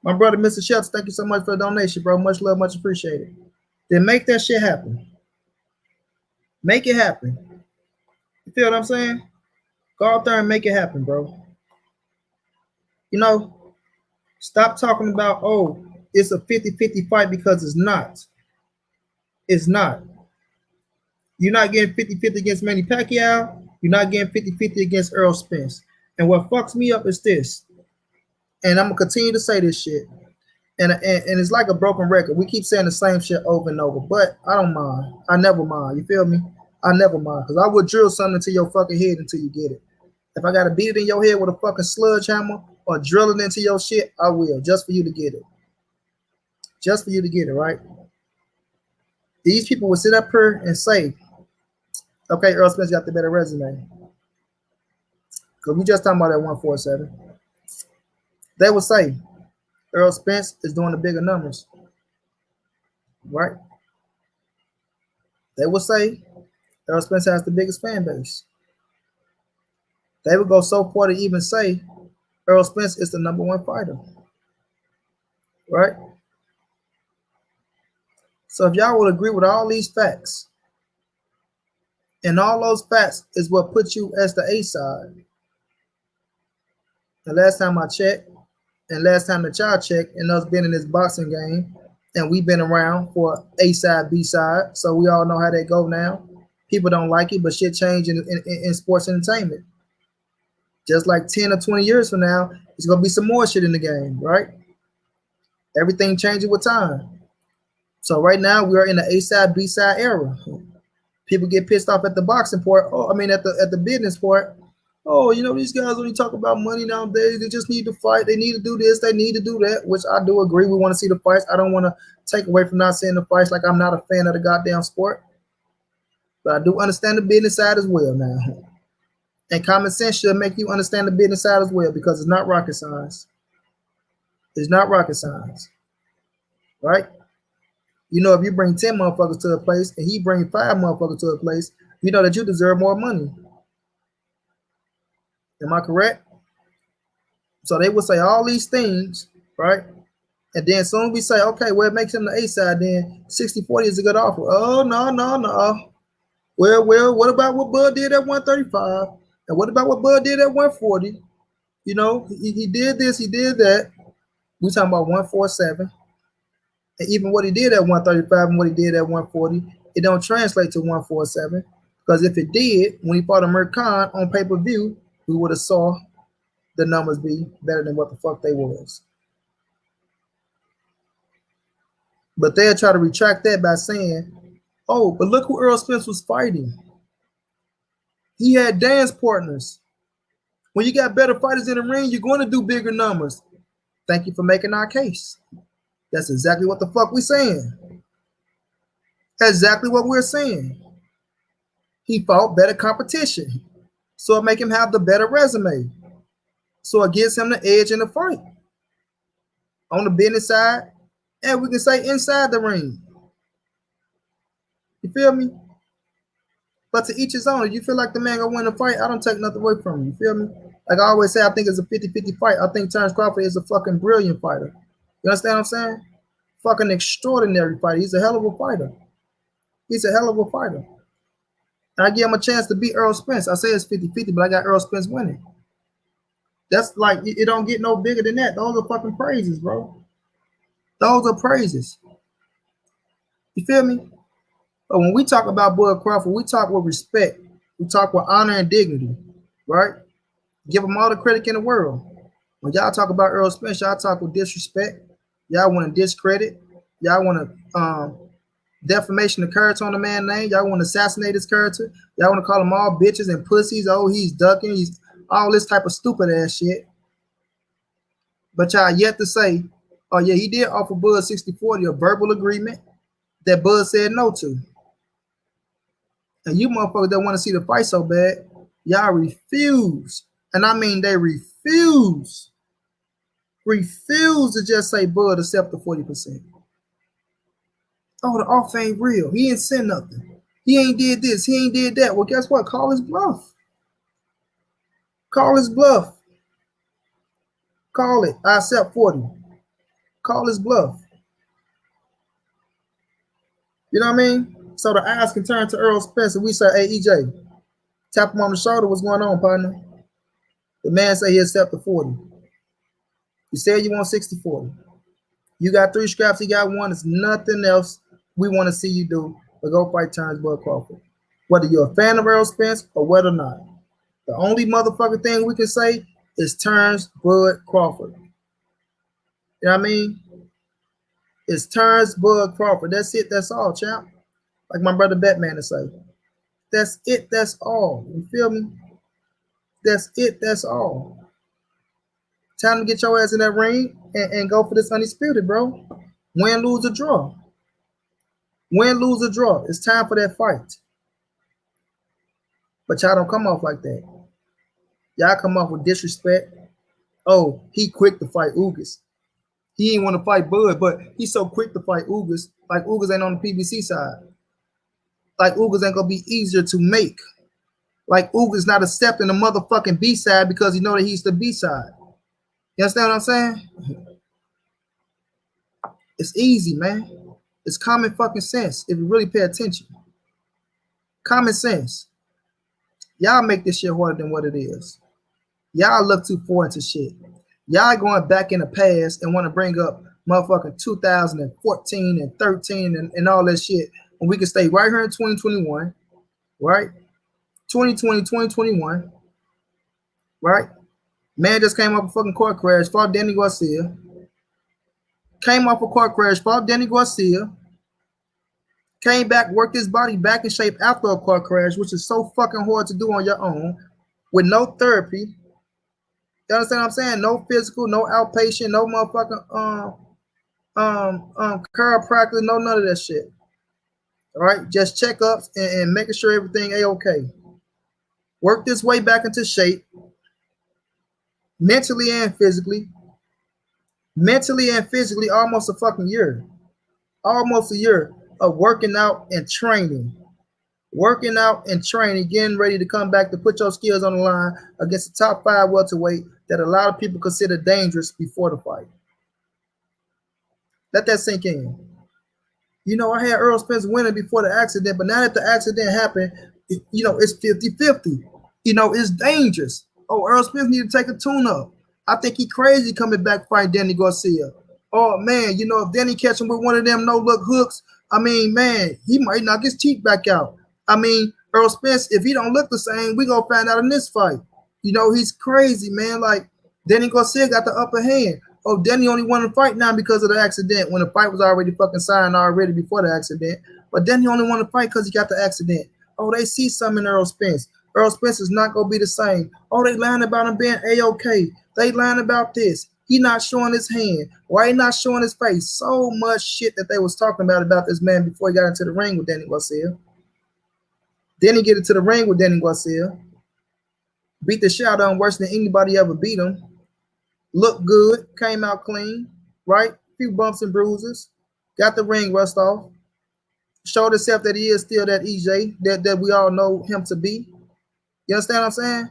Speaker 1: My brother, Mr. Shelton, thank you so much for the donation, bro. Much love, much appreciated. Then make that shit happen. Make it happen. You feel what I'm saying? Go out there and make it happen, bro. You know, stop talking about, oh, it's a 50-50 fight, because it's not. It's not. You're not getting 50-50 against Manny Pacquiao. You're not getting 50-50 against Errol Spence. And what fucks me up is this. And I'm going to continue to say this shit. And it's like a broken record. We keep saying the same shit over and over. But I don't mind. I never mind. You feel me? I never mind. Because I would drill something into your fucking head until you get it. If I got to beat it in your head with a fucking sludge hammer or drill it into your shit, I will. Just for you to get it. Just for you to get it, right? These people will sit up here and say, okay, Errol Spence got the better resume. Because we just talking about that 147. They will say Errol Spence is doing the bigger numbers, right? They will say Errol Spence has the biggest fan base. They would go so far to even say Errol Spence is the #1 fighter, right? So if y'all would agree with all these facts, and all those facts is what puts you as the A side. The last time I checked, and last time that y'all checked, and us being in this boxing game, and we've been around for A side, B side, so we all know how they go now. People don't like it, but shit change in sports entertainment. Just like 10 or 20 years from now, there's gonna be some more shit in the game, right? Everything changes with time. So right now we are in the A side, B side era. People get pissed off at the boxing part, at the business part, oh, you know, these guys only talk about money nowadays. They just need to fight. They need to do this. They need to do that, which I do agree. We want to see the fights. I don't want to take away from not seeing the fights. Like I'm not a fan of the goddamn sport, but I do understand the business side as well now. And common sense should make you understand the business side as well because it's not rocket science. It's not rocket science, right? You know, if you bring 10 motherfuckers to a place and he bring 5 motherfuckers to a place, you know that you deserve more money. Am I correct? So they would say all these things, right? And then soon we say, okay, well, it makes him the A side, then 60-40 is a good offer. Oh, no, no, no. Well, what about what Bud did at 135? And what about what Bud did at 140? You know, he did this, he did that. We talking about 147. And even what he did at 135 and what he did at 140, it don't translate to 147. Because if it did, when he fought Amir Khan on pay-per-view, we would have saw the numbers be better than what the fuck they was. But they'll try to retract that by saying, oh, but look who Errol Spence was fighting. He had dance partners. When you got better fighters in the ring, you're going to do bigger numbers. Thank you for making our case. That's exactly what the fuck we're saying. Exactly what we're saying. He fought better competition. So it make him have the better resume. So it gives him the edge in the fight. On the business side, and we can say inside the ring. You feel me? But to each his own. If you feel like the man gonna win the fight, I don't take nothing away from him. You feel me? Like I always say, I think it's a 50-50 fight. I think Terrence Crawford is a fucking brilliant fighter. You understand what I'm saying? Fucking extraordinary fighter. He's a hell of a fighter. He's a hell of a fighter. And I give him a chance to beat Errol Spence. I say it's 50-50, but I got Errol Spence winning. That's like, it don't get no bigger than that. Those are fucking praises, bro. Those are praises. You feel me? But when we talk about Bud Crawford, we talk with respect. We talk with honor and dignity, right? Give him all the credit in the world. When y'all talk about Errol Spence, y'all talk with disrespect. Y'all want to discredit. Y'all want to defamation of character on the man's name. Y'all want to assassinate his character. Y'all want to call him all bitches and pussies. Oh, he's ducking. He's all this type of stupid ass shit. But y'all yet to say, oh yeah, he did offer Bud 60-40, a verbal agreement that Bud said no to. And you motherfuckers that want to see the fight so bad, y'all refuse. And I mean they refuse to just say Bud accept the 40%. Oh, the off ain't real. He ain't said nothing. He ain't did this. He ain't did that. Well, guess what? Call his bluff. Call his bluff. Call it. I accept 40. Call his bluff. You know what I mean? So the eyes can turn to Errol Spence and we say, hey, EJ, tap him on the shoulder. What's going on, partner? The man say he accept the 40. You said you want 60-40. You got 3 scraps. He got 1. It's nothing else we want to see you do but go fight Terrence Bud Crawford. Whether you're a fan of Errol Spence or whether or not. The only motherfucking thing we can say is Terrence Bud Crawford. You know what I mean? It's Terrence Bud Crawford. That's it. That's all, champ. Like my brother Batman to say. That's it. That's all. You feel me? That's it. That's all. Time to get your ass in that ring and go for this Undisputed, bro. Win, lose, or draw. Win, lose, or draw. It's time for that fight. But y'all don't come off like that. Y'all come off with disrespect. Oh, he quick to fight Ugas. He ain't want to fight Bud, but he's so quick to fight Ugas. Like Ugas ain't on the PBC side. Like Ugas ain't gonna be easier to make. Like Ugas not accepting the motherfucking B side because he know that he's the B side. You understand what I'm saying? It's easy, man. It's common fucking sense if you really pay attention. Common sense. Y'all make this shit harder than what it is. Y'all look too far into shit. Y'all going back in the past and want to bring up motherfucking 2014 and 13 and all that shit when we can stay right here in 2021, right? 2020, 2021, right? Man just came off a fucking car crash, fought Danny Garcia. Came off a car crash, fought Danny Garcia. Came back, worked his body back in shape after a car crash, which is so fucking hard to do on your own. with no therapy. You understand what I'm saying? No physical, no outpatient, no motherfucking chiropractor, no none of that shit. All right, just checkups and making sure everything a-okay. Work this way back into shape, mentally and physically. Mentally and physically, almost a fucking year. Almost a year of working out and training. Working out and training, getting ready to come back to put your skills on the line against the top 5 welterweight that a lot of people consider dangerous before the fight. Let that sink in. You know, I had Errol Spence winning before the accident, but now that the accident happened, you know, it's 50-50. You know, it's dangerous. Oh, Errol Spence need to take a tune-up. I think he crazy coming back fighting Danny Garcia. Oh, man, you know, if Danny catch him with one of them no-look hooks, I mean, man, he might knock his teeth back out. I mean, Errol Spence, if he don't look the same, we gonna find out in this fight. You know, he's crazy, man. Like, Danny Garcia got the upper hand. Oh, Danny only won the fight now because of the accident when the fight was already fucking signed already before the accident. But Danny only won the fight because he got the accident. Oh, they see something in Errol Spence. Errol Spence is not going to be the same. Oh, they lying about him being A-OK. They lying about this. He not showing his hand. Why he not showing his face? So much shit that they was talking about this man before he got into the ring with Danny Garcia. Then he get into the ring with Danny Garcia. Beat the shit out of him worse than anybody ever beat him. Looked good, came out clean, right? Few bumps and bruises, got the ring rust off, showed himself that he is still that EJ that we all know him to be. You understand what I'm saying?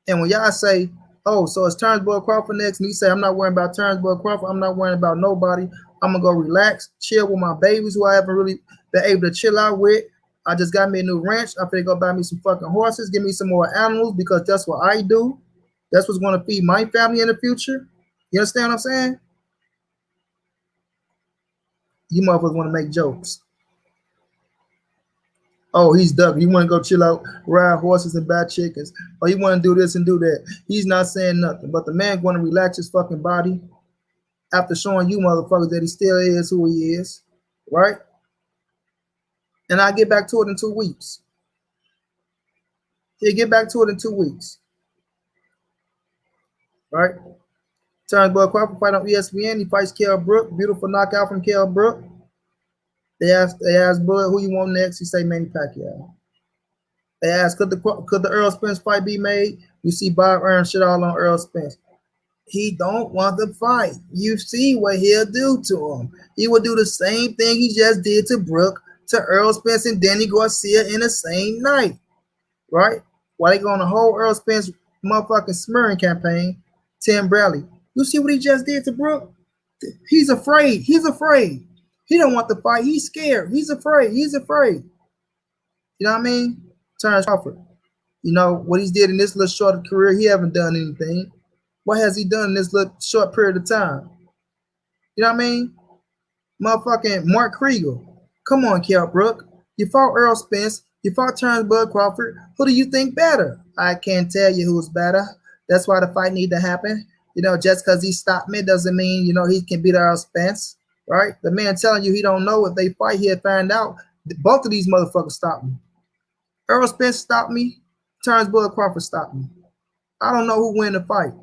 Speaker 1: And when y'all say, oh, so it's Turnbull Crawford next, and he say, I'm not worrying about Turnbull Crawford, I'm not worrying about nobody, I'm gonna go relax, chill with my babies who I haven't really been able to chill out with. I just got me a new ranch. I'm finna go buy me some fucking horses, give me some more animals because that's what I do. That's what's going to feed my family in the future. You understand what I'm saying? You motherfuckers want to make jokes. Oh, he's ducking. You want to go chill out, ride horses and buy chickens. Or you want to do this and do that. He's not saying nothing. But the man going to relax his fucking body after showing you motherfuckers that he still is who he is. Right? And I'll get back to it in 2 weeks. He'll get back to it in 2 weeks. Right? Turnbull Crawford fight on ESPN. He fights Kell Brook. Beautiful knockout from Kell Brook. They asked Bud who you want next. He say Manny Pacquiao. They asked could the Errol Spence fight be made? You see Bob Arum shit all on Errol Spence. He don't want the fight. You see what he'll do to him. He will do the same thing he just did to Brook, to Errol Spence and Danny Garcia in the same night. Right? While they go on the whole Errol Spence motherfucking smearing campaign, Tim Bradley. You see what he just did to Brook? He's afraid. He's afraid. He don't want the fight. He's scared. He's afraid. He's afraid. You know what I mean? Terrence Crawford. You know, what he's did in this little short career, he haven't done anything. What has he done in this little short period of time? You know what I mean? Motherfucking Mark Krieger. Come on, Kell Brook. You fought Errol Spence. You fought Turnbull Crawford. Who do you think better? I can't tell you who's better. That's why the fight need to happen. You know, just because he stopped me doesn't mean, you know, he can beat Errol Spence, right? The man telling you he don't know if they fight, he'll find out. Both of these motherfuckers stopped me. Errol Spence stopped me. Turnbull Crawford stopped me. I don't know who win the fight.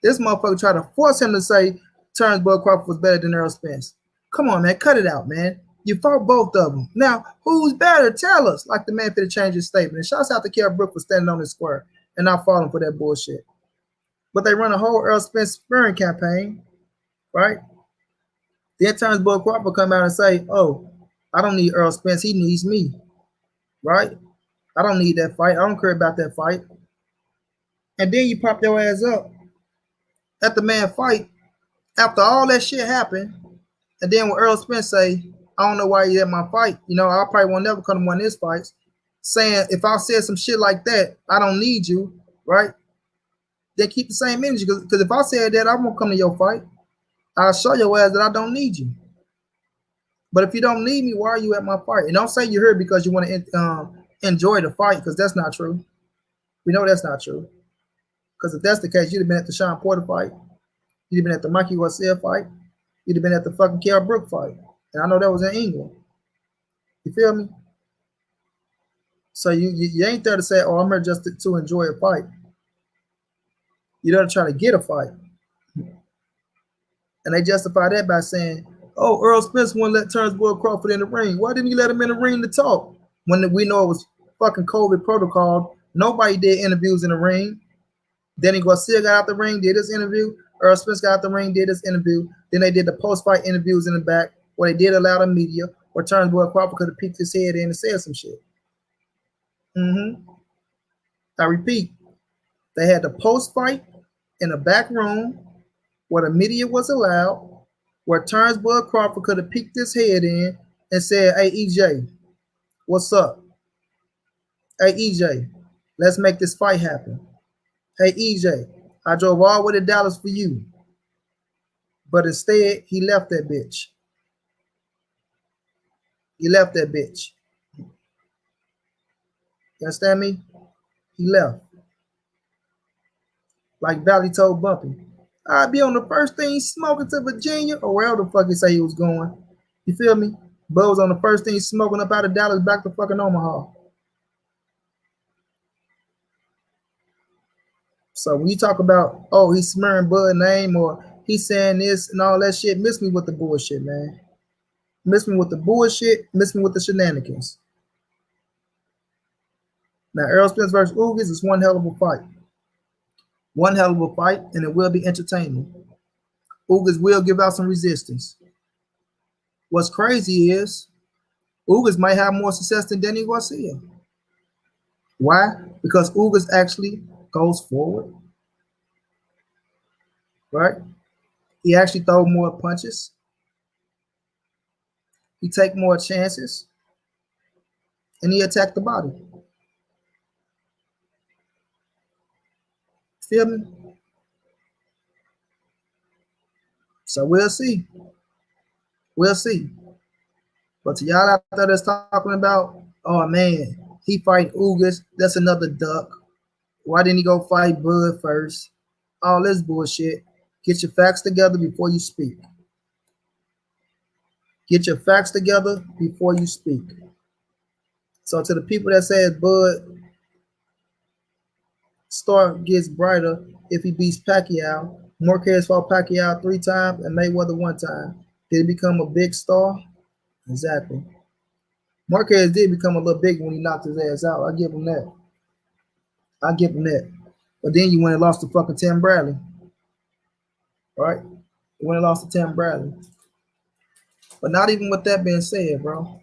Speaker 1: This motherfucker tried to force him to say Turnbull Crawford was better than Errol Spence. Come on, man. Cut it out, man. You fought both of them. Now, who's better? Tell us. Like the man finna change his statement. And shouts out to Kell Brook for standing on his square and not falling for that bullshit. But they run a whole Errol Spence sparring campaign, right? Then Turnbull Crawford come out and say, oh, I don't need Errol Spence. He needs me, right? I don't need that fight. I don't care about that fight. And then you pop your ass up at the man fight after all that shit happened. And then when Errol Spence say, I don't know why you at my fight. You know, I probably won't never come to one of his fights. Saying if I said some shit like that, I don't need you, right? Then keep the same energy. Because if I said that, I won't come to your fight. I'll show your ass that I don't need you. But if you don't need me, why are you at my fight? And don't say you're here because you want to enjoy the fight, because that's not true. We know that's not true. Because if that's the case, you'd have been at the Sean Porter fight. You'd have been at the Mikey Garcia fight. You'd have been at the fucking Kell Brook fight. And I know that was in England. You feel me? So you ain't there to say, oh, I'm here just to enjoy a fight. You're there to try to get a fight. And they justify that by saying, oh, Errol Spence wouldn't let Turnbull Crawford in the ring. Why didn't he let him in the ring to talk? When we know it was fucking COVID protocol, nobody did interviews in the ring. Danny Garcia got out the ring, did his interview. Errol Spence got out the ring, did his interview. Then they did the post-fight interviews in the back where they did allow the media, where Turnbull Crawford could have peeked his head in and said some shit. I repeat, they had the post-fight in the back room where the media was allowed, where Turnbull Crawford could have peeked his head in and said, hey, EJ, what's up? Hey, EJ, let's make this fight happen. Hey, EJ, I drove all the way to Dallas for you. But instead, he left that bitch. He left that bitch. You understand me? He left. Like Valley told Bumpy, I'd be on the first thing smoking to Virginia or wherever the fuck he say he was going. You feel me? Bud was on the first thing smoking up out of Dallas back to fucking Omaha. So when you talk about, oh, he's smearing Bud's name or he's saying this and all that shit, miss me with the bullshit, man. Miss me with the bullshit, miss me with the shenanigans. Now, Errol Spence versus Ugas is one hell of a fight. One hell of a fight, and it will be entertaining. Ugas will give out some resistance. What's crazy is Ugas might have more success than Danny Garcia. Why? Because Ugas actually goes forward. Right? He actually throws more punches. He take more chances. And he attack the body. Feel me? So we'll see. We'll see. But to y'all out there that's talking about, oh man, he fight Ugas, that's another duck. Why didn't he go fight Bud first? All this bullshit. Get your facts together before you speak. Get your facts together before you speak. So to the people that said Bud star gets brighter if he beats Pacquiao, Marquez fought Pacquiao 3 times and Mayweather 1 time. Did he become a big star? Exactly. Marquez did become a little big when he knocked his ass out. I give him that. I give him that. But then you went and lost to fucking Tim Bradley. Right? You went and lost to Tim Bradley. But not even with that being said, bro.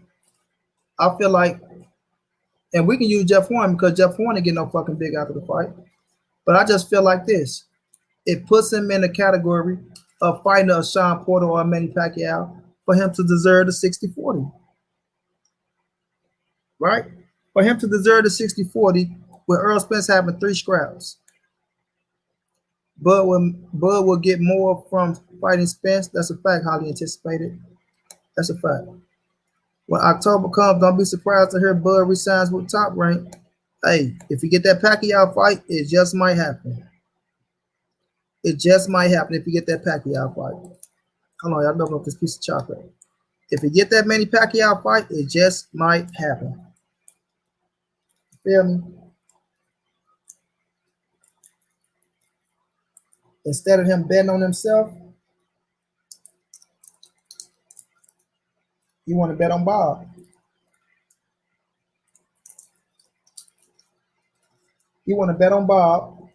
Speaker 1: I feel like, and we can use Jeff Horn because Jeff Horn didn't get no fucking big after the fight. But I just feel like this. It puts him in the category of fighting a Sean Porter or a Manny Pacquiao for him to deserve the 60-40. Right? For him to deserve the 60-40 with Errol Spence having 3 scraps. Bud will get more from fighting Spence. That's a fact, highly anticipated. That's a fact. When October comes, don't be surprised to hear Bud resigns with Top Rank. Hey, if you get that Pacquiao fight, it just might happen. It just might happen if you get that Pacquiao fight. Hold on, y'all don't know this piece of chocolate. If you get that Manny Pacquiao fight, it just might happen. Feel me? Instead of him betting on himself, you want to bet on Bob. You want to bet on Bob,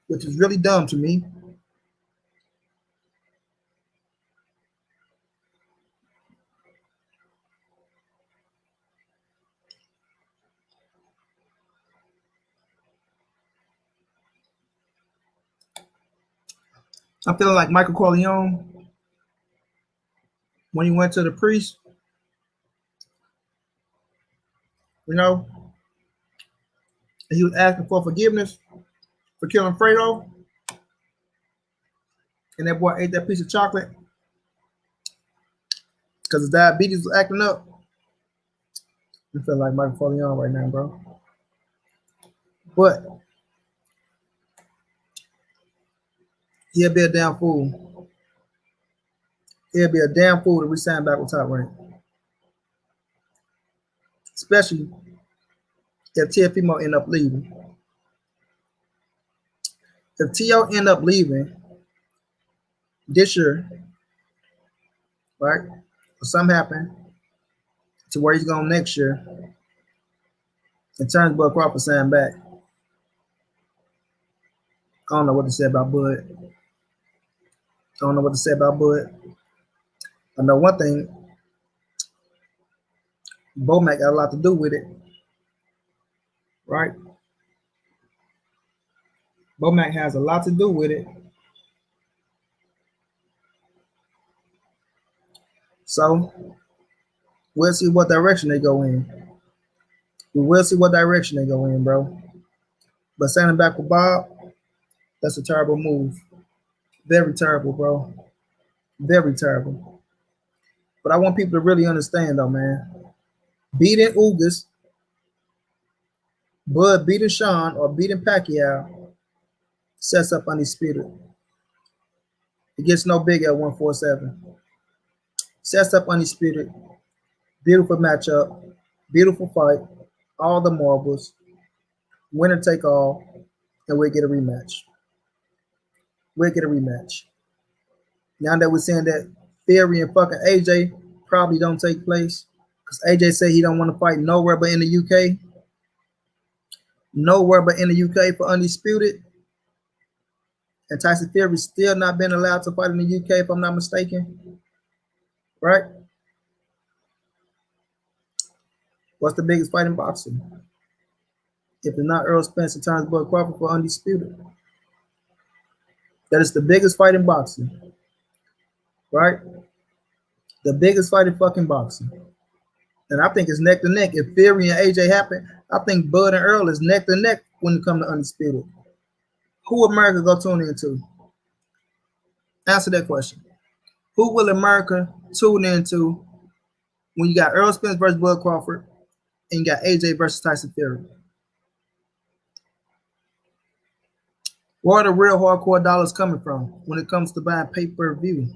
Speaker 1: which is really dumb to me. I'm feeling like Michael Corleone when he went to the priest, you know, and he was asking for forgiveness for killing Fredo, and that boy ate that piece of chocolate because his diabetes was acting up. I feel like Michael Corleone right now, bro. But he'll be a damn fool. He'll be a damn fool to resign back with Top Rank. especially if Teofimo end up leaving. If Teo end up leaving this year, right, or something happen to where he's going next year, and turns Bud Crawford sign back, I don't know what to say about Bud. I don't know what to say about Bud. I know one thing, Bomac got a lot to do with it, right? Bomac has a lot to do with it. So we'll see what direction they go in. We will see what direction they go in, bro. But standing back with Bob, that's a terrible move. Very terrible, bro. Very terrible. But I want people to really understand, though, man. Beating Ugas, Bud beating Sean, or beating Pacquiao sets up Undisputed. It gets no bigger at 147. Sets up Undisputed. Beautiful matchup. Beautiful fight. All the marbles. Winner take all. And we'll get a rematch. We'll get a rematch. Now that we're saying that Theory and fucking AJ probably don't take place, because AJ said he don't want to fight nowhere but in the UK. Nowhere but in the UK for Undisputed. And Tyson Fury still not been allowed to fight in the UK, if I'm not mistaken. Right? What's the biggest fight in boxing? If it's not Errol Spence and turns Bud Crawford for Undisputed. That is the biggest fight in boxing. Right? The biggest fight in fucking boxing. And I think it's neck to neck. If Fury and AJ happen, I think Bud and Earl is neck to neck when it comes to Undisputed. Who America go tune into? Answer that question. Who will America tune into when you got Errol Spence versus Bud Crawford and you got AJ versus Tyson Fury? Where are the real hardcore dollars coming from when it comes to buying pay-per-view?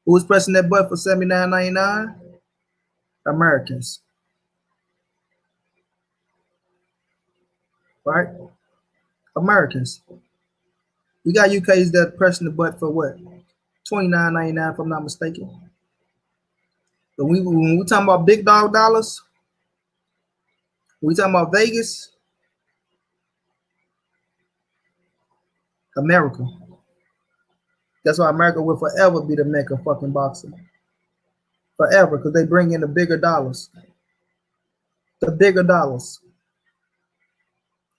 Speaker 1: Who's pressing that button for $79.99? Americans. Right? Americans. We got UKs that pressing the button for what? $29.99 if I'm not mistaken. But when we talking about big dog dollars, when we talking about Vegas, America. That's why America will forever be the mecca of fucking boxing. Forever, because they bring in the bigger dollars. The bigger dollars.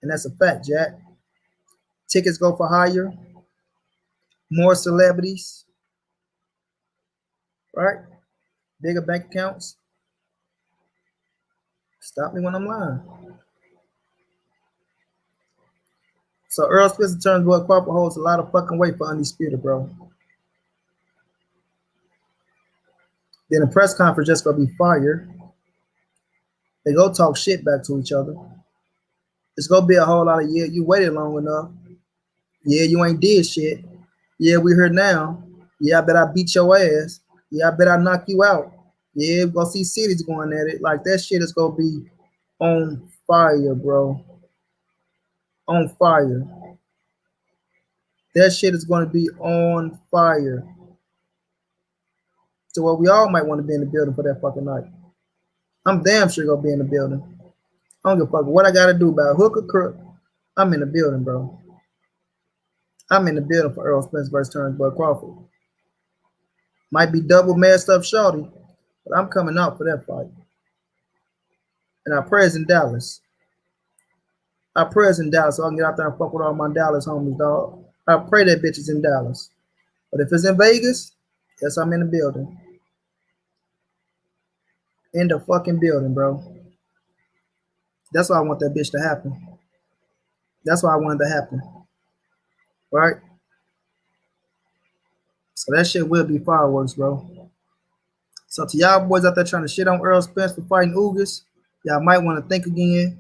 Speaker 1: And that's a fact, Jack. Tickets go for higher. More celebrities. Right? Bigger bank accounts. Stop me when I'm lying. So Errol Spence turns Bud Crawford holds a lot of fucking weight for Undisputed, bro. Then the press conference just gonna be fire. They go talk shit back to each other. It's gonna be a whole lot of, yeah, you waited long enough. Yeah, you ain't did shit. Yeah, we heard now. Yeah, I bet I beat your ass. Yeah, I bet I knock you out. Yeah, we're gonna see cities going at it. Like, that shit is gonna be on fire, bro. On fire. That shit is gonna be on fire. So what we all might want to be in the building for that fucking night. I'm damn sure gonna be in the building. I don't give a fuck what I gotta do about hook or crook. I'm in the building, bro. I'm in the building for Errol Spence versus turns Bud Crawford. Might be double messed up shorty, but I'm coming out for that fight. And I pray it's in Dallas. I pray it's in Dallas so I can get out there and fuck with all my Dallas homies, dog. I pray that bitch is in Dallas. But if it's in Vegas, yes, I'm in the building. In the fucking building, bro. That's why I want that bitch to happen. That's why I wanted to happen. Right? So that shit will be fireworks, bro. So to y'all boys out there trying to shit on Errol Spence for fighting Ugas, y'all might want to think again.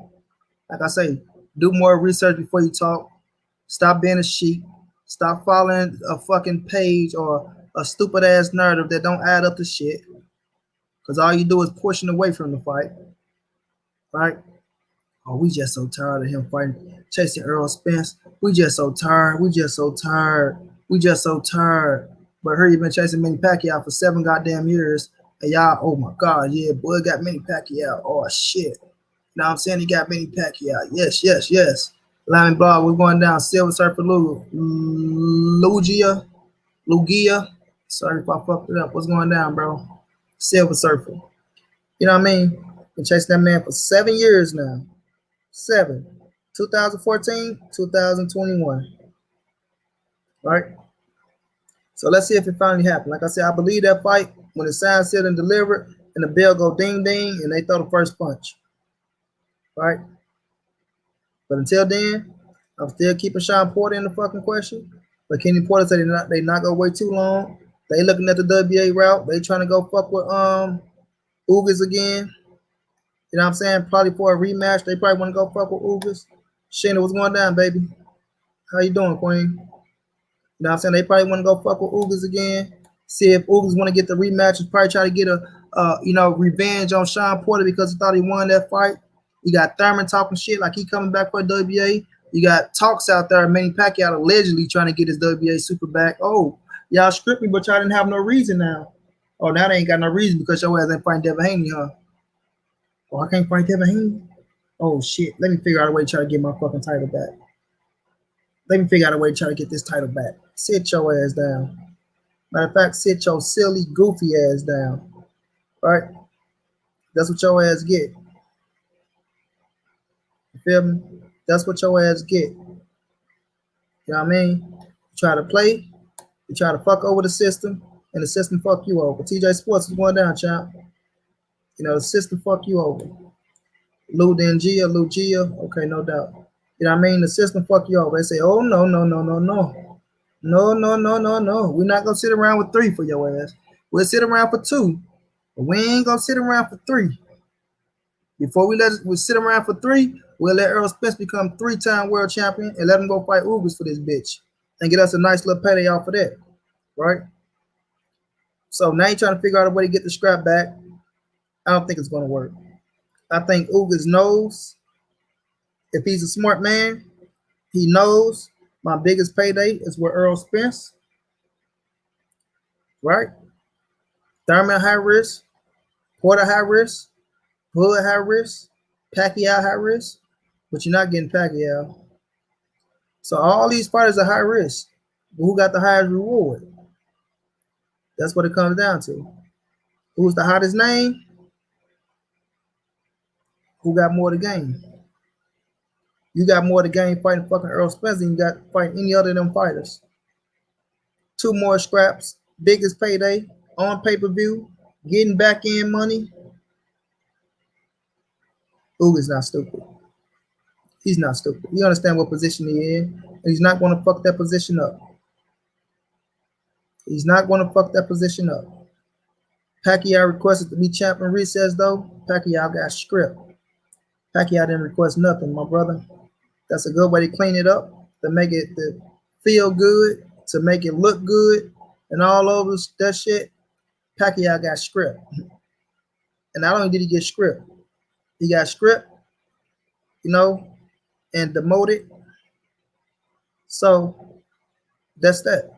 Speaker 1: Like I say, do more research before you talk. Stop being a sheep. Stop following a fucking page or a stupid ass narrative that don't add up to shit. Because all you do is pushing away from the fight. Right? Oh, we just so tired of him fighting, chasing Errol Spence. We just so tired. We just so tired. We just so tired. But heard you been chasing Manny Pacquiao for 7 goddamn years. And y'all, oh my God, yeah, boy got Manny Pacquiao. Oh shit. Now I'm saying he got Manny Pacquiao. Yes, yes, yes. Lyman Blog, we're going down. Silver Surfer Lugia. Sorry if I fucked it up. What's going down, bro? Silver Surfer. You know what I mean? Been chasing that man for 7 years now. 7. 2014, 2021. Right? So let's see if it finally happened. Like I said, I believe that fight when it's signed, sealed, and delivered, and the bell go ding ding, and they throw the first punch. Right? But until then, I'm still keeping Sean Porter in the fucking question. But Kenny Porter said they not gonna wait too long. They looking at the WBA route. They trying to go fuck with Ugas again. You know what I'm saying? Probably for a rematch. They probably want to go fuck with Ugas. Shayna, what's going down, baby? How you doing, Queen? You know what I'm saying? They probably want to go fuck with Ugas again. See if Ugas want to get the rematch and probably try to get a revenge on Sean Porter because he thought he won that fight. You got Thurman talking shit like he coming back for a WBA. You got talks out there, Manny Pacquiao allegedly trying to get his WBA super back. Oh, y'all script me, but y'all didn't have no reason now. Oh, now they ain't got no reason because your ass ain't fighting Devin Haney, huh? Oh, I can't fight Devin Haney? Oh, shit. Let me figure out a way to try to get my fucking title back. Let me figure out a way to try to get this title back. Sit your ass down. Matter of fact, sit your silly, goofy ass down. All right? That's what your ass get. You feel me? That's what your ass get. You know what I mean? You try to play, you try to fuck over the system, and the system fuck you over. TJ Sports is going down, champ. You know, the system fuck you over. Lugia, okay, no doubt. You know what I mean? The system fuck you over. They say, oh, no. No. We're not going to sit around with 3 for your ass. We'll sit around for 2, but we ain't going to sit around for 3. Before we sit around for 3, we'll let Errol Spence become 3-time world champion and let him go fight Ugas for this bitch and get us a nice little payday off of that, right? So now you're trying to figure out a way to get the scrap back. I don't think it's going to work. I think Ugas knows, if he's a smart man, he knows my biggest payday is with Errol Spence, right? Thurman high risk, Porter high risk, Hood high risk, Pacquiao high risk, but you're not getting Pacquiao. So all these fighters are high risk. But who got the highest reward? That's what it comes down to. Who's the hottest name? Who got more to gain? You got more to gain fighting fucking Errol Spence than you got fighting any other of them fighters. 2 more scraps, biggest payday, on pay-per-view, getting back in money. Ugas not stupid. He's not stupid. He understands what position he in, and he's not going to fuck that position up. He's not going to fuck that position up. Pacquiao requested to be champion recess, though. Pacquiao got script. Pacquiao didn't request nothing, my brother. That's a good way to clean it up, to make it to feel good, to make it look good, and all over that shit. Pacquiao got script. And not only did he get script, he got script, and demoted. So that's that.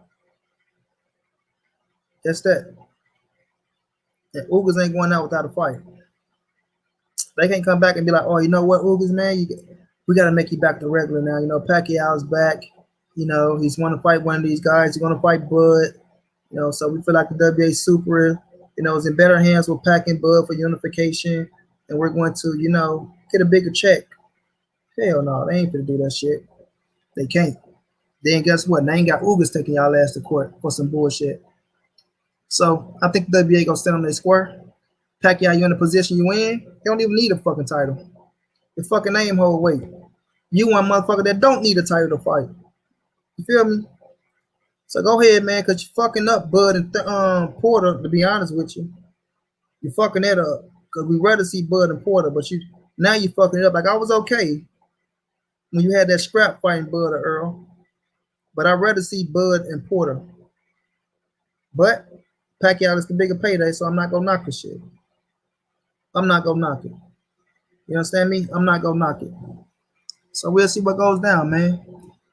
Speaker 1: That's that. And Ugas ain't going out without a fight. They can't come back and be like, oh, you know what, Ugas, man, we got to make you back to regular now. Pacquiao's back. He's going to fight one of these guys. He's going to fight Bud. So we feel like the WBA Super, is in better hands with Pac and Bud for unification. And we're going to, get a bigger check. Hell no, they ain't going to do that shit. They can't. Then guess what? They ain't got Ugas taking y'all ass to court for some bullshit. So I think the WBA going to stand on their square. Pacquiao, you in the position you in, you don't even need a fucking title. Your fucking name hold weight. You one motherfucker that don't need a title to fight. You feel me? So go ahead, man, because you're fucking up Bud and Porter, to be honest with you. You're fucking that up. Because we'd rather see Bud and Porter, but now you're fucking it up. Like, I was okay when you had that scrap fighting Bud or Earl. But I'd rather see Bud and Porter. But Pacquiao is the bigger payday, so I'm not going to knock the shit. I'm not gonna knock it. You understand me? I'm not gonna knock it. So we'll see what goes down, man.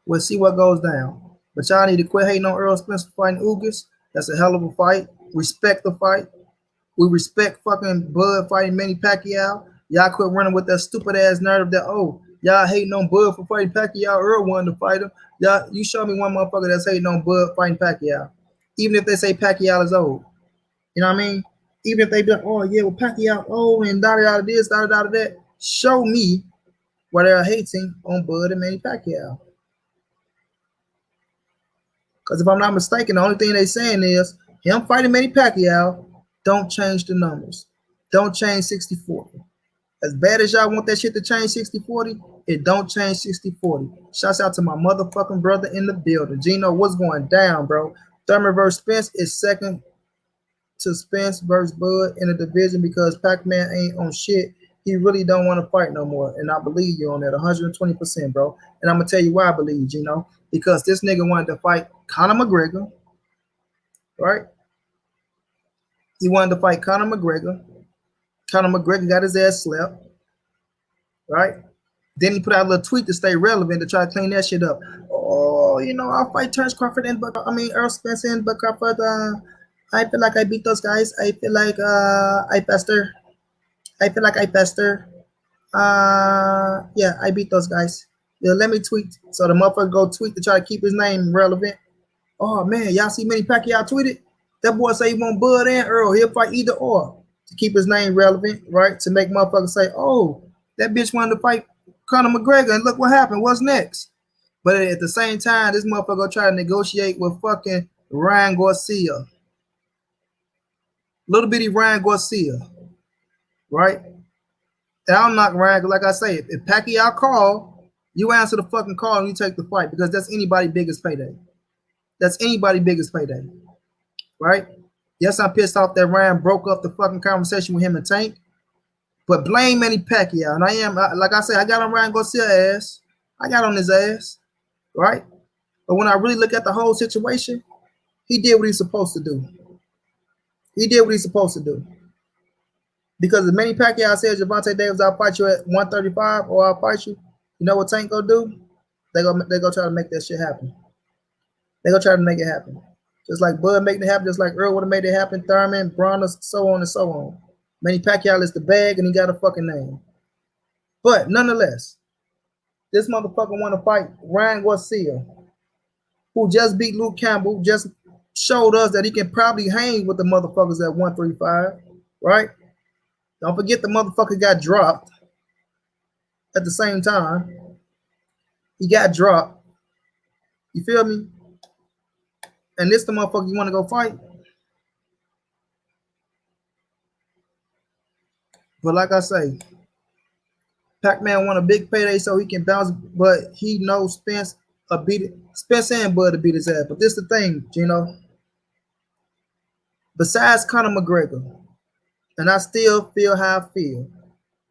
Speaker 1: We'll see what goes down. But y'all need to quit hating on Errol Spence fighting Ugas. That's a hell of a fight. Respect the fight. We respect fucking Bud fighting Manny Pacquiao. Y'all quit running with that stupid ass narrative that, oh, y'all hating on Bud for fighting Pacquiao. Earl wanted to fight him. Y'all, you show me one motherfucker that's hating on Bud fighting Pacquiao. Even if they say Pacquiao is old. You know what I mean? Even if they be like, oh yeah, well Pacquiao old and da this, da that. Show me where they're hating on Bud and Manny Pacquiao. Because if I'm not mistaken, the only thing they saying is him fighting Manny Pacquiao, don't change the numbers. Don't change 60-40. As bad as y'all want that shit to change 60-40, it don't change 60-40. Shouts out to my motherfucking brother in the building. Gino, what's going down, bro? Thurman versus Spence is second to Spence versus Bud in the division because Pac-Man ain't on shit. He really don't want to fight no more. And I believe you on that 120%, bro. And I'm going to tell you why I believe you, Gino. Because this nigga wanted to fight Conor McGregor, right? He wanted to fight Conor McGregor. Conor McGregor got his ass slapped, right? Then he put out a little tweet to stay relevant to try to clean that shit up. Oh, you know, I'll fight Terence Crawford and Errol Spence and Buck Crawford. I feel like I beat those guys. I feel like I fester. I feel like I fester. Yeah, I beat those guys. Yeah, let me tweet. So the motherfucker go tweet to try to keep his name relevant. Oh man, y'all see Manny Pacquiao tweeted? That boy say he want Bud and Earl. He'll fight either or to keep his name relevant, right? To make motherfuckers say, oh, that bitch wanted to fight Conor McGregor, and look what happened. What's next? But at the same time, this motherfucker try to negotiate with fucking Ryan Garcia. Little bitty Ryan Garcia, right? And I'm not Ryan, like I say, if Pacquiao call, you answer the fucking call and you take the fight because that's anybody's biggest payday. That's anybody's biggest payday, right? Yes, I'm pissed off that Ryan broke up the fucking conversation with him and Tank, but blame Manny Pacquiao. And I am, like I said, I got on Ryan Garcia ass. I got on his ass, right? But when I really look at the whole situation, he did what he's supposed to do. He did what he's supposed to do. Because if Manny Pacquiao says, Gervonta Davis, I'll fight you at 135 or I'll fight you, you know what Tank gonna do? They go try to make that shit happen. They gonna try to make it happen. Just like Bud making it happen, just like Earl would have made it happen, Thurman, Bronner, so on and so on. Manny Pacquiao is the bag and he got a fucking name. But nonetheless, this motherfucker want to fight Ryan Garcia, who just beat Luke Campbell, just showed us that he can probably hang with the motherfuckers at 135, right? Don't forget the motherfucker got dropped at the same time. He got dropped. You feel me? And this the motherfucker you want to go fight? But like I say, Pac-Man want a big payday so he can bounce, but he knows Spence and Bud to beat his ass. But this the thing, Gino. Besides Conor McGregor, and I still feel how I feel,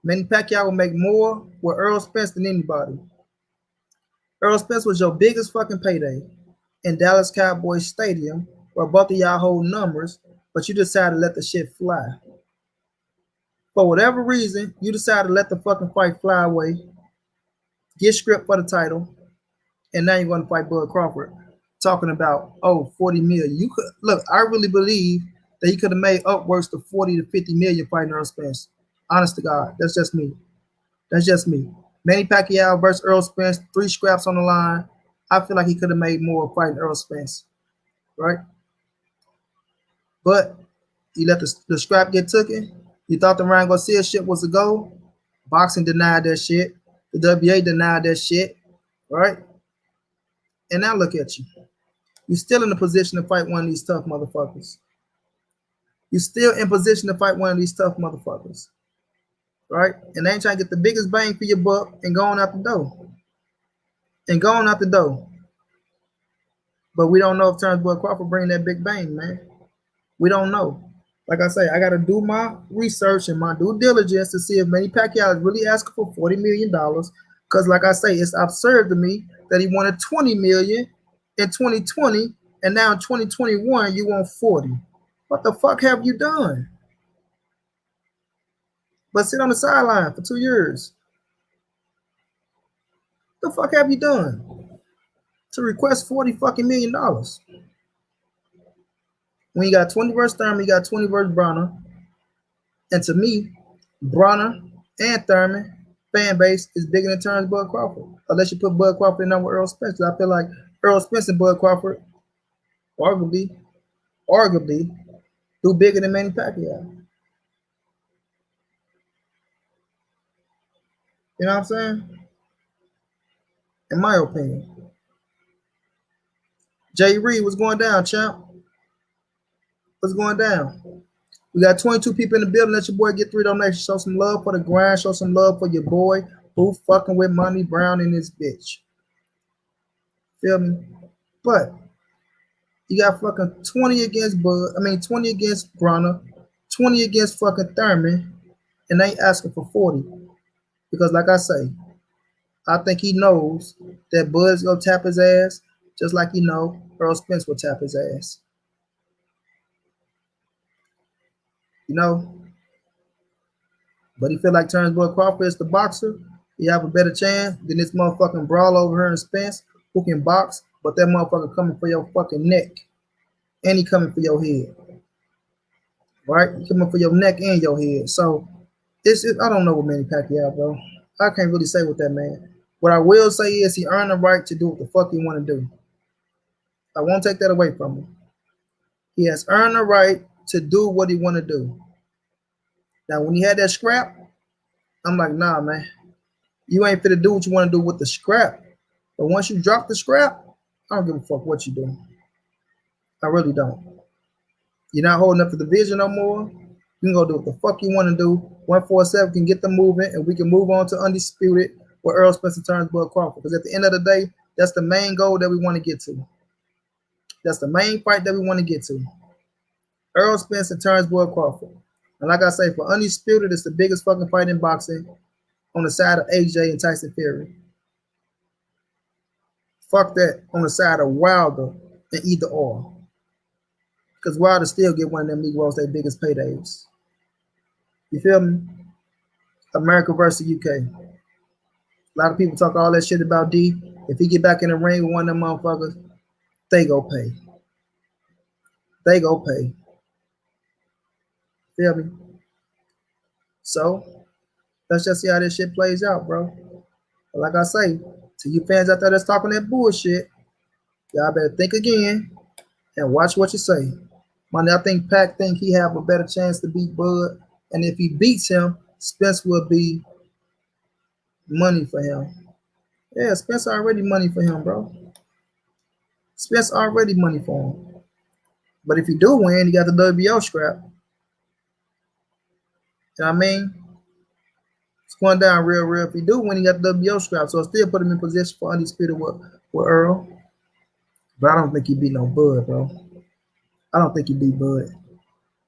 Speaker 1: Manny Pacquiao will make more with Errol Spence than anybody. Errol Spence was your biggest fucking payday in Dallas Cowboys Stadium, where both of y'all hold numbers, but you decided to let the shit fly. For whatever reason, you decided to let the fucking fight fly away, get script for the title, and now you're going to fight Bud Crawford, talking about, oh, 40 million. You could look, I really believe that he could have made upwards to 40 to 50 million fighting Errol Spence. Honest to God, that's just me. That's just me. Manny Pacquiao versus Errol Spence, 3 scraps on the line. I feel like he could have made more fighting Errol Spence, right? But you let the scrap get taken. You thought the Ryan Garcia shit was a go. Boxing denied that shit. The WA denied that shit, right? And now look at you. You're still in a position to fight one of these tough motherfuckers. You're still in position to fight one of these tough motherfuckers, right? And they ain't trying to get the biggest bang for your buck and going out the door. And going out the door. But we don't know if Terence Bud Crawford bring that big bang, man. We don't know. Like I say, I got to do my research and my due diligence to see if Manny Pacquiao is really asking for $40 million. Because like I say, it's absurd to me that he wanted $20 million in 2020, and now in 2021, you want 40. What the fuck have you done? but sit on the sideline for 2 years. The fuck have you done to request $40 fucking million? When you got 20 versus Thurman, you got 20 versus Bronner. And to me, Bronner and Thurman fan base is bigger than Terrence Bud Crawford. Unless you put Bud Crawford in there with Errol Spence. I feel like Errol Spence and Bud Crawford arguably do bigger than Manny Pacquiao. You know what I'm saying? In my opinion. Jay Reed, what's going down, champ? What's going down? We got 22 people in the building. Let your boy get 3 donations. Show some love for the grind. Show some love for your boy who fucking with Money Brown in this bitch. Feel me? But you got fucking 20 against 20 against Bronner, 20 against fucking Thurman, and they asking for 40. Because like I say, I think he knows that Bud's gonna tap his ass, just like he know Errol Spence will tap his ass. You know? But he feel like Terrence Bud Crawford is the boxer. He have a better chance than this motherfucking brawl over here in Spence, who can box, but that motherfucker coming for your fucking neck. And he coming for your head. Right? He coming for your neck and your head. So I don't know what Manny Pacquiao, bro. I can't really say with that man. What I will say is he earned the right to do what the fuck he want to do. I won't take that away from him. He has earned the right to do what he want to do. Now, when he had that scrap, I'm like, nah, man. You ain't fit to do what you want to do with the scrap. But once you drop the scrap, I don't give a fuck what you do. I really don't. You're not holding up the division no more. You can go do what the fuck you want to do. 147 can get the movement, and we can move on to Undisputed with Errol Spence and Terrence Bud Crawford. Because at the end of the day, that's the main goal that we want to get to. That's the main fight that we want to get to. Errol Spence and Terrence Bud Crawford. And like I say, for Undisputed, it's the biggest fucking fight in boxing on the side of AJ and Tyson Fury. Fuck that on the side of Wilder and either or. Because Wilder still get one of them Negroes their biggest paydays. You feel me? America versus UK. A lot of people talk all that shit about D. If he get back in the ring with one of them motherfuckers, they go pay. They go pay. Feel me? So, let's just see how this shit plays out, bro. But like I say, to you fans out there that's talking that bullshit, y'all better think again and watch what you say. Money, I think Pac think he have a better chance to beat Bud. And if he beats him, Spence will be money for him. Yeah, Spence already money for him, bro. Spence already money for him. But if he do win, he got the WBO scrap. You know what I mean? It's going down real. If he do win, he got the WBO scrap. So I still put him in position for Undisputed with Earl. But I don't think he beat no Bud, bro. I don't think he beat Bud.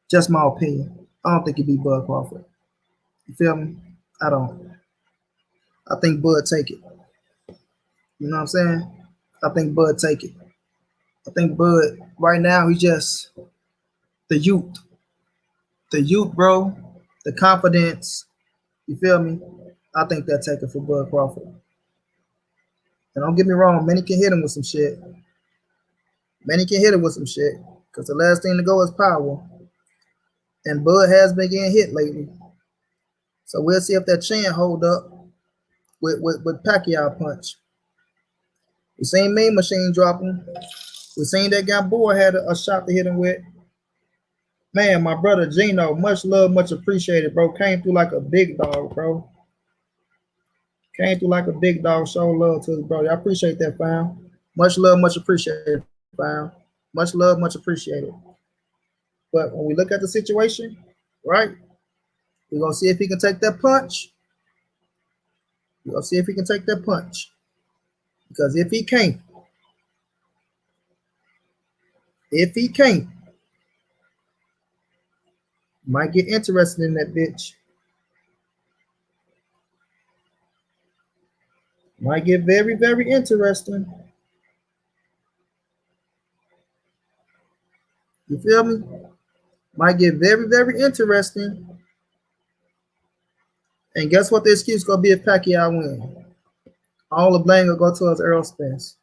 Speaker 1: Just my opinion. I don't think he beat Bud Crawford. You feel me? I don't. I think Bud take it. You know what I'm saying? I think Bud take it. I think Bud, right now, he's just the youth. The youth, bro. The confidence. You feel me? I think they'll take it for Bud Crawford. And don't get me wrong, Manny can hit him with some shit. Manny can hit him with some shit. Because the last thing to go is power. And Bud has been getting hit lately. So we'll see if that chin hold up with Pacquiao punch. We seen Mean Machine drop him. We seen that guy Boy had a shot to hit him with. Man, my brother Gino, much love, much appreciated, bro. Came through like a big dog, bro. Came through like a big dog. Show love to his brother. I appreciate that, fam. Much love, much appreciated, fam. Much love, much appreciated. But when we look at the situation, right, we're going to see if he can take that punch. We're going to see if he can take that punch. Because if he can't, might get interested in that bitch. Might get very, very interesting. You feel me? Might get very, very interesting. And guess what the excuse gonna be if Pacquiao win? All the blame will go towards Errol Spence.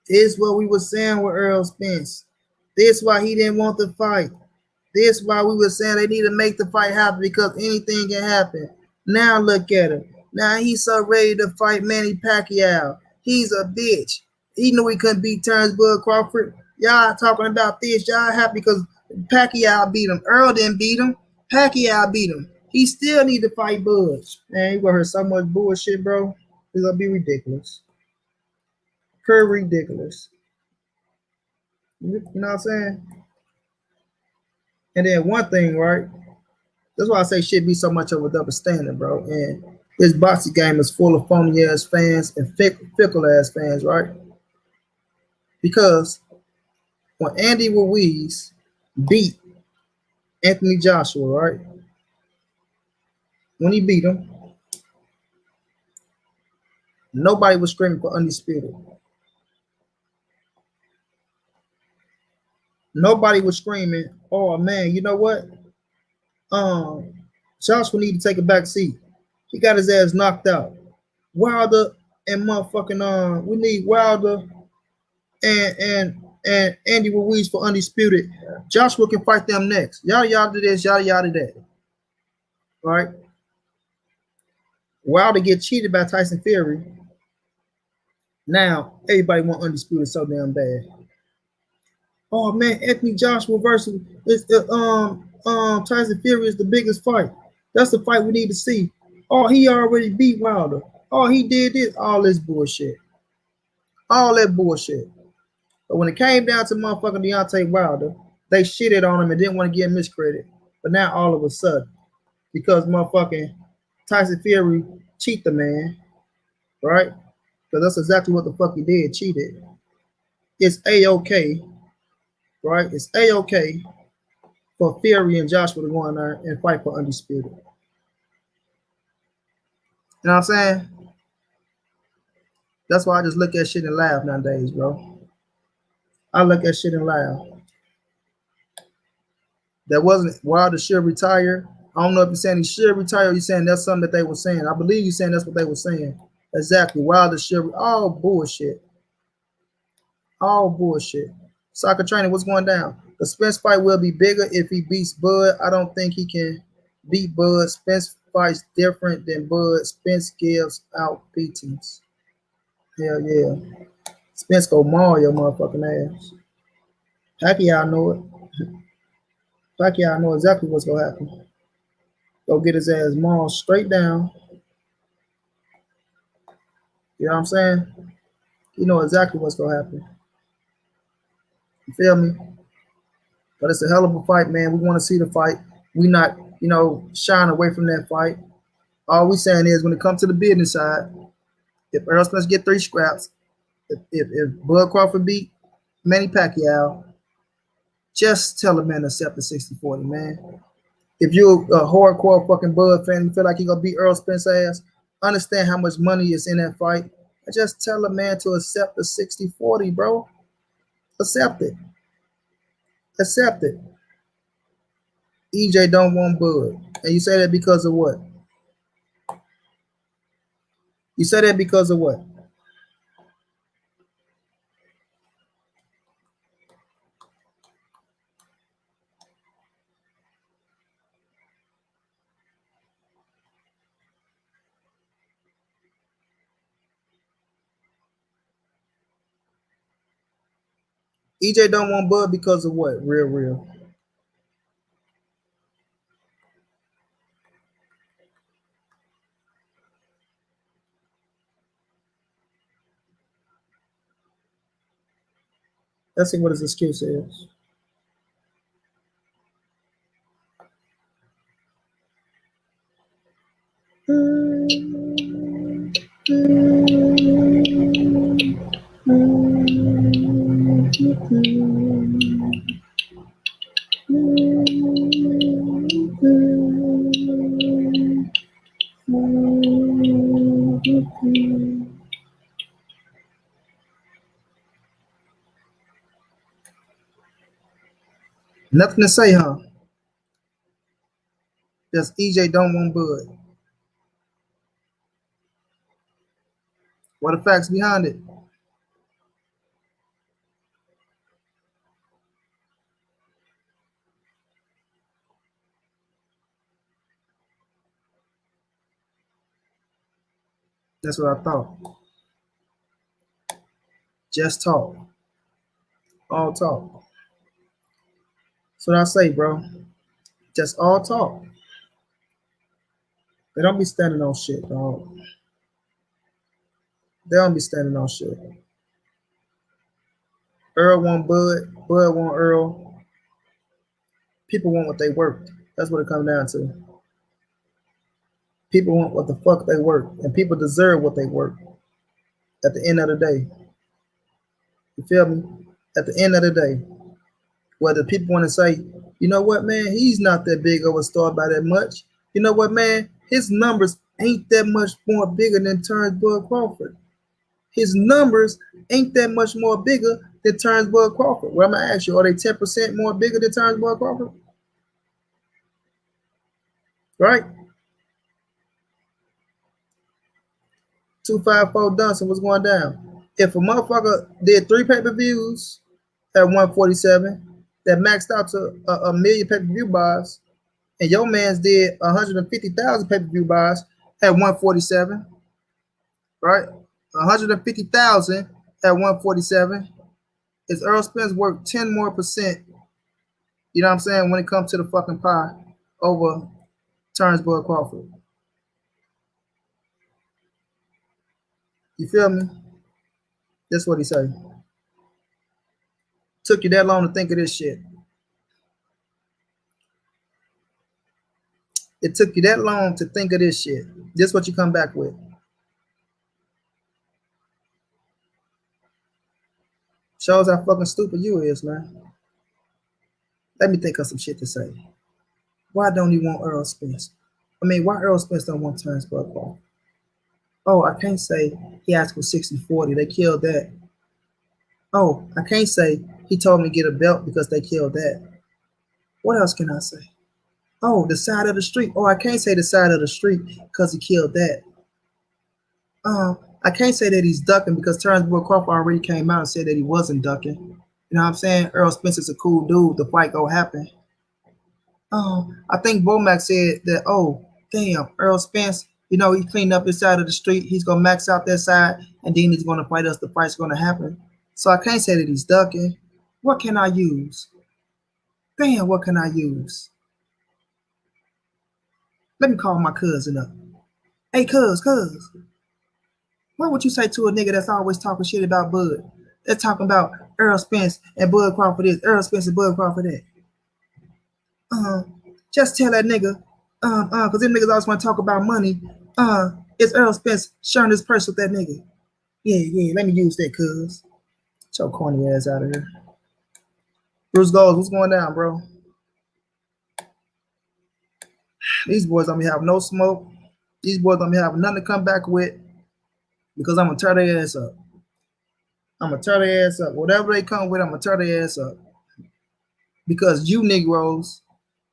Speaker 1: This is what we were saying with Errol Spence. This why he didn't want the fight. This why we were saying they need to make the fight happen because anything can happen. Now look at him. Now he's so ready to fight Manny Pacquiao. He's a bitch. He knew he couldn't beat Terrence Bud Crawford. Y'all talking about this. Y'all happy because Pacquiao beat him. Earl didn't beat him. Pacquiao beat him. He still need to fight Bud. Man, you gonna hear so much bullshit, bro. It's gonna be ridiculous. Pure ridiculous. You know what I'm saying? And then one thing, right? That's why I say shit be so much of a double standard, bro. And this boxing game is full of phony ass fans and fickle ass fans, right? Because when Andy Ruiz beat Anthony Joshua, right? When he beat him, nobody was screaming for Undisputed. Nobody was screaming, oh man, you know what? Joshua need to take a back seat. He got his ass knocked out. Wilder and motherfucking we need Wilder and Andy Ruiz for Undisputed. Joshua can fight them next. Yada yada this, yada yada that. All right. Wilder get cheated by Tyson Fury. Now everybody want Undisputed so damn bad. Oh man, Anthony Joshua versus Tyson Fury is the biggest fight. That's the fight we need to see. Oh, he already beat Wilder. Oh, he did this. All this bullshit. All that bullshit. But when it came down to motherfucking Deontay Wilder, they shitted on him and didn't want to give him his credit. But now all of a sudden, because motherfucking Tyson Fury cheat the man, right? Because that's exactly what the fuck he did, cheated. It's A-OK, right? It's A-OK for Fury and Joshua to go in there and fight for Undisputed. You know what I'm saying? That's why I just look at shit and laugh nowadays, bro. I look at shit and laugh. That wasn't Wilder should retire. I don't know if you're saying he should retire or you're saying that's something that they were saying. I believe you're saying that's what they were saying. Exactly. Wilder should. All bullshit. All bullshit. Soccer training, what's going down? The Spence fight will be bigger if he beats Bud. I don't think he can beat Bud. Spence fights different than Bud. Spence gives out beatings. Hell yeah. Spence go maul your motherfucking ass. Pacquiao know it. Pacquiao know exactly what's gonna happen. Go get his ass mauled straight down. You know what I'm saying? You know exactly what's gonna happen. You feel me? But it's a hell of a fight, man. We want to see the fight. We not, shying away from that fight. All we saying is when it comes to the business side, if Errol Spence get 3 scraps, if Bud Crawford beat Manny Pacquiao, just tell the man to accept the 60-40, man. If you're a hardcore fucking Bud fan, you feel like you're going to beat Errol Spence ass, understand how much money is in that fight, and just tell a man to accept the 60-40, bro. Accept it. Accept it. EJ don't want Bud. And you say that because of what? You say that because of what? EJ don't want Bud because of what? Real. Let's see what his excuse is. Nothing to say, huh? Just EJ don't want Bud. What are the facts behind it? That's what I thought. Just talk. All talk. That's what I say, bro. Just all talk. They don't be standing on shit, dog. They don't be standing on shit. Earl want Bud. Bud want Earl. People want what they work. That's what it comes down to. People want what the fuck they work. And people deserve what they work. At the end of the day. You feel me? At the end of the day. Whether people want to say, you know what, man, he's not that big of a star by that much. You know what, man, his numbers ain't that much more bigger than Bud Crawford. His numbers ain't that much more bigger than Bud Crawford. Well, I'm going to ask you, are they 10% more bigger than Bud Crawford? Right? 254 Dunson, what's going down? If a motherfucker did 3 pay-per-views at 147, that maxed out to a million pay-per-view buys, and your man's did 150,000 pay-per-view buys at 147, right? 150,000 at 147. Is Errol Spence worth 10 more percent, you know what I'm saying, when it comes to the fucking pie over Bud Crawford? You feel me? That's what he said. Took you that long to think of this shit. It took you that long to think of this shit. This what you come back with. Shows how fucking stupid you is, man. Let me think of some shit to say. Why don't he want Errol Spence? I mean, why Errol Spence don't want Bud Crawford? Oh, I can't say he asked for 60-40. They killed that. Oh, I can't say he told me to get a belt because they killed that. What else can I say? Oh, the side of the street. Oh, I can't say the side of the street because he killed that. I can't say that he's ducking because Bud Crawford already came out and said that he wasn't ducking. You know what I'm saying? Errol Spence is a cool dude. The fight gonna happen. I think Bomac said that, oh, damn, Errol Spence, you know, he cleaned up his side of the street. He's gonna max out that side, and then he's gonna fight us. The fight's gonna happen. So I can't say that he's ducking. What can I use? Damn, what can I use? Let me call my cousin up. Hey, cuz. What would you say to a nigga that's always talking shit about Bud? They're talking about Errol Spence and Bud Crawford this, Errol Spence and Bud Crawford that. Just tell that nigga, because them niggas always want to talk about money. Is Errol Spence sharing his purse with that nigga? Yeah, let me use that, cuz. Get your corny ass out of here. Bruce Gold, what's going down, bro? These boys don't have no smoke. These boys don't have nothing to come back with because I'm going to tear their ass up. I'm going to tear their ass up. Whatever they come with, I'm going to tear their ass up. Because you Negroes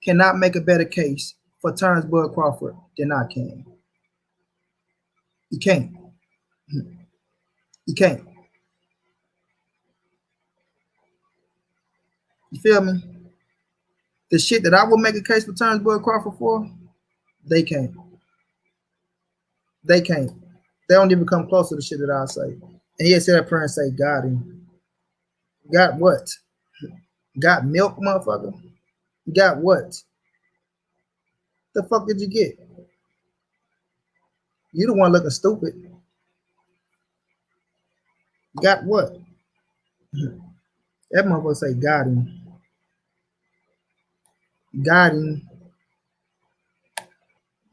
Speaker 1: cannot make a better case for Bud Crawford than I can. You can't. You can't. You feel me? The shit that I would make a case for Bud Crawford for, they can't. They can't. They don't even come close to the shit that I say. And he'll sit up here and say, got him. Got what? Got milk, motherfucker? Got what? The fuck did you get? You the one looking stupid. Got what? That motherfucker say, got him. Got him.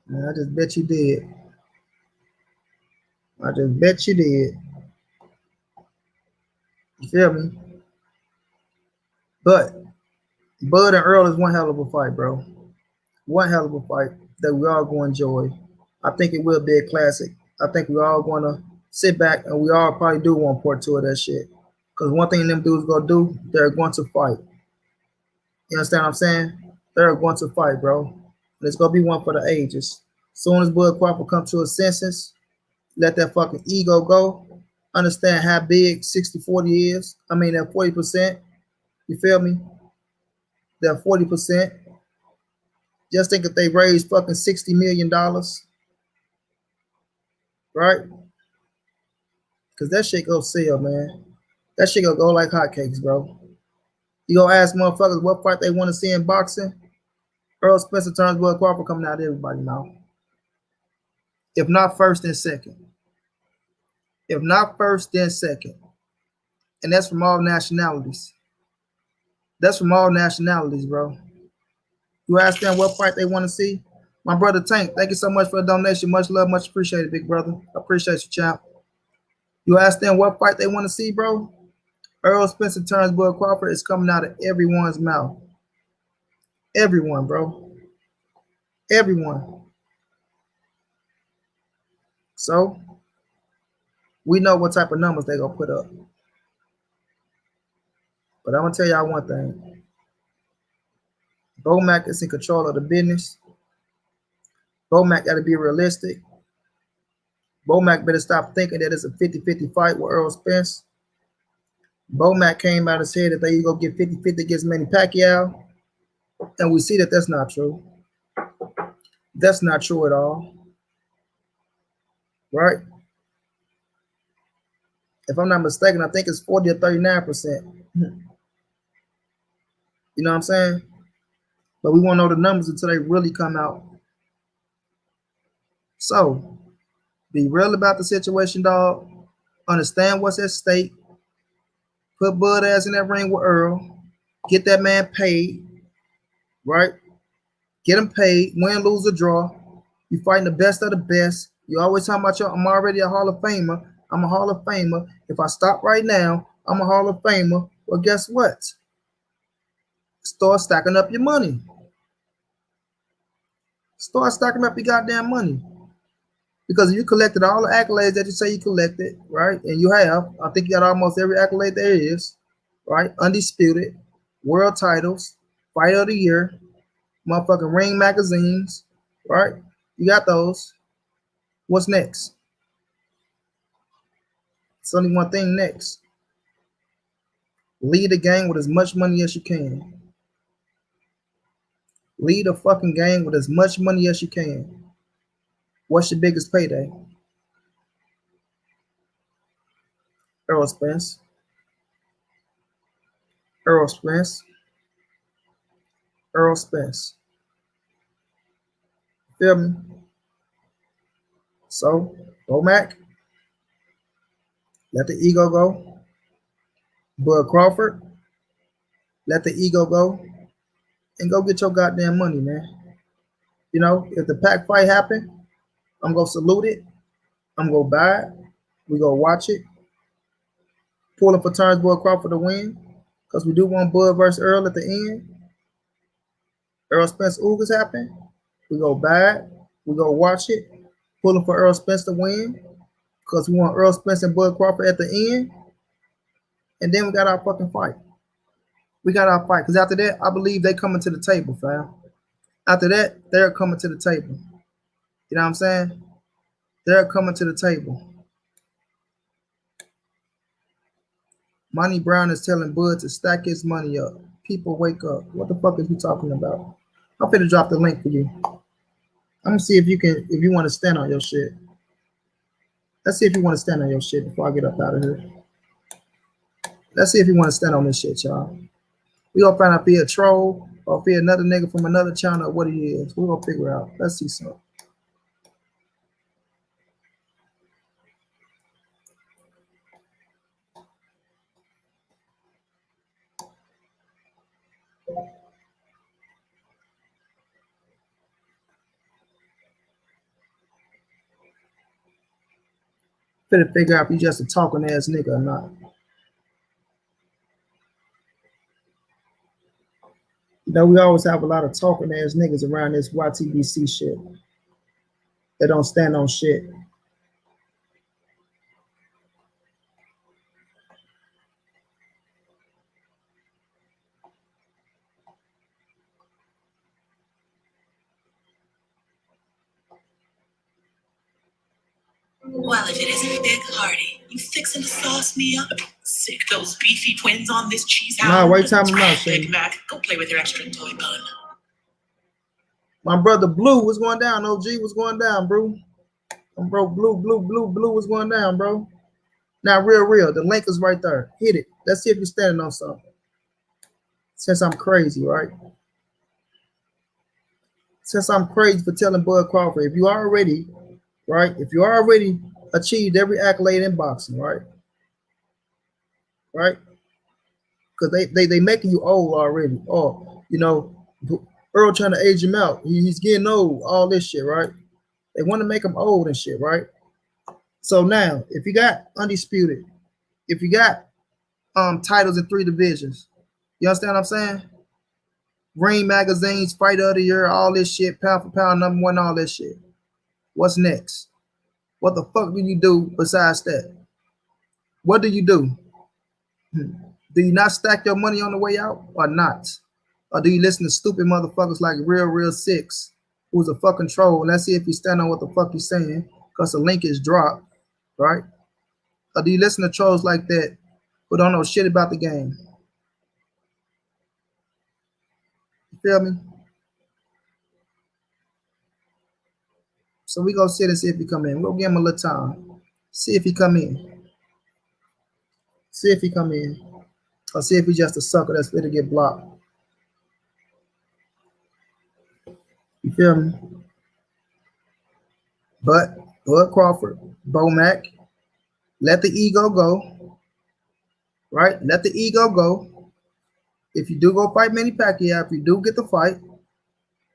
Speaker 1: I just bet you did. I just bet you did. You feel me? But Bud and Earl is one hell of a fight, bro. One hell of a fight that we all going to enjoy. I think it will be a classic. I think we all going to sit back and we all probably do want part 2 of that shit. Because one thing them dudes going to do, they're going to fight. You understand what I'm saying? They're going to fight, bro. And it's going to be one for the ages. As soon as Bud Crawford comes to his senses, Let that fucking ego go. Understand how big 60-40 is. I mean that 40%. You feel me? That 40%. Just think if they raised fucking $60 million, right? Because that shit go sell, man. That shit gonna go like hotcakes, bro. You gonna ask motherfuckers what fight they want to see in boxing? Errol Spence turns Bud Crawford coming out of everybody now. If not first, then second. If not first, then second. And that's from all nationalities. That's from all nationalities, bro. You ask them what fight they want to see? My brother Tank, thank you so much for the donation. Much love, much appreciated, big brother. I appreciate you, champ. You ask them what fight they want to see, bro? Errol Spencer turns Bud Crawford is coming out of everyone's mouth. Everyone, bro. Everyone. So, we know what type of numbers they gonna put up. But I'm gonna tell y'all one thing. Bomac is in control of the business. Bomac gotta be realistic. Bomac better stop thinking that it's a 50-50 fight with Errol Spence. Bomac came out and said that they go get 50-50 against Manny Pacquiao. And we see that that's not true. That's not true at all. Right? If I'm not mistaken, I think it's 40 or 39%. You know what I'm saying? But we won't know the numbers until they really come out. So, be real about the situation, dog. Understand what's at stake. Put Bud ass in that ring with Earl. Get that man paid. Right? Get him paid. Win, lose, or draw. You fighting the best of the best. You always talking about I'm already a Hall of Famer. I'm a Hall of Famer. If I stop right now, I'm a Hall of Famer. Well, guess what? Start stacking up your money. Start stacking up your goddamn money. Because you collected all the accolades that you say you collected, right? And you have. I think you got almost every accolade there is, right? Undisputed, world titles, fight of the year, motherfucking ring magazines, right? You got those. What's next? It's only one thing next. Lead the game with as much money as you can. Lead the fucking game with as much money as you can. What's your biggest payday? Errol Spence. Errol Spence. Errol Spence. Feel me? So, Bomac, let the ego go. Bud Crawford, let the ego go. And go get your goddamn money, man. You know, if the pack fight happen, I'm going to salute it. I'm going to buy it. We going to watch it. Pulling for turns Bud Crawford to win. Because we do want Bud versus Earl at the end. Errol Spence Ugas happen. We go buy it. We go watch it. Pulling for Errol Spence to win. Because we want Errol Spence and Bud Crawford at the end. And then we got our fucking fight. We got our fight. Because after that, I believe they coming to the table, fam. After that, they're coming to the table. You know what I'm saying? They're coming to the table. Money Brown is telling Bud to stack his money up. People wake up. What the fuck is he talking about? I'm finna drop the link for you. I'm gonna see if you want to stand on your shit. Let's see if you want to stand on your shit before I get up out of here. Let's see if you want to stand on this shit, y'all. We gonna find out if he a troll or if he another nigga from another channel or what he is. We gonna figure out. Let's see something. Finna figure out if he just a talking ass nigga or not. You know, we always have a lot of talking ass niggas around this YTBC shit. They don't stand on shit.
Speaker 4: Well, if it isn't Big Hardy, you fixing to sauce me up? Sick those beefy twins on this cheese house.
Speaker 1: Nah, wait time out,
Speaker 4: Big Mac, go play with your extra toy gun.
Speaker 1: My brother Blue was going down. OG was going down, bro. Bro, Blue was going down, bro. Now, real. The link is right there. Hit it. Let's see if you're standing on something. Since I'm crazy, right? Since I'm crazy for telling Bud Crawford, if you already achieved every accolade in boxing, right? Because they making you old already. Oh, you know, Earl trying to age him out. He's getting old. All this shit, right? They want to make him old and shit, right? So now, if you got Undisputed, if you got titles in 3 divisions, you understand what I'm saying? Ring magazines, fight of the year, all this shit, pound for pound, #1, all this shit. What's next? What the fuck do you do besides that? What do you do? Do you not stack your money on the way out or not? Or do you listen to stupid motherfuckers like Real 6, who's a fucking troll? And let's see if you stand on what the fuck he's saying, because the link is dropped, right? Or do you listen to trolls like that who don't know shit about the game? You feel me? So we gonna sit and see if he come in. We'll give him a little time. See if he come in. See if he come in. Or see if he's just a sucker that's fit to get blocked. You feel me? But Bud Crawford, Bo Mac, let the ego go. Right? Let the ego go. If you do go fight Manny Pacquiao, if you do get the fight,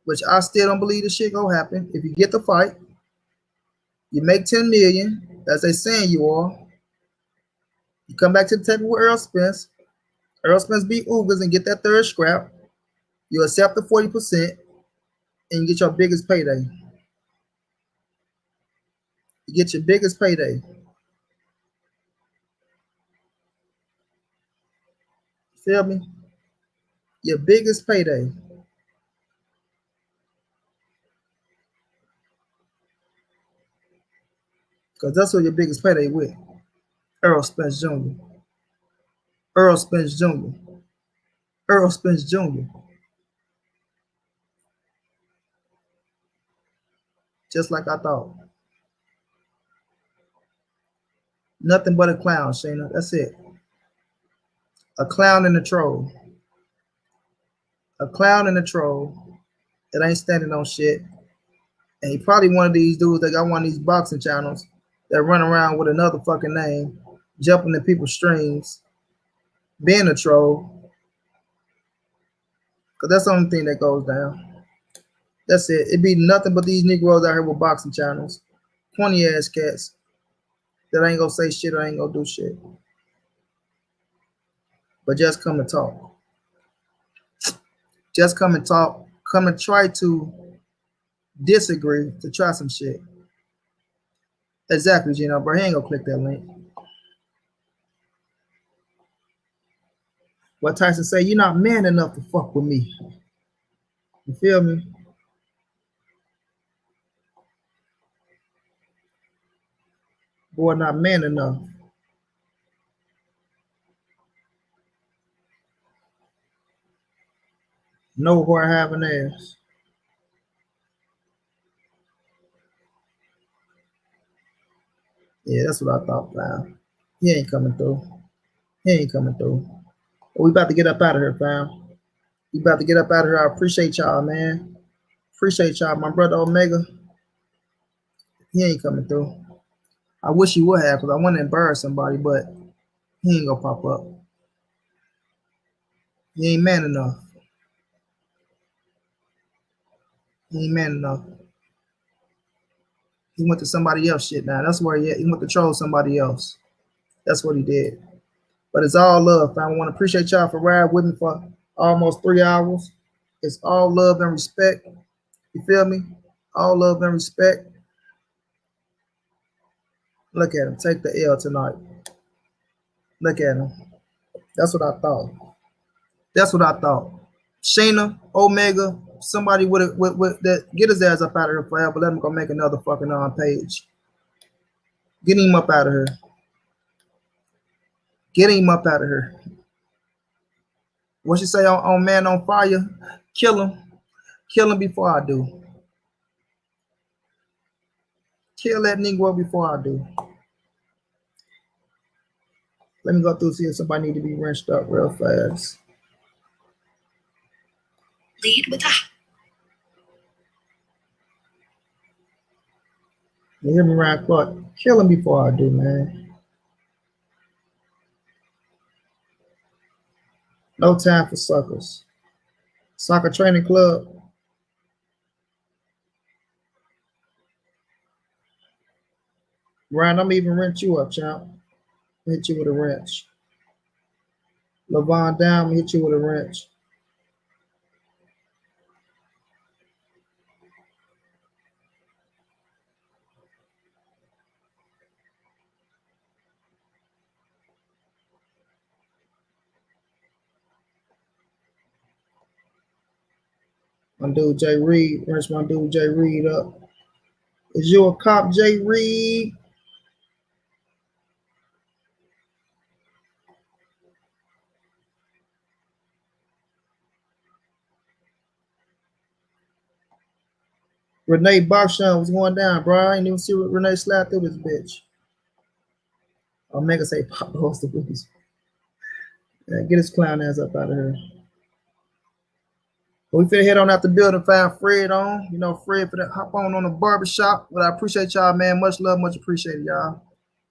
Speaker 1: which I still don't believe the shit gonna happen. If you get the fight, you make 10 million, as they saying you are. You come back to the table with Errol Spence. Errol Spence beat Ugas and get that 3rd scrap. You accept the 40% and you get your biggest payday. You get your biggest payday. Feel me? Your biggest payday. Because that's what your biggest payday with. Errol Spence Jr. Errol Spence Jr. Errol Spence Jr. Just like I thought. Nothing but a clown, Shayna. That's it. A clown and a troll. A clown and a troll that ain't standing on shit. And he probably one of these dudes that got one of these boxing channels that run around with another fucking name, jumping in people's streams, being a troll. Because that's the only thing that goes down. That's it. It'd be nothing but these Negroes out here with boxing channels. 20 ass cats that ain't gonna say shit or ain't gonna do shit. But just come and talk. Just come and talk. Come and try to disagree to try some shit. Exactly, Gino, bro. He ain't gonna click that link. What Tyson say, you're not man enough to fuck with me. You feel me? Boy, not man enough. No whore having ass. Yeah, that's what I thought, fam. He ain't coming through. He ain't coming through. But we about to get up out of here, fam. We about to get up out of here. I appreciate y'all, man. Appreciate y'all. My brother Omega, he ain't coming through. I wish he would have, because I want to embarrass somebody, but he ain't gonna pop up. He ain't man enough. He ain't man enough. He went to somebody else shit now. That's where he went to troll somebody else. That's what he did. But it's all love, fam. I want to appreciate y'all for riding with me for almost 3 hours. It's all love and respect. You feel me? All love and respect. Look at him. Take the L tonight. Look at him. That's what I thought. That's what I thought. Shayna, Omega, somebody with that, get his ass up out of here forever. Let him go make another fucking page. Get him up out of here. Get him up out of here. What you say on Man on Fire? Kill him. Kill him before I do. Kill that Negro before I do. Let me go through see if somebody need to be wrenched up real fast.
Speaker 4: Lead with a...
Speaker 1: You hear me, Ryan Clark? Kill him before I do, man. No time for suckers. Soccer training club. Ryan, I'm even wrench you up, champ. Hit you with a wrench. LaVon down, hit you with a wrench. My dude Jay Reed, wrench my dude Jay Reed up. Is you a cop, Jay Reed? Renee Bachchan was going down, bro. I didn't even see Renee slap through this bitch. Omega say pop host the booties. Yeah, get his clown ass up out of here. We finna head on out the building, find Fred on. You know, Fred finna hop on the barbershop. But I appreciate y'all, man. Much love, much appreciated, y'all.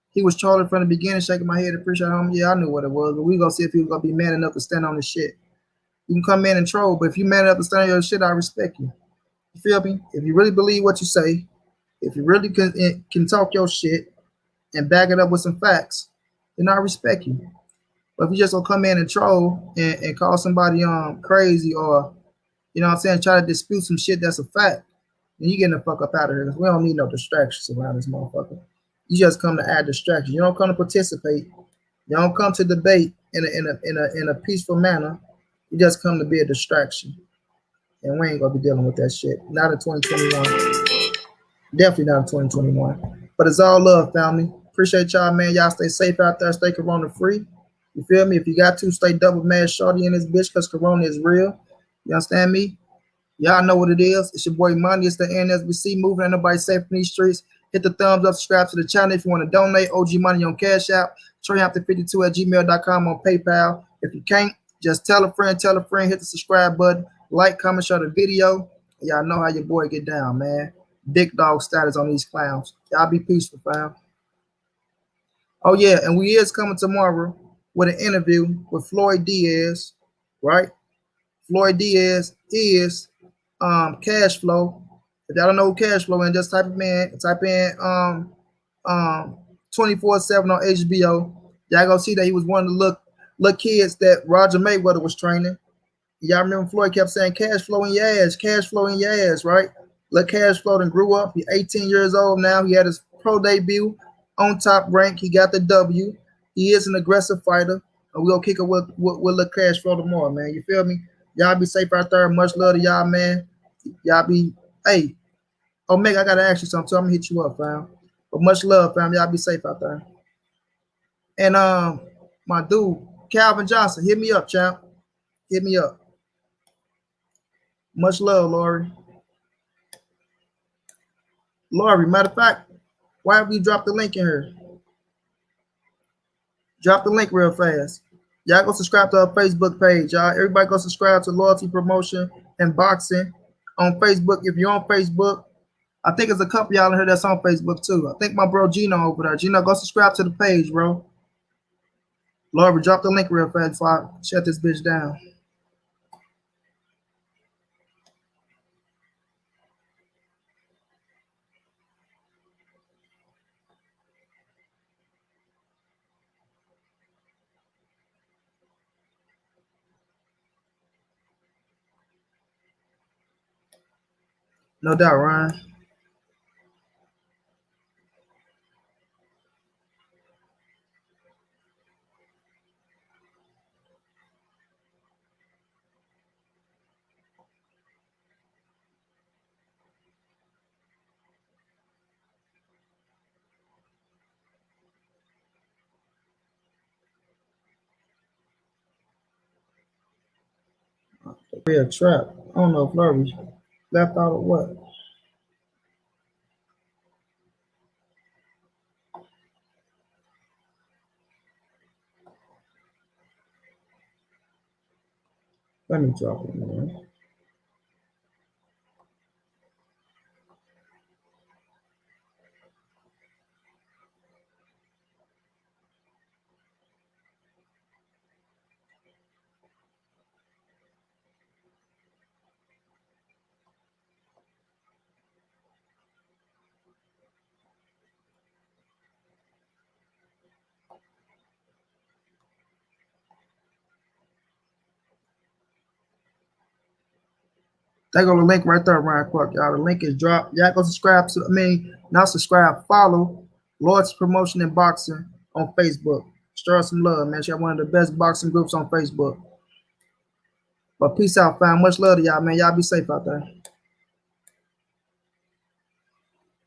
Speaker 1: He was trolling from the beginning, shaking my head, appreciate him. Yeah, I knew what it was. But we gonna see if he was gonna be man enough to stand on the shit. You can come in and troll, but if you man enough to stand on your shit, I respect you. You feel me? If you really believe what you say, if you really can talk your shit and back it up with some facts, then I respect you. But if you just gonna come in and troll and call somebody crazy or, you know what I'm saying, try to dispute some shit that's a fact, then you getting the fuck up out of here. We don't need no distractions around this motherfucker. You just come to add distractions. You don't come to participate. You don't come to debate in a peaceful manner. You just come to be a distraction. And we ain't gonna be dealing with that shit. Not in 2021. Definitely not in 2021. But it's all love, family. Appreciate y'all, man. Y'all stay safe out there. Stay corona free. You feel me? If you got to, stay double mad shorty in this bitch because corona is real. You understand me? Y'all know what it is. It's your boy Money. It's the NSBC moving. Ain't nobody safe in these streets. Hit the thumbs up, subscribe to the channel if you want to donate. OG Money on Cash App. TreyHampton52@gmail.com on PayPal. If you can't, just tell a friend, hit the subscribe button, like, comment, share the video. Y'all know how your boy get down, man. Big dog status on these clowns. Y'all be peaceful, fam. Oh, yeah, and we is coming tomorrow with an interview with Floyd Diaz, right? Floyd Diaz is cash flow. If y'all don't know who cash flow is, just type in 24/7 on HBO. Y'all gonna see that he was one of the little kids that Roger Mayweather was training. Y'all remember Floyd kept saying cash flow in your ass, right? Look, cash flow and grew up. He's 18 years old now. He had his pro debut on Top Rank. He got the W. He is an aggressive fighter. And we'll kick it with Look Cash Flow tomorrow, man. You feel me? Y'all be safe out there. Much love to y'all, man. Y'all be, hey, Omega, I gotta ask you something, so I'm gonna hit you up, fam. But much love, fam. Y'all be safe out there. And my dude, Calvin Johnson, hit me up, champ. Hit me up. Much love, Lori. Lori, matter of fact, why have we dropped the link in here? Drop the link real fast. Y'all go subscribe to our Facebook page, y'all. Everybody go subscribe to Loyalty Promotion and Boxing on Facebook. If you're on Facebook, I think there's a couple y'all in here that's on Facebook too. I think my bro Gino over there. Gino, go subscribe to the page, bro. Lord, drop the link real fast before I shut this bitch down. No doubt, Ryan. Be a trap. I don't know if Flurry left out or what. Let me drop it, man. There go the link right there, Ryan Clark. Y'all, the link is dropped. Y'all go subscribe to, not subscribe, follow Lord's Promotion and Boxing on Facebook. Stir some love, man. She got one of the best boxing groups on Facebook. But peace out, fam. Much love to y'all, man. Y'all be safe out there.